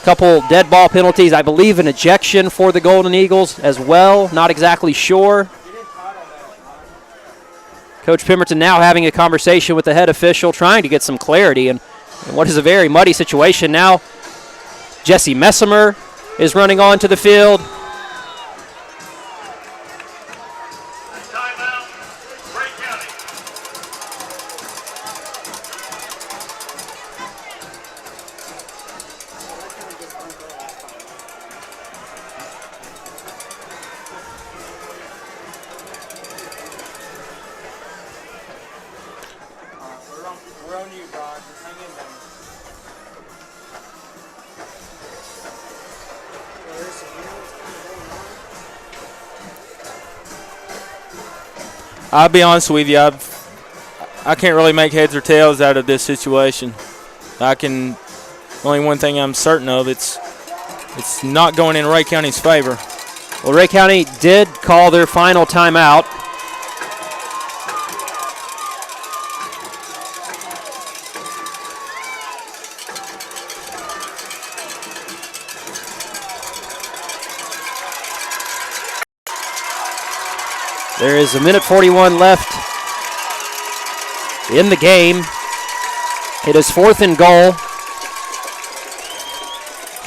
Couple dead ball penalties. I believe an ejection for the Golden Eagles as well. Not exactly sure. Coach Pemberton now having a conversation with the head official, trying to get some clarity in what is a very muddy situation. Now Jesse Messimer is running onto the field. I'll be honest with you. I can't really make heads or tails out of this situation. Only one thing I'm certain of, it's not going in Ray County's favor. Well, Ray County did call their final timeout. There is 1:41 left in the game. It is 4th and goal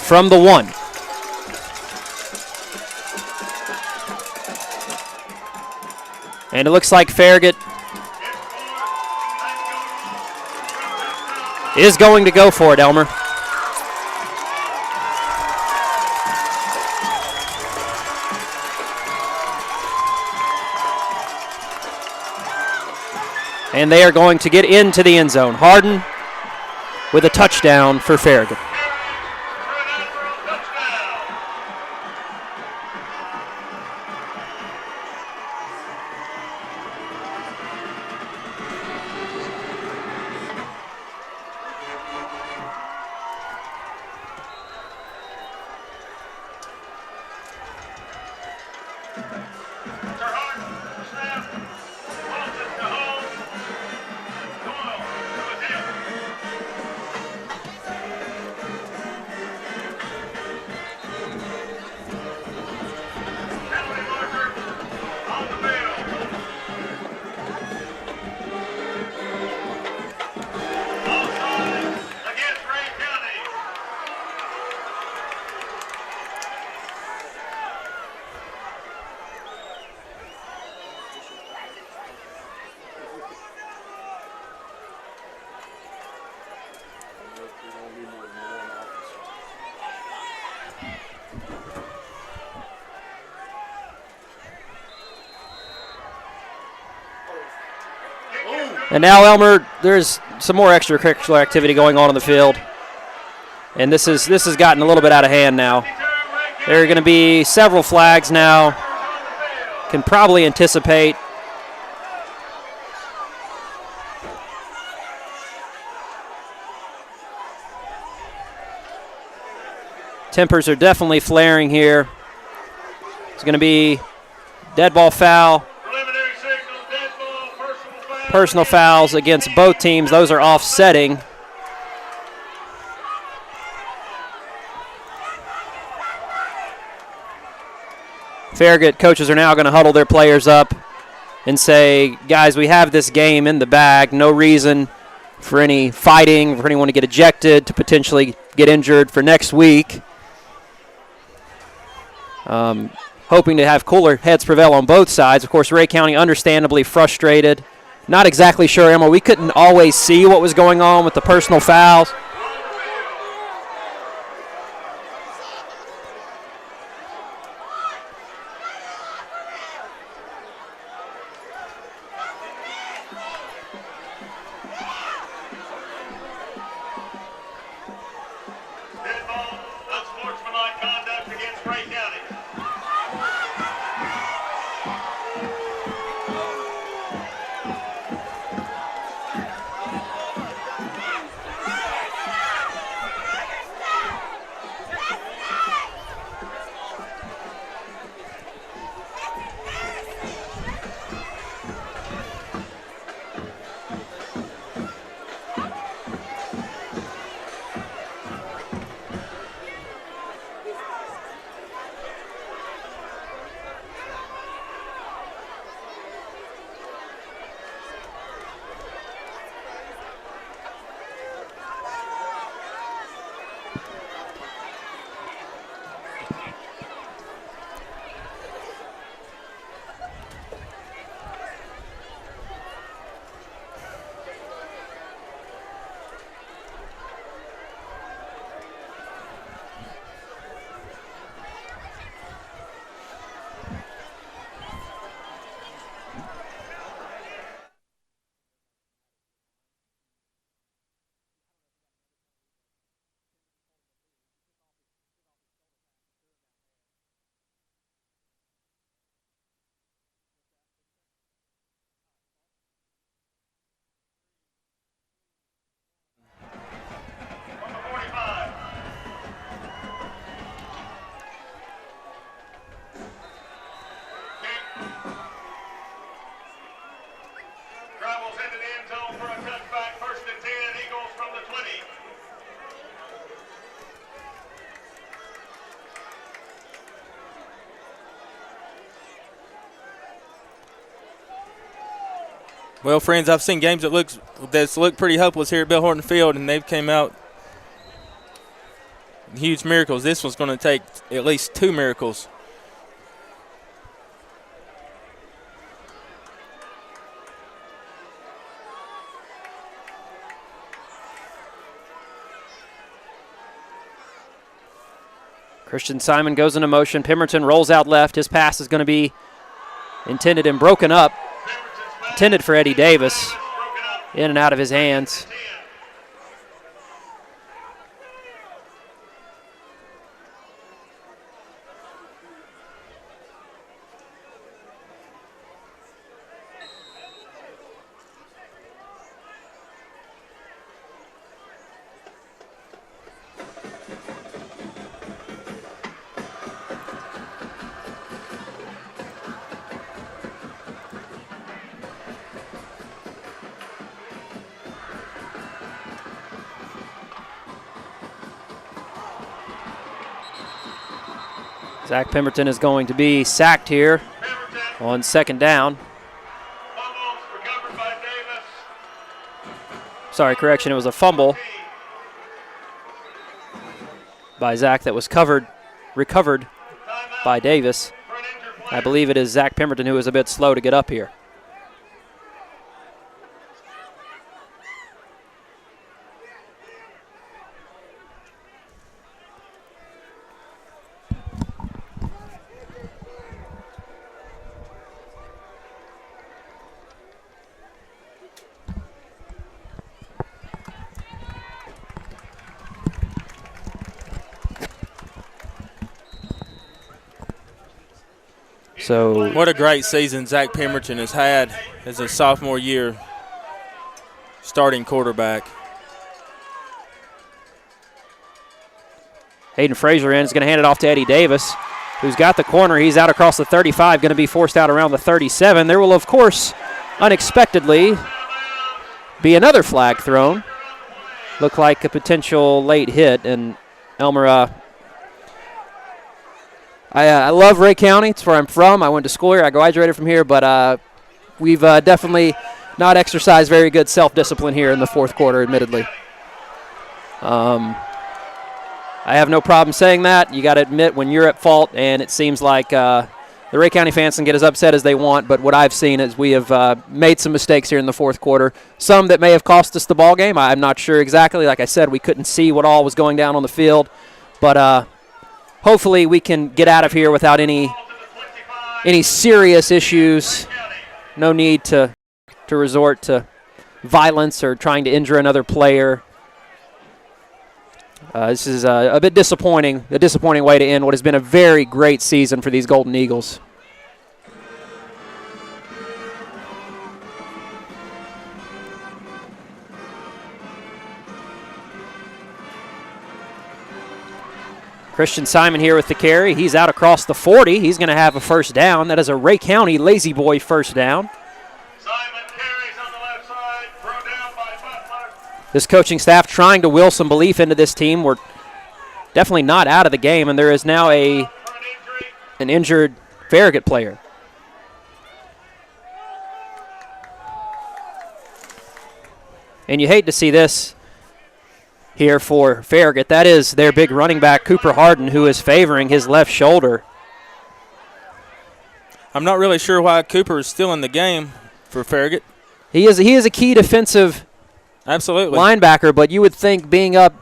from the 1. And it looks like Farragut is going to go for it, Elmer. And they are going to get into the end zone. Harden with a touchdown for Farragut. And now, Elmer, there's some more extracurricular activity going on the field. And this has gotten a little bit out of hand now. There are going to be several flags now. Can probably anticipate. Tempers are definitely flaring here. It's going to be dead ball foul. Personal fouls against both teams. Those are offsetting. Farragut coaches are now going to huddle their players up and say, guys, we have this game in the bag. No reason for any fighting, for anyone to get ejected, to potentially get injured for next week. Hoping to have cooler heads prevail on both sides. Of course, Ray County understandably frustrated. Not exactly sure, Emma. We couldn't always see what was going on with the personal fouls. the end zone for a touchback. 1st and 10, Eagles from the 20. Well, friends, I've seen games that's looked pretty hopeless here at Bill Horton Field, and they've came out huge miracles. This one's going to take at least 2 miracles. Christian Simon goes into motion. Pemberton rolls out left. His pass is going to be intended and broken up. Intended for Eddie Davis. In and out of his hands. Zach Pemberton is going to be sacked here on 2nd down. Sorry, correction, it was a fumble by Zach that was recovered by Davis. I believe it is Zach Pemberton who is a bit slow to get up here. So what a great season Zach Pemberton has had as a sophomore year starting quarterback. Hayden Frazier is going to hand it off to Eddie Davis, who's got the corner. He's out across the 35, going to be forced out around the 37. There will, of course, unexpectedly be another flag thrown. Looked like a potential late hit, and Elmer, I love Ray County. It's where I'm from. I went to school here. I graduated from here, but we've definitely not exercised very good self-discipline here in the 4th quarter, admittedly. I have no problem saying that. You got to admit when you're at fault, and it seems like the Ray County fans can get as upset as they want, but what I've seen is we have made some mistakes here in the 4th quarter, some that may have cost us the ball game. I'm not sure exactly. Like I said, we couldn't see what all was going down on the field, but hopefully we can get out of here without any serious issues. No need to resort to violence or trying to injure another player. This is a bit disappointing, a disappointing way to end what has been a very great season for these Golden Eagles. Christian Simon here with the carry. He's out across the 40. He's going to have a 1st down. That is a Ray County lazy boy 1st down. This coaching staff trying to will some belief into this team. We're definitely not out of the game, and there is now an injured Farragut player. And you hate to see this here for Farragut. That is their big running back, Cooper Harden, who is favoring his left shoulder. I'm not really sure why Cooper is still in the game for Farragut. He is a key defensive linebacker, but you would think being up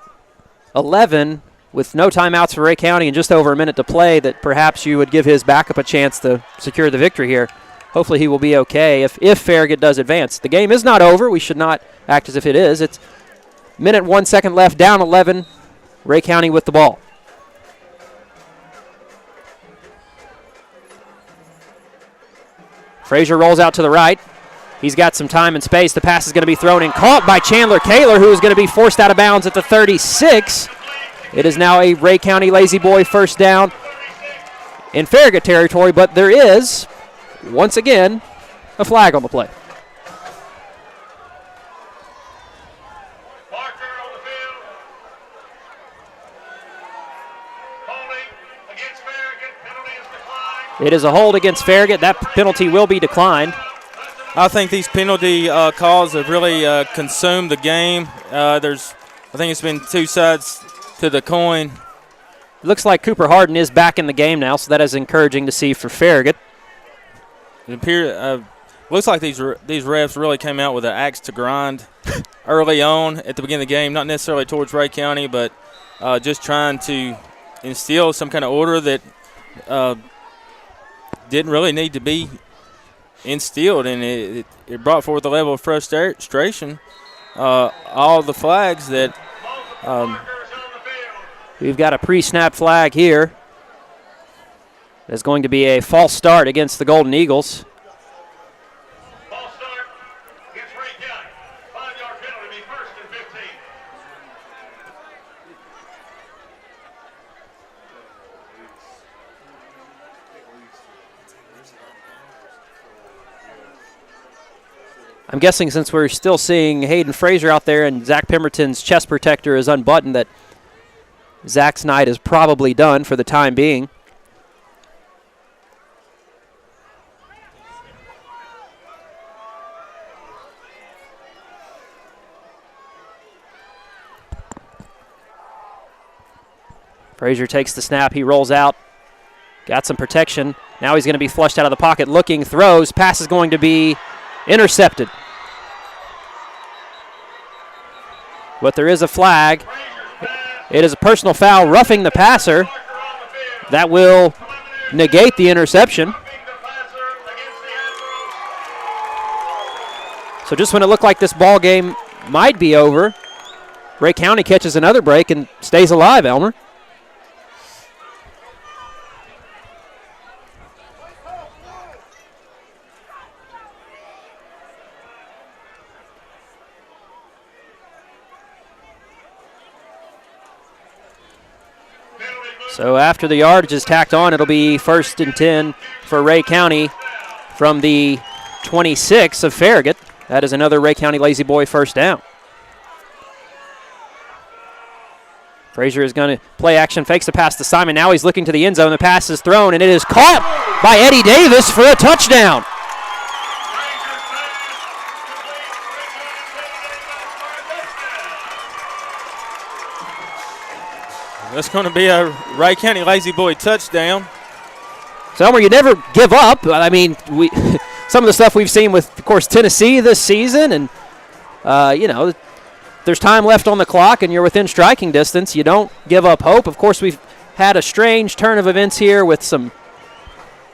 11 with no timeouts for Ray County and just over a minute to play that perhaps you would give his backup a chance to secure the victory here. Hopefully he will be okay if Farragut does advance. The game is not over. We should not act as if it is. It's minute 1 second left, down 11. Ray County with the ball. Frazier rolls out to the right. He's got some time and space. The pass is going to be thrown and caught by Chandler Kaler, who is going to be forced out of bounds at the 36. It is now a Ray County lazy boy 1st down in Farragut territory, but there is, once again, a flag on the play. It is a hold against Farragut. That penalty will be declined. I think these penalty calls have really consumed the game. I think it's been two sides to the coin. It looks like Cooper Harden is back in the game now, so that is encouraging to see for Farragut. It looks like these refs really came out with an axe to grind early on at the beginning of the game, not necessarily towards Ray County, but just trying to instill some kind of order that didn't really need to be instilled, and it brought forth a level of frustration. All the flags that we've got a pre-snap flag here. There's going to be a false start against the Golden Eagles. I'm guessing since we're still seeing Hayden Frazier out there and Zach Pemberton's chest protector is unbuttoned, that Zach's night is probably done for the time being. Frazier takes the snap. He rolls out. Got some protection. Now he's going to be flushed out of the pocket. Looking, throws. Pass is going to be intercepted. But there is a flag. It is a personal foul, roughing the passer. That will negate the interception. So just when it looked like this ball game might be over, Ray County catches another break and stays alive, Elmer. So after the yardage is tacked on, it'll be 1st and 10 for Ray County from the 26 of Farragut. That is another Ray County Lazy Boy first down. Frazier is going to play action, fakes the pass to Simon. Now he's looking to the end zone. The pass is thrown, and it is caught by Eddie Davis for a touchdown. That's going to be a Ray County Lazy Boy touchdown. So, Elmer, you never give up. I mean, some of the stuff we've seen with, of course, Tennessee this season, and, there's time left on the clock and you're within striking distance. You don't give up hope. Of course, we've had a strange turn of events here with some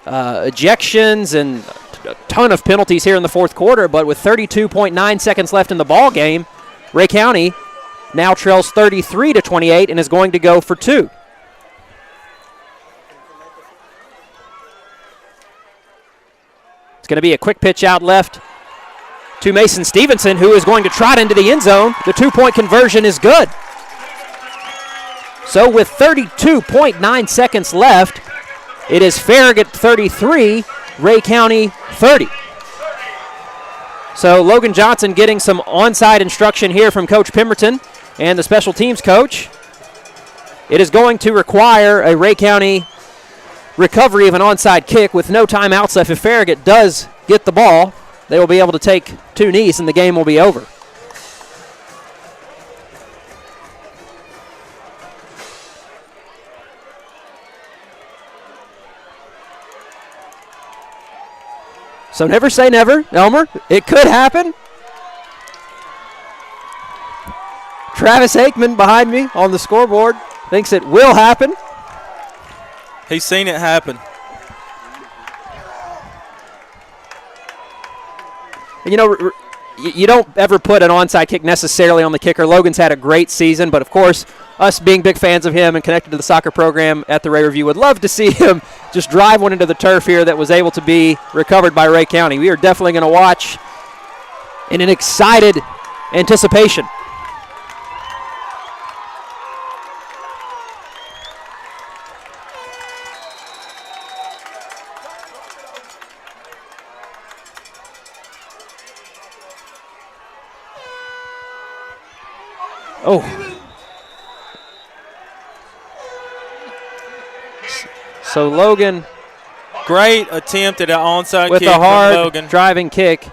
ejections and a ton of penalties here in the fourth quarter, but with 32.9 seconds left in the ball game, Ray County now trails 33-28 and is going to go for 2. It's going to be a quick pitch out left to Mason Stevenson, who is going to trot into the end zone. The 2-point conversion is good. So with 32.9 seconds left, it is Farragut 33, Ray County 30. So Logan Johnson getting some onside instruction here from Coach Pemberton and the special teams coach. It is going to require a Ray County recovery of an onside kick with no timeouts left. If Farragut does get the ball, they will be able to take 2 knees and the game will be over. So never say never, Elmer. It could happen. Travis Aikman behind me on the scoreboard thinks it will happen. He's seen it happen. You know, you don't ever put an onside kick necessarily on the kicker. Logan's had a great season, but of course, us being big fans of him and connected to the soccer program at the Ray Review would love to see him just drive one into the turf here that was able to be recovered by Ray County. We are definitely going to watch in an excited anticipation. Oh. So Logan Great attempt at an onside with kick a from hard Logan. driving kick.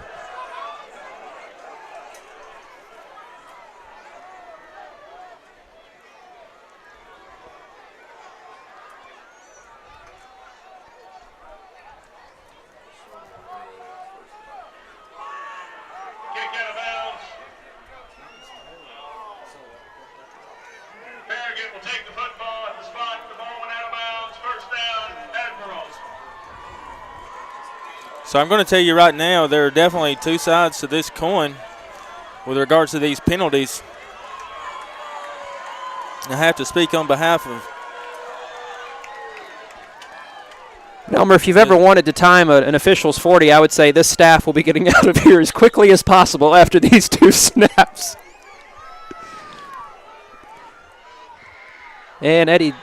Farragut will take the football at the spot. The ball went out of bounds. First down, Admirals. So I'm going to tell you right now, there are definitely two sides to this coin with regards to these penalties. I have to speak on behalf of Elmer, if you've ever wanted to time an official's 40, I would say this staff will be getting out of here as quickly as possible after these two snaps. And Eddie.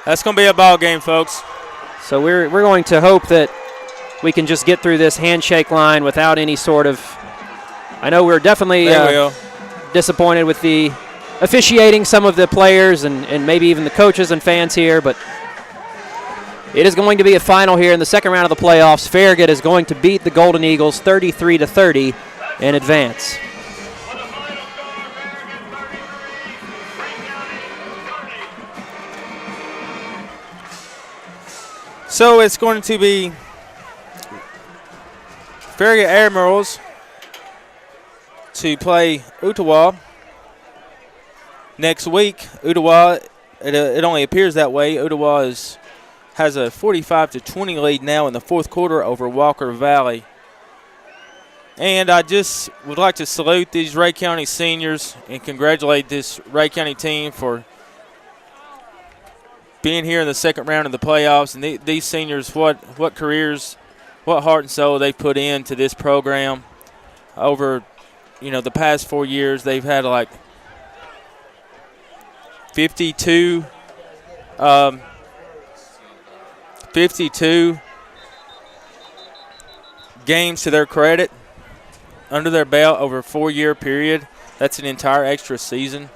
That's going to be a ball game, folks. So we're going to hope that we can just get through this handshake line without any sort of. I know we're definitely disappointed with the officiating, some of the players and maybe even the coaches and fans here, but it is going to be a final here in the second round of the playoffs. Farragut is going to beat the Golden Eagles 33-30 and advance. So it's going to be Farragut Admirals to play Ottawa next week. Ottawa, it only appears that way. Ottawa has a 45-20 lead now in the fourth quarter over Walker Valley. And I just would like to salute these Ray County seniors and congratulate this Ray County team for being here in the second round of the playoffs. And these seniors, what careers, what heart and soul they've put into this program over, the past 4 years. They've had like 52 games to their credit under their belt over a 4-year period. That's an entire extra season.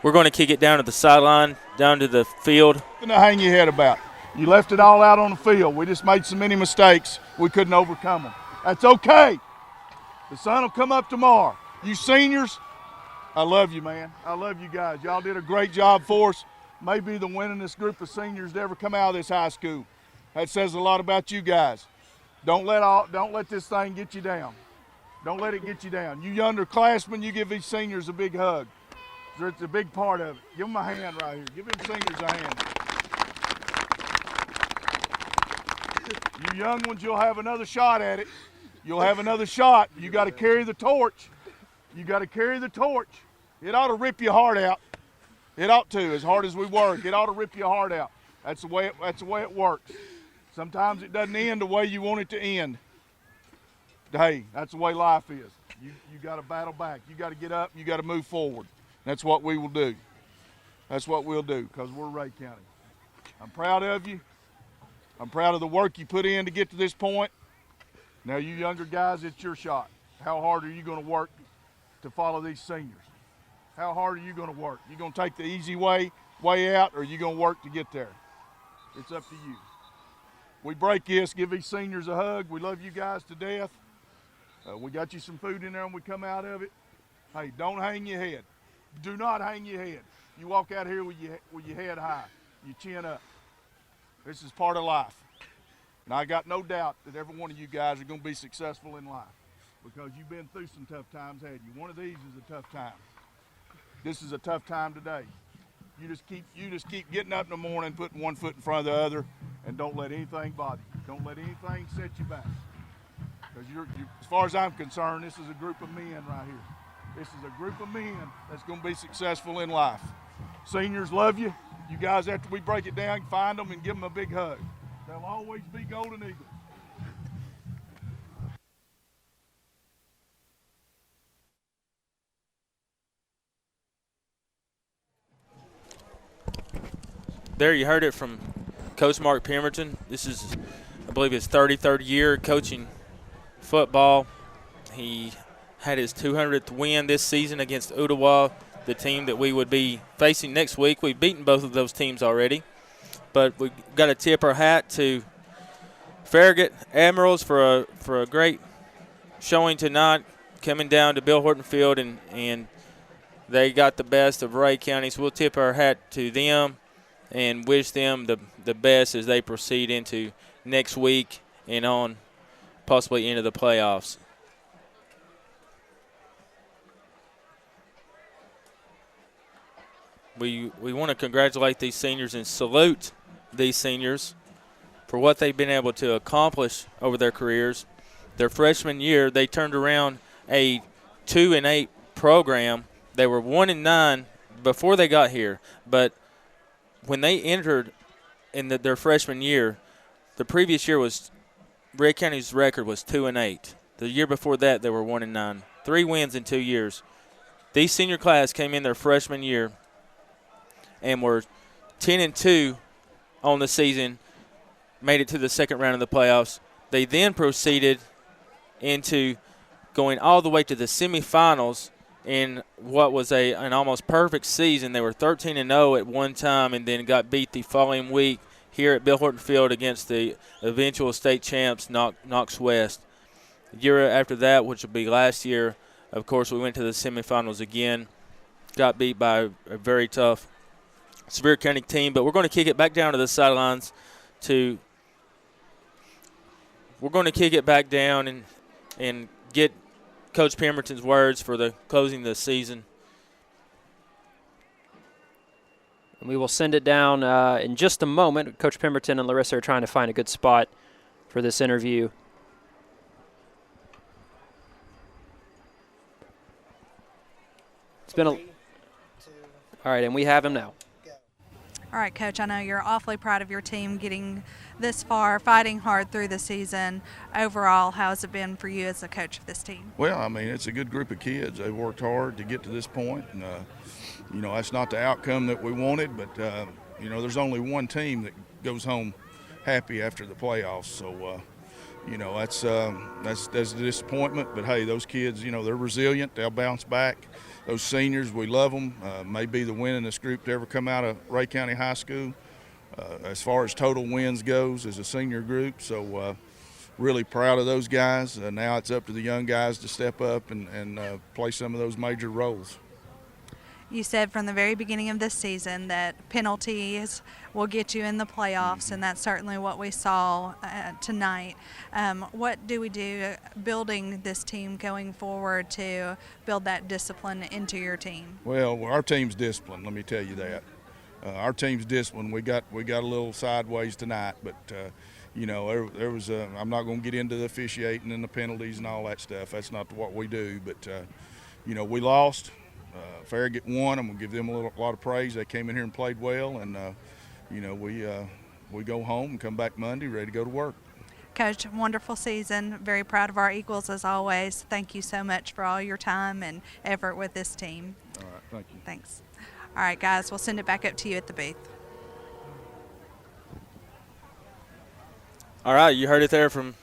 We're going to kick it down to the sideline, down to the field. Nothing to hang your head about. You left it all out on the field. We just made so many mistakes, we couldn't overcome them. That's okay. The sun will come up tomorrow. You seniors, I love you, man. I love you guys. Y'all did a great job for us. Maybe the winningest group of seniors to ever come out of this high school. That says a lot about you guys. Don't let this thing get you down. Don't let it get you down. You underclassmen, you give these seniors a big hug. It's a big part of it. Give them a hand right here. Give them seniors a hand. You young ones, you'll have another shot at it. You'll have another shot. You got to carry the torch. You got to carry the torch. It ought to rip your heart out. It ought to, as hard as we work. It ought to rip your heart out. That's the way it works. Sometimes it doesn't end the way you want it to end. Hey, that's the way life is. You got to battle back. You got to get up. You got to move forward. That's what we will do. That's what we'll do because we're Ray County. I'm proud of you. I'm proud of the work you put in to get to this point. Now, you younger guys, it's your shot. How hard are you going to work to follow these seniors? How hard are you going to work? You going to take the easy way out, or are you going to work to get there? It's up to you. We break this, give these seniors a hug. We love you guys to death. We got you some food in there when we come out of it. Hey, don't hang your head. Do not hang your head. You walk out here with your head high, your chin up. This is part of life. And I got no doubt that every one of you guys are going to be successful in life because you've been through some tough times, haven't you? One of these is a tough time. This is a tough time today. You just keep getting up in the morning, putting one foot in front of the other, and don't let anything bother you. Don't let anything set you back. Because as far as I'm concerned, this is a group of men right here. This is a group of men that's going to be successful in life. Seniors, love you. You guys, after we break it down, find them and give them a big hug. They'll always be Golden Eagles. there you heard it from Coach Mark Pemberton. This is, I believe, his 33rd year coaching football. He had his 200th win this season against Ottawa, the team that we would be facing next week. We've beaten both of those teams already. But we've got to tip our hat to Farragut Admirals for a great showing tonight, coming down to Bill Horton Field, and they got the best of Ray County. So we'll tip our hat to them and wish them the best as they proceed into next week and on possibly into the playoffs. We want to congratulate these seniors and salute these seniors for what they've been able to accomplish over their careers. Their freshman year, they turned around a 2-8 program. They were 1-9 before they got here, but when they entered in their freshman year, the previous year was Rhea County's record was 2-8. The year before that, they were 1-9. 3 wins in 2 years. These senior class came in their freshman year and were 10-2 on the season, made it to the second round of the playoffs. They then proceeded into going all the way to the semifinals in what was an almost perfect season. They were 13-0 at one time and then got beat the following week here at Bill Horton Field against the eventual state champs, Knox West. The year after that, which would be last year, of course, we went to the semifinals again, got beat by a very tough Sevier County team. But we're going to kick it back down to the sidelines we're going to kick it back down and get Coach Pemberton's words for the closing of the season. And we will send it down in just a moment. Coach Pemberton and Larissa are trying to find a good spot for this interview. It's been all right, and we have him now. All right, Coach, I know you're awfully proud of your team getting this far, fighting hard through the season. Overall, how has it been for you as a coach of this team? Well, I mean, it's a good group of kids. They worked hard to get to this point, and, that's not the outcome that we wanted, but, there's only one team that goes home happy after the playoffs. So, that's a disappointment, but, hey, those kids, they're resilient. They'll bounce back. Those seniors, we love them. May be the winningest group to ever come out of Rhea County High School as far as total wins goes as a senior group. So really proud of those guys. Now it's up to the young guys to step up and play some of those major roles. You said from the very beginning of this season that penalties will get you in the playoffs, and that's certainly what we saw tonight. What do we do building this team going forward to build that discipline into your team? Well, our team's disciplined, let me tell you that. Our team's disciplined. We got a little sideways tonight, but there was I'm not going to get into the officiating and the penalties and all that stuff. That's not what we do, but we lost. Farragut won. I'm going to give them a lot of praise. They came in here and played well, and we go home and come back Monday ready to go to work. Coach, wonderful season. Very proud of our Eagles as always. Thank you so much for all your time and effort with this team. All right, thank you. Thanks. All right, guys, we'll send it back up to you at the booth. All right, you heard it there from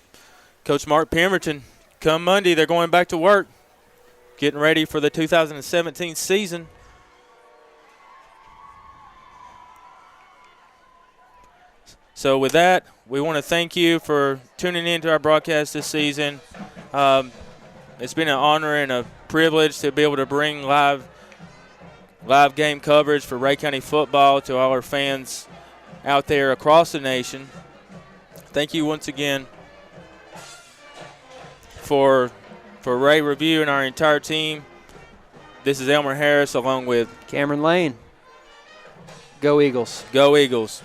Coach Mark Pemberton. Come Monday, they're going back to work, getting ready for the 2017 season. So with that, we want to thank you for tuning in to our broadcast this season. It's been an honor and a privilege to be able to bring live game coverage for Rhea County football to all our fans out there across the nation. Thank you once again for Ray Review and our entire team. This is Elmer Harris along with Cameron Lane. Go Eagles. Go Eagles.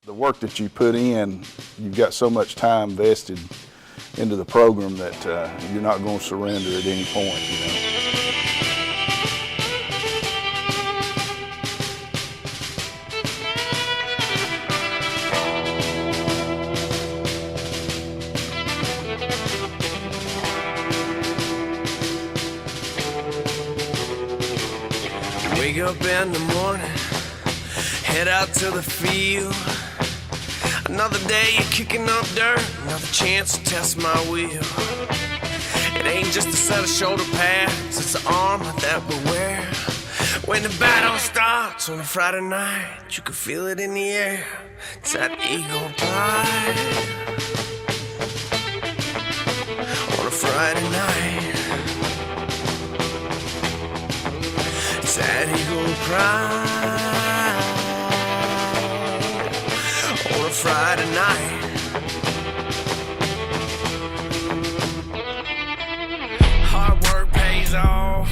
The work that you put in, you've got so much time vested into the program that you're not going to surrender at any point. Wake up in the morning, head out to the field. Another day you're kicking up dirt, another chance to test my wheel. It ain't just a set of shoulder pads, it's the armor that we wear. When the battle starts on a Friday night, you can feel it in the air. It's that eagle pride. On a Friday night, it's that eagle pride. On a Friday night. Hard work pays off.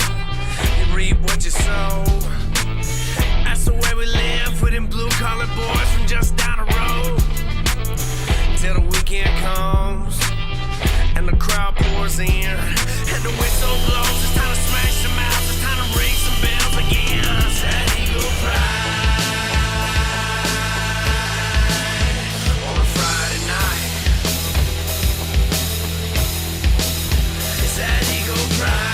You reap what you sow. That's the way we live with them blue-collar boys from just down the road. Till the weekend comes and the crowd pours in and the whistle blows. It's time to smash some out. It's time to ring some bells again. It's that eagle pride on a Friday night. It's that eagle pride.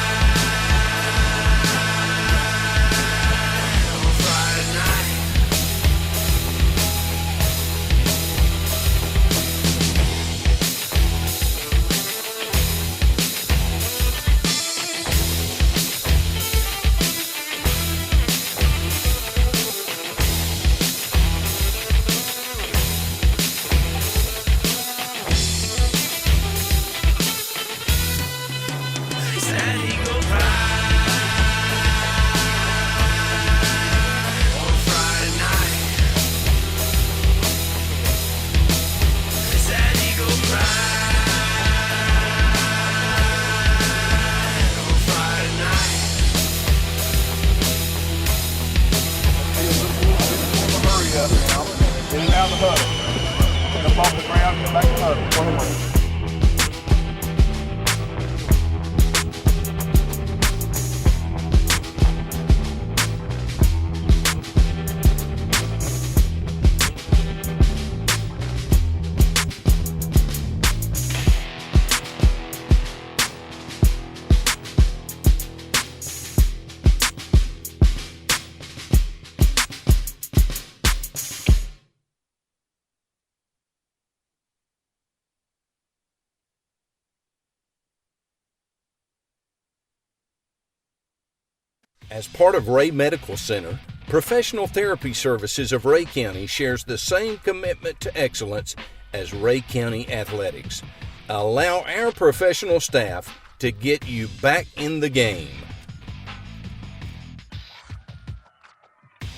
As part of Rhea Medical Center, Professional Therapy Services of Rhea County shares the same commitment to excellence as Rhea County Athletics. Allow our professional staff to get you back in the game.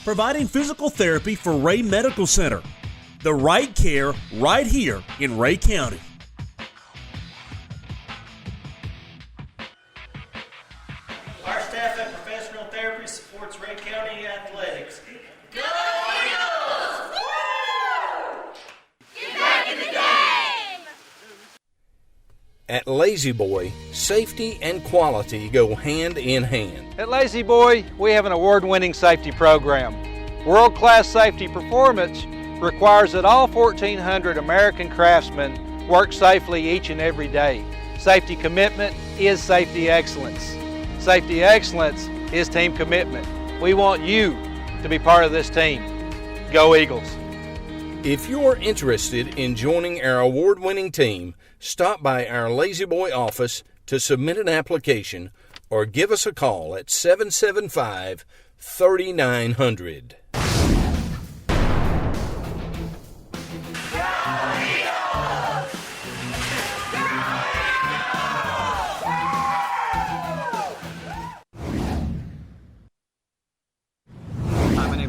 Providing physical therapy for Rhea Medical Center. The right care right here in Rhea County. Our staff at Professional Therapy supports Rhea County Athletics. Go Eagles! Get back in the game! At Lazy Boy, safety and quality go hand in hand. At Lazy Boy, we have an award-winning safety program. World-class safety performance requires that all 1,400 American craftsmen work safely each and every day. Safety commitment is safety excellence. Safety excellence is team commitment. We want you to be part of this team. Go Eagles! If you're interested in joining our award-winning team, stop by our Lazy Boy office to submit an application or give us a call at 775-3900.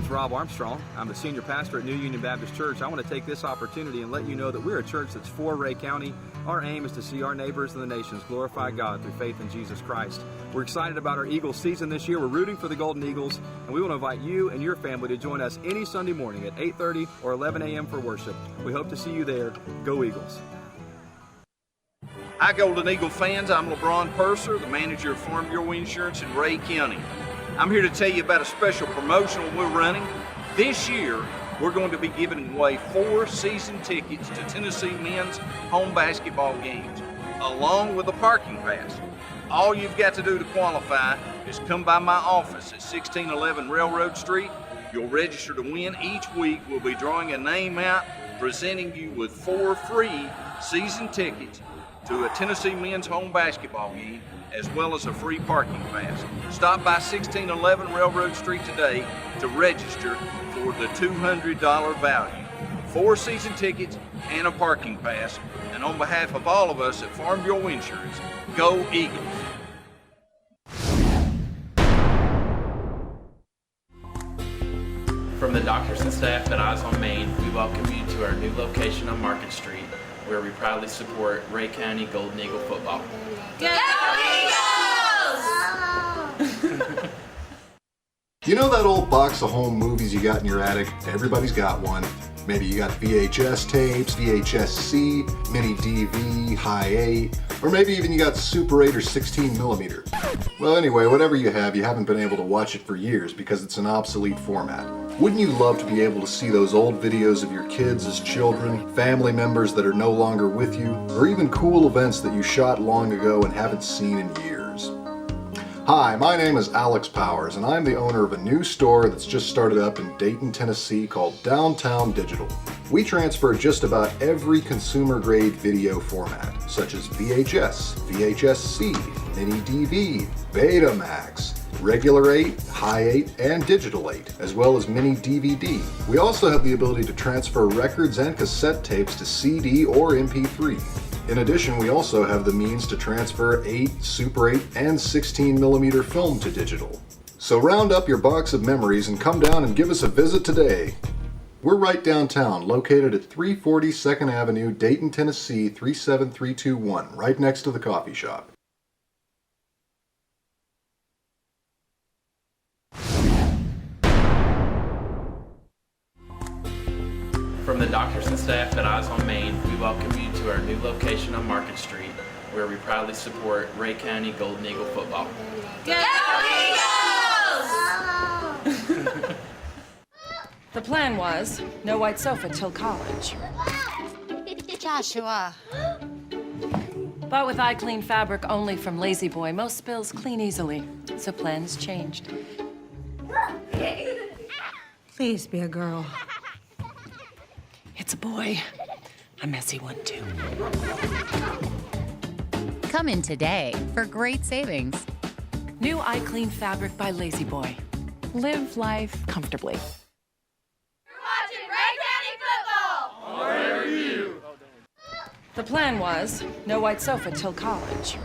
Rob Armstrong. I'm the senior pastor at New Union Baptist Church. I want to take this opportunity and let you know that we're a church that's for Rhea County. Our aim is to see our neighbors and the nations glorify God through faith in Jesus Christ. We're excited about our Eagles season this year. We're rooting for the Golden Eagles, and we want to invite you and your family to join us any Sunday morning at 8:30 or 11 a.m. for worship. We hope to see you there. Go Eagles! Hi, Golden Eagle fans. I'm LeBron Purser, the manager of Farm Bureau Insurance in Rhea County. I'm here to tell you about a special promotional we're running. This year, we're going to be giving away 4 season tickets to Tennessee men's home basketball games, along with a parking pass. All you've got to do to qualify is come by my office at 1611 Railroad Street. You'll register to win. Each week we'll be drawing a name out, presenting you with 4 free season tickets to a Tennessee men's home basketball game, as well as a free parking pass. Stop by 1611 Railroad Street today to register for the $200 value. 4 season tickets and a parking pass. And on behalf of all of us at Farm Bureau Insurance, go Eagles! From the doctors and staff at Eyes on Main, we welcome you to our new location on Market Street, where we proudly support Ray County Golden Eagle football. Go Eagles! You know that old box of home movies you got in your attic? Everybody's got one. Maybe you got VHS tapes, VHS-C, mini DV, high 8, or maybe even you got Super 8 or 16 millimeter. Well, anyway, whatever you have, you haven't been able to watch it for years because it's an obsolete format. Wouldn't you love to be able to see those old videos of your kids as children, family members that are no longer with you, or even cool events that you shot long ago and haven't seen in years? Hi, my name is Alex Powers, and I'm the owner of a new store that's just started up in Dayton, Tennessee called Downtown Digital. We transfer just about every consumer-grade video format, such as VHS, VHS-C, Mini DV, Betamax, regular 8, high 8, and digital 8, as well as mini DVD. We also have the ability to transfer records and cassette tapes to CD or MP3. In addition, we also have the means to transfer 8, Super 8, and 16 millimeter film to digital. So round up your box of memories and come down and give us a visit today. We're right downtown, located at 340 2nd Avenue, Dayton, Tennessee 37321, right next to the coffee shop. From the doctors and staff at Eyes on Main, we welcome you to our new location on Market Street, where we proudly support Ray County Golden Eagle football. Go Eagles! The plan was no white sofa till college. Joshua. But with iClean fabric only from Lazy Boy, most spills clean easily. So plans changed. Please be a girl. It's a boy. A messy one, too. Come in today for great savings. New iClean fabric by Lazy Boy. Live life comfortably. You're watching Ray County football! Or are you? The plan was no white sofa till college.